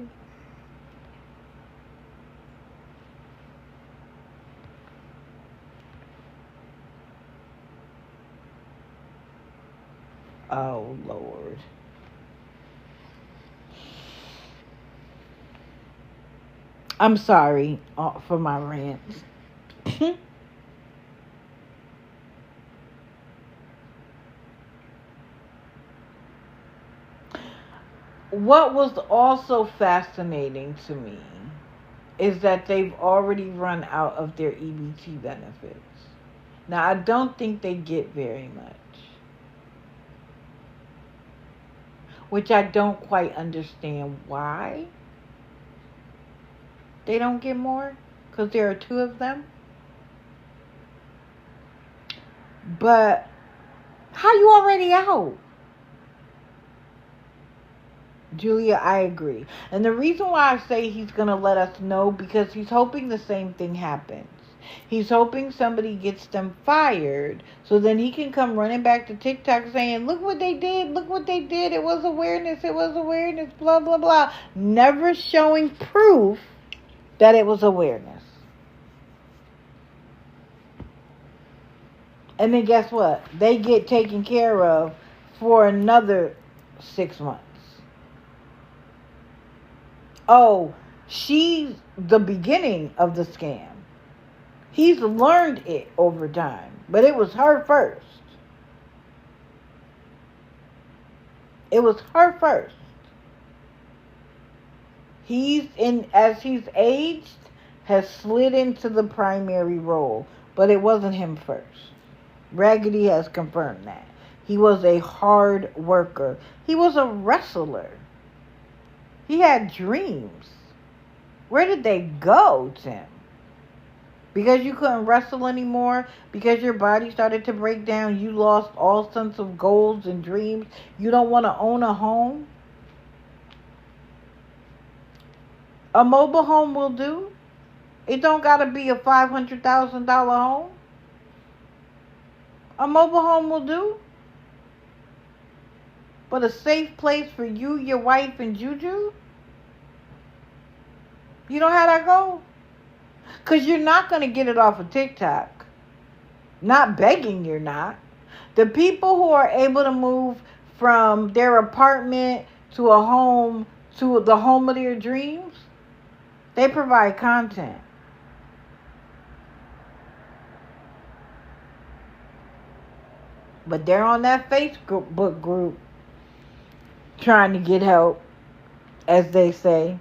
Oh, Lord. I'm sorry for my rants. What was also fascinating to me is that they've already run out of their EBT benefits. Now, I don't think they get very much, which I don't quite understand why they don't get more, because there are two of them. But how you already out? Julia, I agree. And the reason why I say he's going to let us know, because he's hoping the same thing happens. He's hoping somebody gets them fired, so then he can come running back to TikTok saying, look what they did, look what they did, it was awareness, blah, blah, blah. Never showing proof that it was awareness. And then guess what? They get taken care of for another 6 months. Oh, she's the beginning of the scam. He's learned it over time, but it was her first. It was her first. As he's aged, has slid into the primary role, but it wasn't him first. Raggedy has confirmed that. He was a hard worker. He was a wrestler. He had dreams. Where did they go, Tim? Because you couldn't wrestle anymore, because your body started to break down, you lost all sense of goals and dreams, you don't want to own a home? A mobile home will do. It don't got to be a $500,000 home. A mobile home will do. But a safe place for you, your wife, and Juju? You know how that go? Because you're not going to get it off of TikTok. Not begging, you're not. The people who are able to move from their apartment to a home, to the home of their dreams, they provide content. But they're on that Facebook group trying to get help, as they say.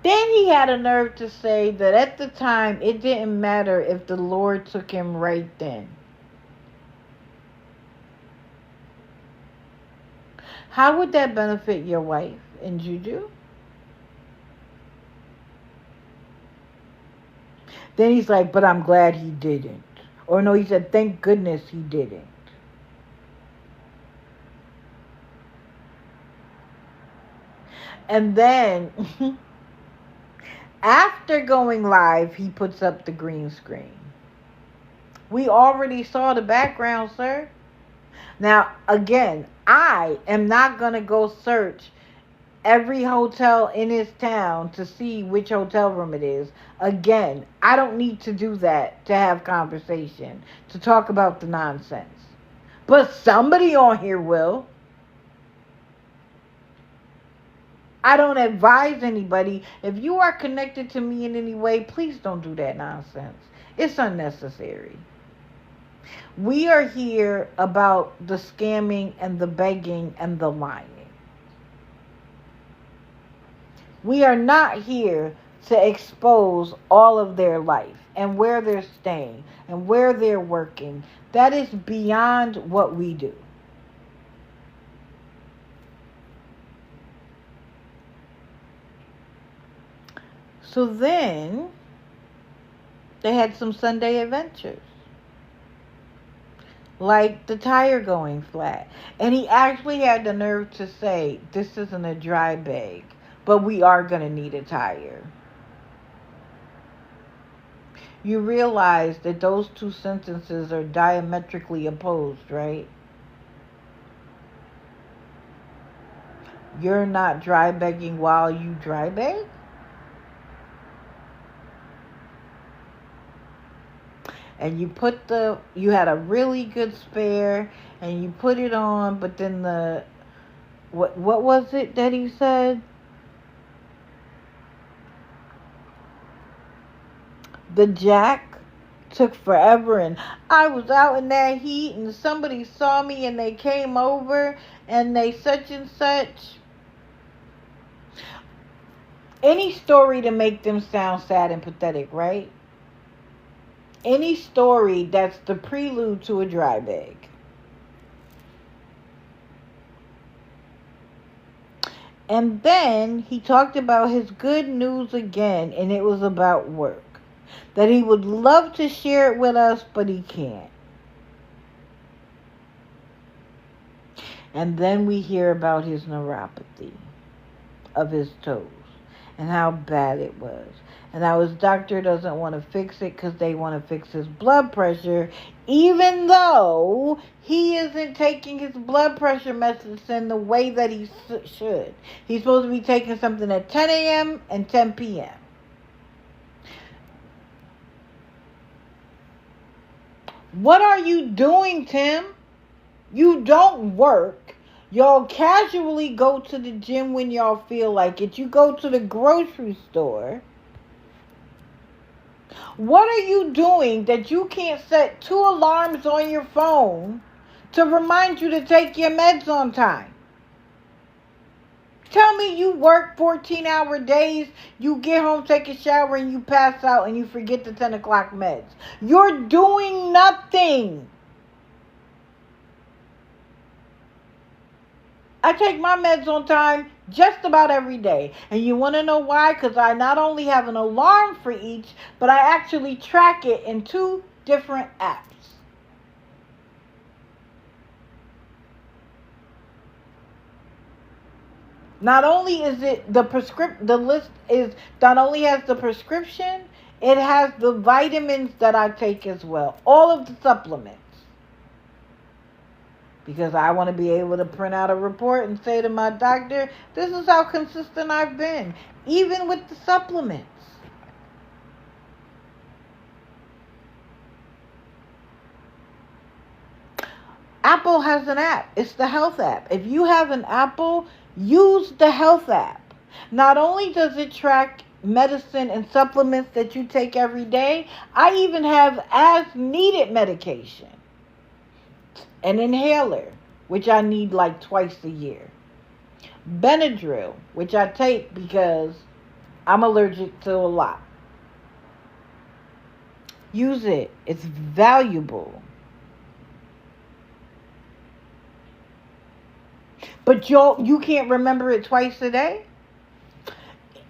Then he had a nerve to say that at the time it didn't matter if the Lord took him right then. How would that benefit your wife and Juju? Then he's like, but I'm glad he didn't. Or no, he said, thank goodness he didn't. And then, after going live, he puts up the green screen. We already saw the background, sir. Now, again, I am not going to go search every hotel in his town to see which hotel room it is. Again, I don't need to do that to have conversation, to talk about the nonsense. But somebody on here will. I don't advise anybody. If you are connected to me in any way, please don't do that nonsense. It's unnecessary. We are here about the scamming and the begging and the lying. We are not here to expose all of their life and where they're staying and where they're working. That is beyond what we do. So then, they had some Sunday adventures. Like the tire going flat. And he actually had the nerve to say, this isn't a dry bag, but we are going to need a tire. You realize that those two sentences are diametrically opposed, right? You're not dry bagging while you dry bag? And you had a really good spare, and you put it on, but then what was it that he said? The jack took forever, and I was out in that heat, and somebody saw me, and they came over, and they such and such. Any story to make them sound sad and pathetic, right? Any story that's the prelude to a dry bag. And then he talked about his good news again, and it was about work. That he would love to share it with us, but he can't. And then we hear about his neuropathy of his toes and how bad it was. And how his doctor doesn't want to fix it because they want to fix his blood pressure, even though he isn't taking his blood pressure medicine the way that he should. He's supposed to be taking something at 10 a.m. and 10 p.m. What are you doing, Tim? You don't work. Y'all casually go to the gym when y'all feel like it. You go to the grocery store. What are you doing that you can't set 2 alarms on your phone to remind you to take your meds on time. Tell me you work 14-hour days, you get home, take a shower, and you pass out and you forget the 10 o'clock meds. You're doing nothing. I take my meds on time just about every day. And you want to know why? Because I not only have an alarm for each, but I actually track it in 2 different apps. Not only is it the list is not only has the prescription, it has the vitamins that I take as well. All of the supplements. Because I want to be able to print out a report and say to my doctor, this is how consistent I've been, even with the supplements. Apple has an app. It's the health app. If you have an Apple, use the health app. Not only does it track medicine and supplements that you take every day, I even have as needed medication. An inhaler, which I need like twice a year. Benadryl, which I take because I'm allergic to a lot. Use it. It's valuable. But you can't remember it twice a day?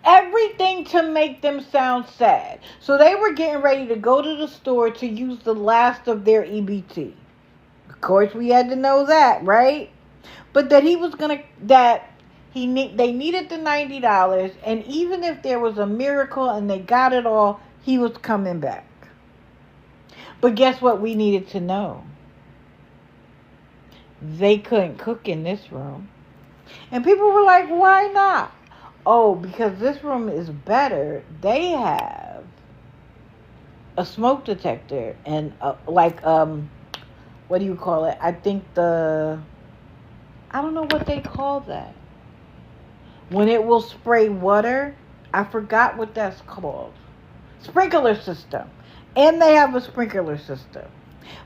Everything to make them sound sad. So they were getting ready to go to the store to use the last of their EBT. Of course, we had to know that, right? But that they needed the $90, and even if there was a miracle and they got it all, he was coming back. But guess what we needed to know? They couldn't cook in this room. And people were like, why not? Oh, because this room is better. They have a smoke detector and what do you call it? I don't know what they call that. When it will spray water, I forgot what that's called. Sprinkler system. And they have a sprinkler system.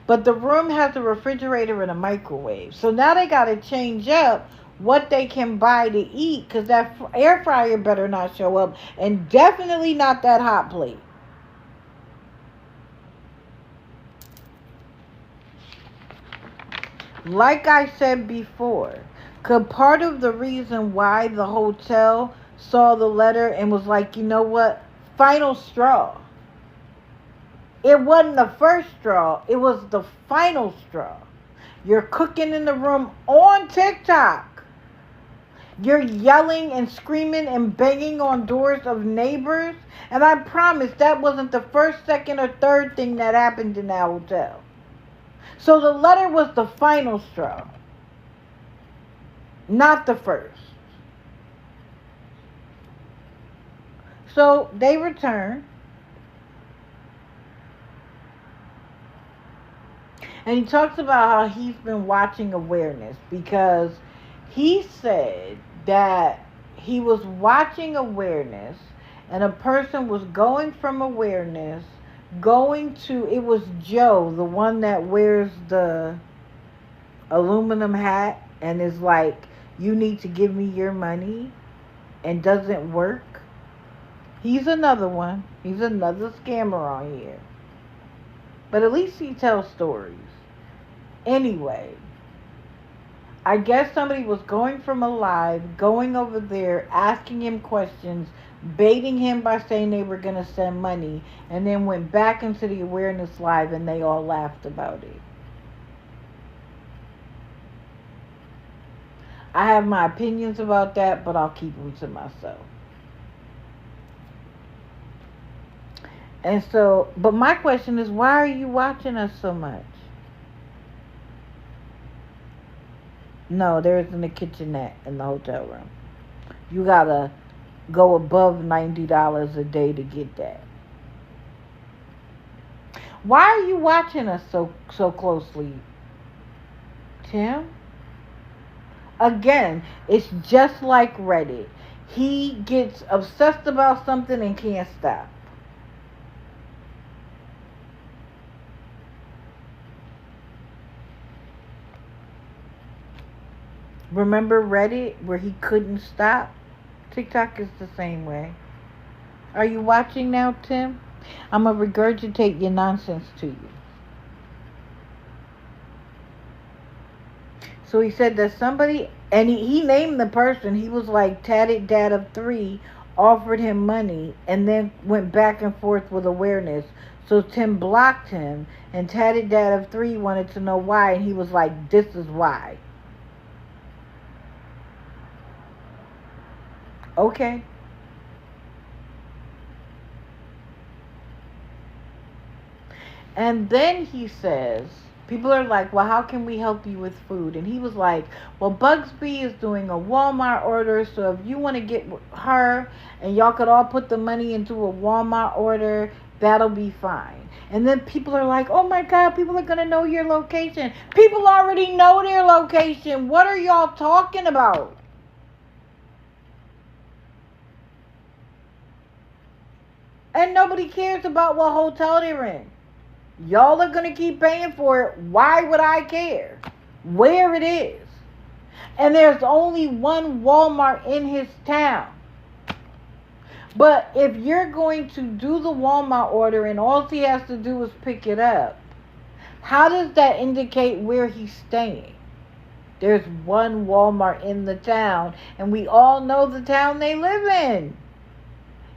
But the room has a refrigerator and a microwave. So now they got to change up what they can buy to eat, because that air fryer better not show up. And definitely not that hot plate. Like I said before, could part of the reason why the hotel saw the letter and was like, you know what, final straw. It wasn't the first straw, it was the final straw. You're cooking in the room on TikTok. You're yelling and screaming and banging on doors of neighbors. And I promise that wasn't the first, second, or third thing that happened in that hotel. So the letter was the final straw, not the first. So they return. And he talks about how he's been watching awareness, because he said that he was watching awareness and a person was going from awareness it was Joe, the one that wears the aluminum hat and is like, you need to give me your money, and doesn't work. He's another one. He's another scammer on here. But at least he tells stories. Anyway, I guess somebody was going from a live, going over there, asking him questions, baiting him by saying they were going to send money, and then went back into the awareness live and they all laughed about it. I have my opinions about that, but I'll keep them to myself. And so, but my question is, why are you watching us so much? No, there isn't a kitchenette in the hotel room. You gotta go above $90 a day to get that. Why are you watching us so closely, Tim? Again, it's just like Reddit. He gets obsessed about something and can't stop. Remember Reddit where he couldn't stop? TikTok is the same way. Are you watching now, Tim? I'm going to regurgitate your nonsense to you. So he said that somebody, and he named the person. He was like, Tatted Dad of 3 offered him money and then went back and forth with awareness. So Tim blocked him, and Tatted Dad of 3 wanted to know why, and he was like, this is why. Okay. And then he says, people are like, well, how can we help you with food? And he was like, well, Bugsby is doing a Walmart order, so if you want to get her and y'all could all put the money into a Walmart order, that'll be fine. And then people are like, oh my God, people are going to know your location. People already know their location. What are y'all talking about? And nobody cares about what hotel they're in. Y'all are going to keep paying for it. Why would I care where it is? And there's only one Walmart in his town. But if you're going to do the Walmart order and all he has to do is pick it up, how does that indicate where he's staying? There's one Walmart in the town, and we all know the town they live in.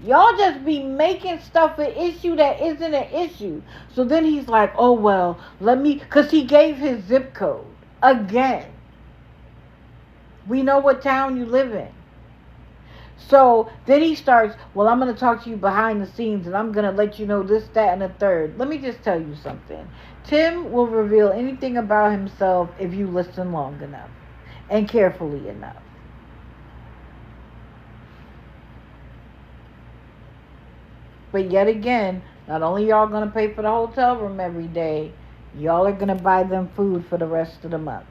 Y'all just be making stuff an issue that isn't an issue. So then he's like, oh, well, because he gave his zip code. Again. We know what town you live in. So then he starts, well, I'm going to talk to you behind the scenes, and I'm going to let you know this, that, and the third. Let me just tell you something. Tim will reveal anything about himself if you listen long enough and carefully enough. But yet again, not only y'all going to pay for the hotel room every day, y'all are going to buy them food for the rest of the month.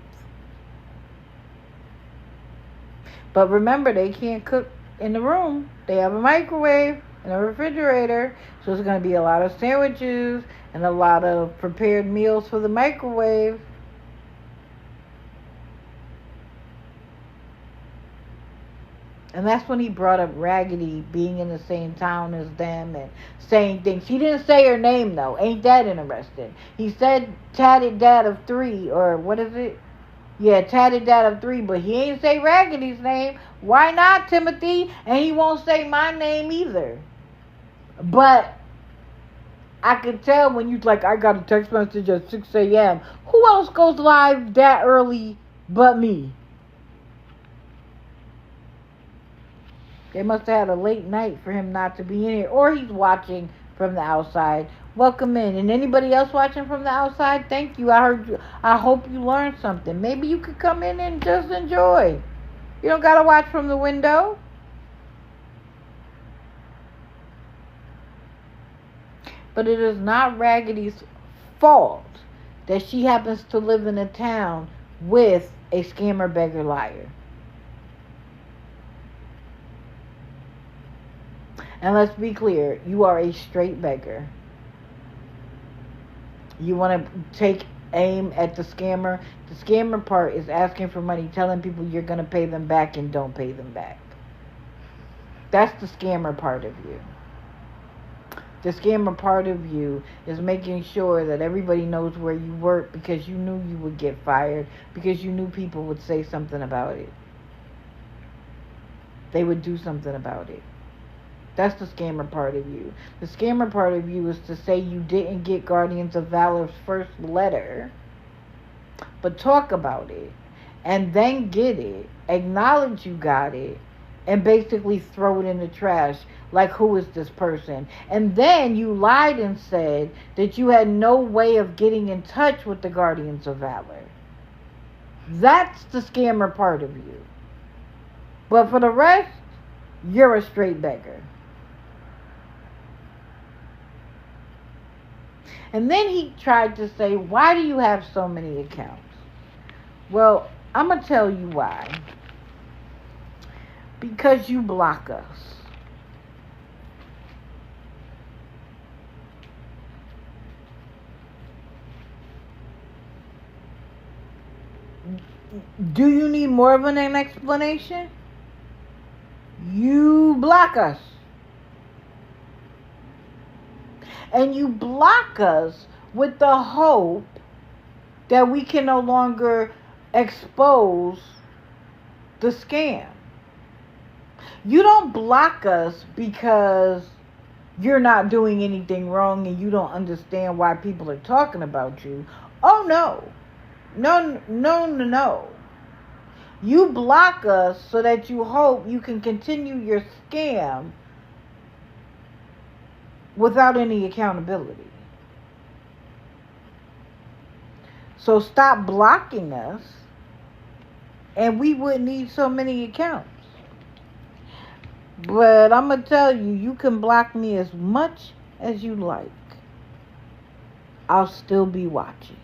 But remember, they can't cook in the room. They have a microwave and a refrigerator. So it's going to be a lot of sandwiches and a lot of prepared meals for the microwave. And that's when he brought up Raggedy being in the same town as them and saying things. He didn't say her name, though. Ain't that interesting? He said Tatted Dad of 3, or what is it? Yeah, Tatted Dad of 3, but he ain't say Raggedy's name. Why not, Timothy? And he won't say my name either. But I could tell when you like, I got a text message at 6 a.m. Who else goes live that early but me? They must have had a late night for him not to be in here. Or he's watching from the outside. Welcome in. And anybody else watching from the outside, thank you. I heard you. I hope you learned something. Maybe you could come in and just enjoy. You don't got to watch from the window. But it is not Raggedy's fault that she happens to live in a town with a scammer, beggar, liar. And let's be clear, you are a straight beggar. You want to take aim at the scammer. The scammer part is asking for money, telling people you're going to pay them back and don't pay them back. That's the scammer part of you. The scammer part of you is making sure that everybody knows where you work because you knew you would get fired, because you knew people would say something about it. They would do something about it. That's the scammer part of you. The scammer part of you is to say you didn't get Guardians of Valor's first letter, but talk about it, and then get it, acknowledge you got it, and basically throw it in the trash. Like, who is this person? And then you lied and said that you had no way of getting in touch with the Guardians of Valor. That's the scammer part of you. But for the rest, you're a straight beggar. And then he tried to say, why do you have so many accounts? Well, I'm going to tell you why. Because you block us. Do you need more of an explanation? You block us. And you block us with the hope that we can no longer expose the scam. You don't block us because you're not doing anything wrong and you don't understand why people are talking about you. Oh, no. No. You block us so that you hope you can continue your scam without any accountability. So stop blocking us and we wouldn't need so many accounts. But I'm going to tell you, you can block me as much as you like. I'll still be watching.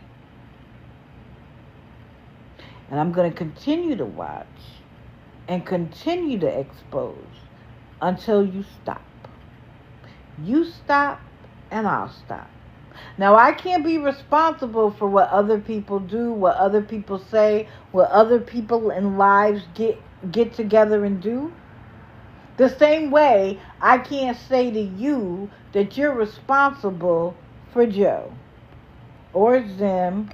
And I'm going to continue to watch and continue to expose until you stop. You stop and I'll stop. Now, I can't be responsible for what other people do, what other people say, what other people in lives get together and do. The same way, I can't say to you that you're responsible for Joe or Zim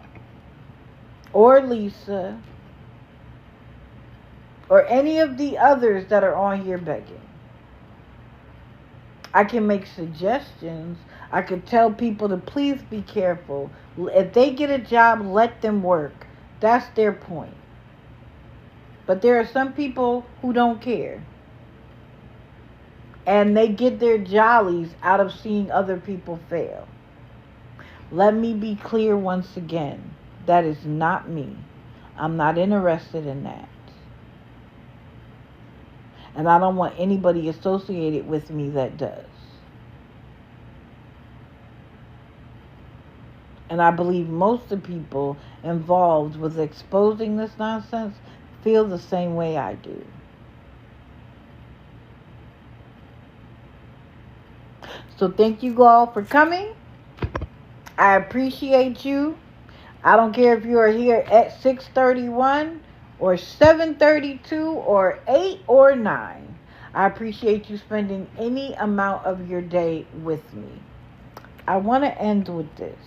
or Lisa or any of the others that are on here begging. I can make suggestions. I could tell people to please be careful. If they get a job, let them work. That's their point. But there are some people who don't care. And they get their jollies out of seeing other people fail. Let me be clear once again. That is not me. I'm not interested in that. And I don't want anybody associated with me that does. And I believe most of the people involved with exposing this nonsense feel the same way I do. So thank you all for coming. I appreciate you. I don't care if you are here at 6:31 or 7:32 or 8 or 9. I appreciate you spending any amount of your day with me. I want to end with this.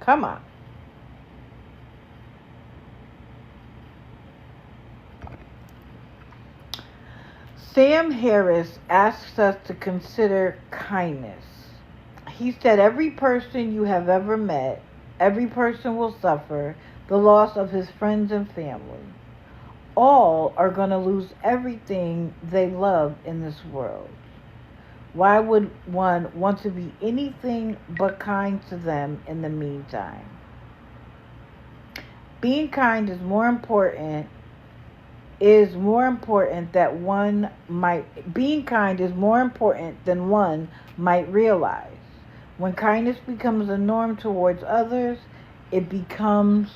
Come on. Sam Harris asks us to consider kindness. He said, every person you have ever met, every person will suffer the loss of his friends and family. All are going to lose everything they love in this world. Why would one want to be anything but kind to them in the meantime? Being kind is more important than one might realize. When kindness becomes a norm towards others, it becomes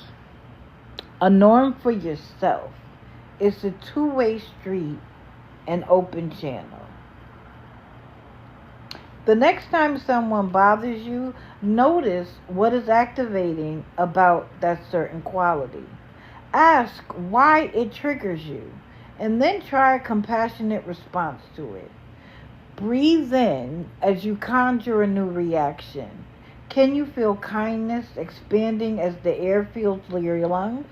a norm for yourself. It's a two-way street, an open channel. The next time someone bothers you, notice what is activating about that certain quality. Ask why it triggers you, and then try a compassionate response to it. Breathe in as you conjure a new reaction. Can you feel kindness expanding as the air fills your lungs?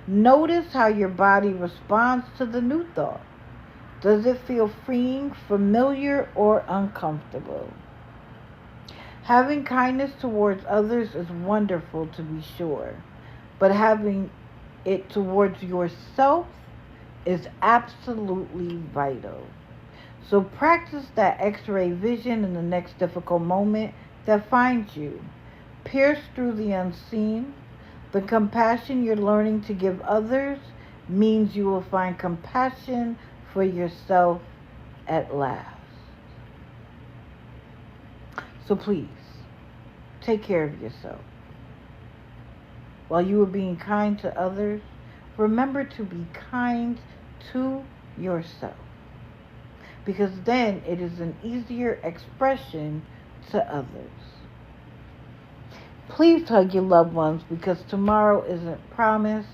Notice how your body responds to the new thought. Does it feel freeing, familiar, or uncomfortable? Having kindness towards others is wonderful, to be sure, but having it towards yourself is absolutely vital. So practice that X-ray vision in the next difficult moment that finds you. Pierce through the unseen. The compassion you're learning to give others means you will find compassion for yourself at last. So please, take care of yourself. While you are being kind to others, remember to be kind to yourself. Because then it is an easier expression to others. Please hug your loved ones because tomorrow isn't promised.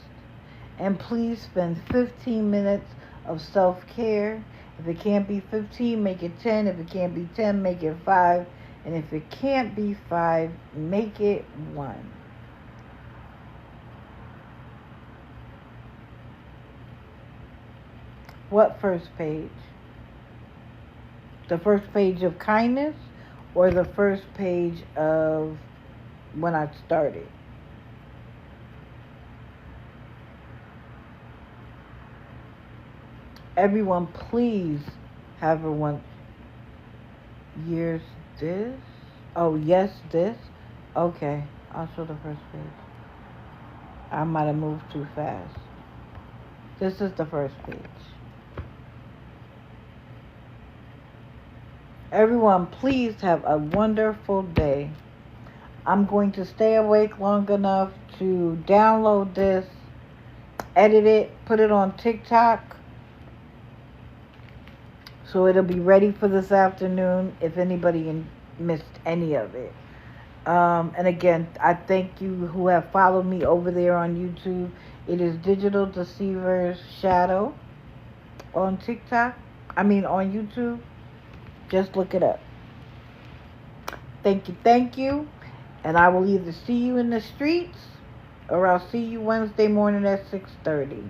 And please spend 15 minutes of self-care. If it can't be 15, make it 10. If it can't be 10, make it 5. And if it can't be 5, make it 1. What first page? The first page of kindness or the first page of when I started? Everyone, please have a one. Years this? Oh, yes, this? Okay, I'll show the first page. I might have moved too fast. This is the first page. Everyone, please have a wonderful day. I'm going to stay awake long enough to download this, edit it, put it on TikTok, so it'll be ready for this afternoon if anybody missed any of it. And again, I thank you who have followed me over there on YouTube. It is Digital Deceivers Shadow on TikTok. On YouTube. Just look it up. Thank you. And I will either see you in the streets or I'll see you Wednesday morning at 6:30.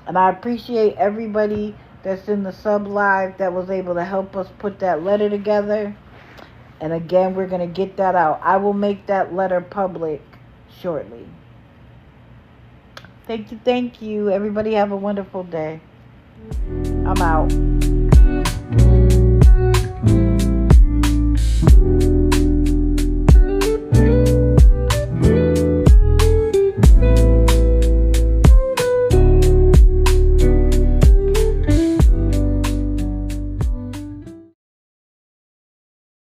And I appreciate everybody that's in the sub live that was able to help us put that letter together. And again, we're going to get that out. I will make that letter public shortly. Thank you. Everybody have a wonderful day. I'm out.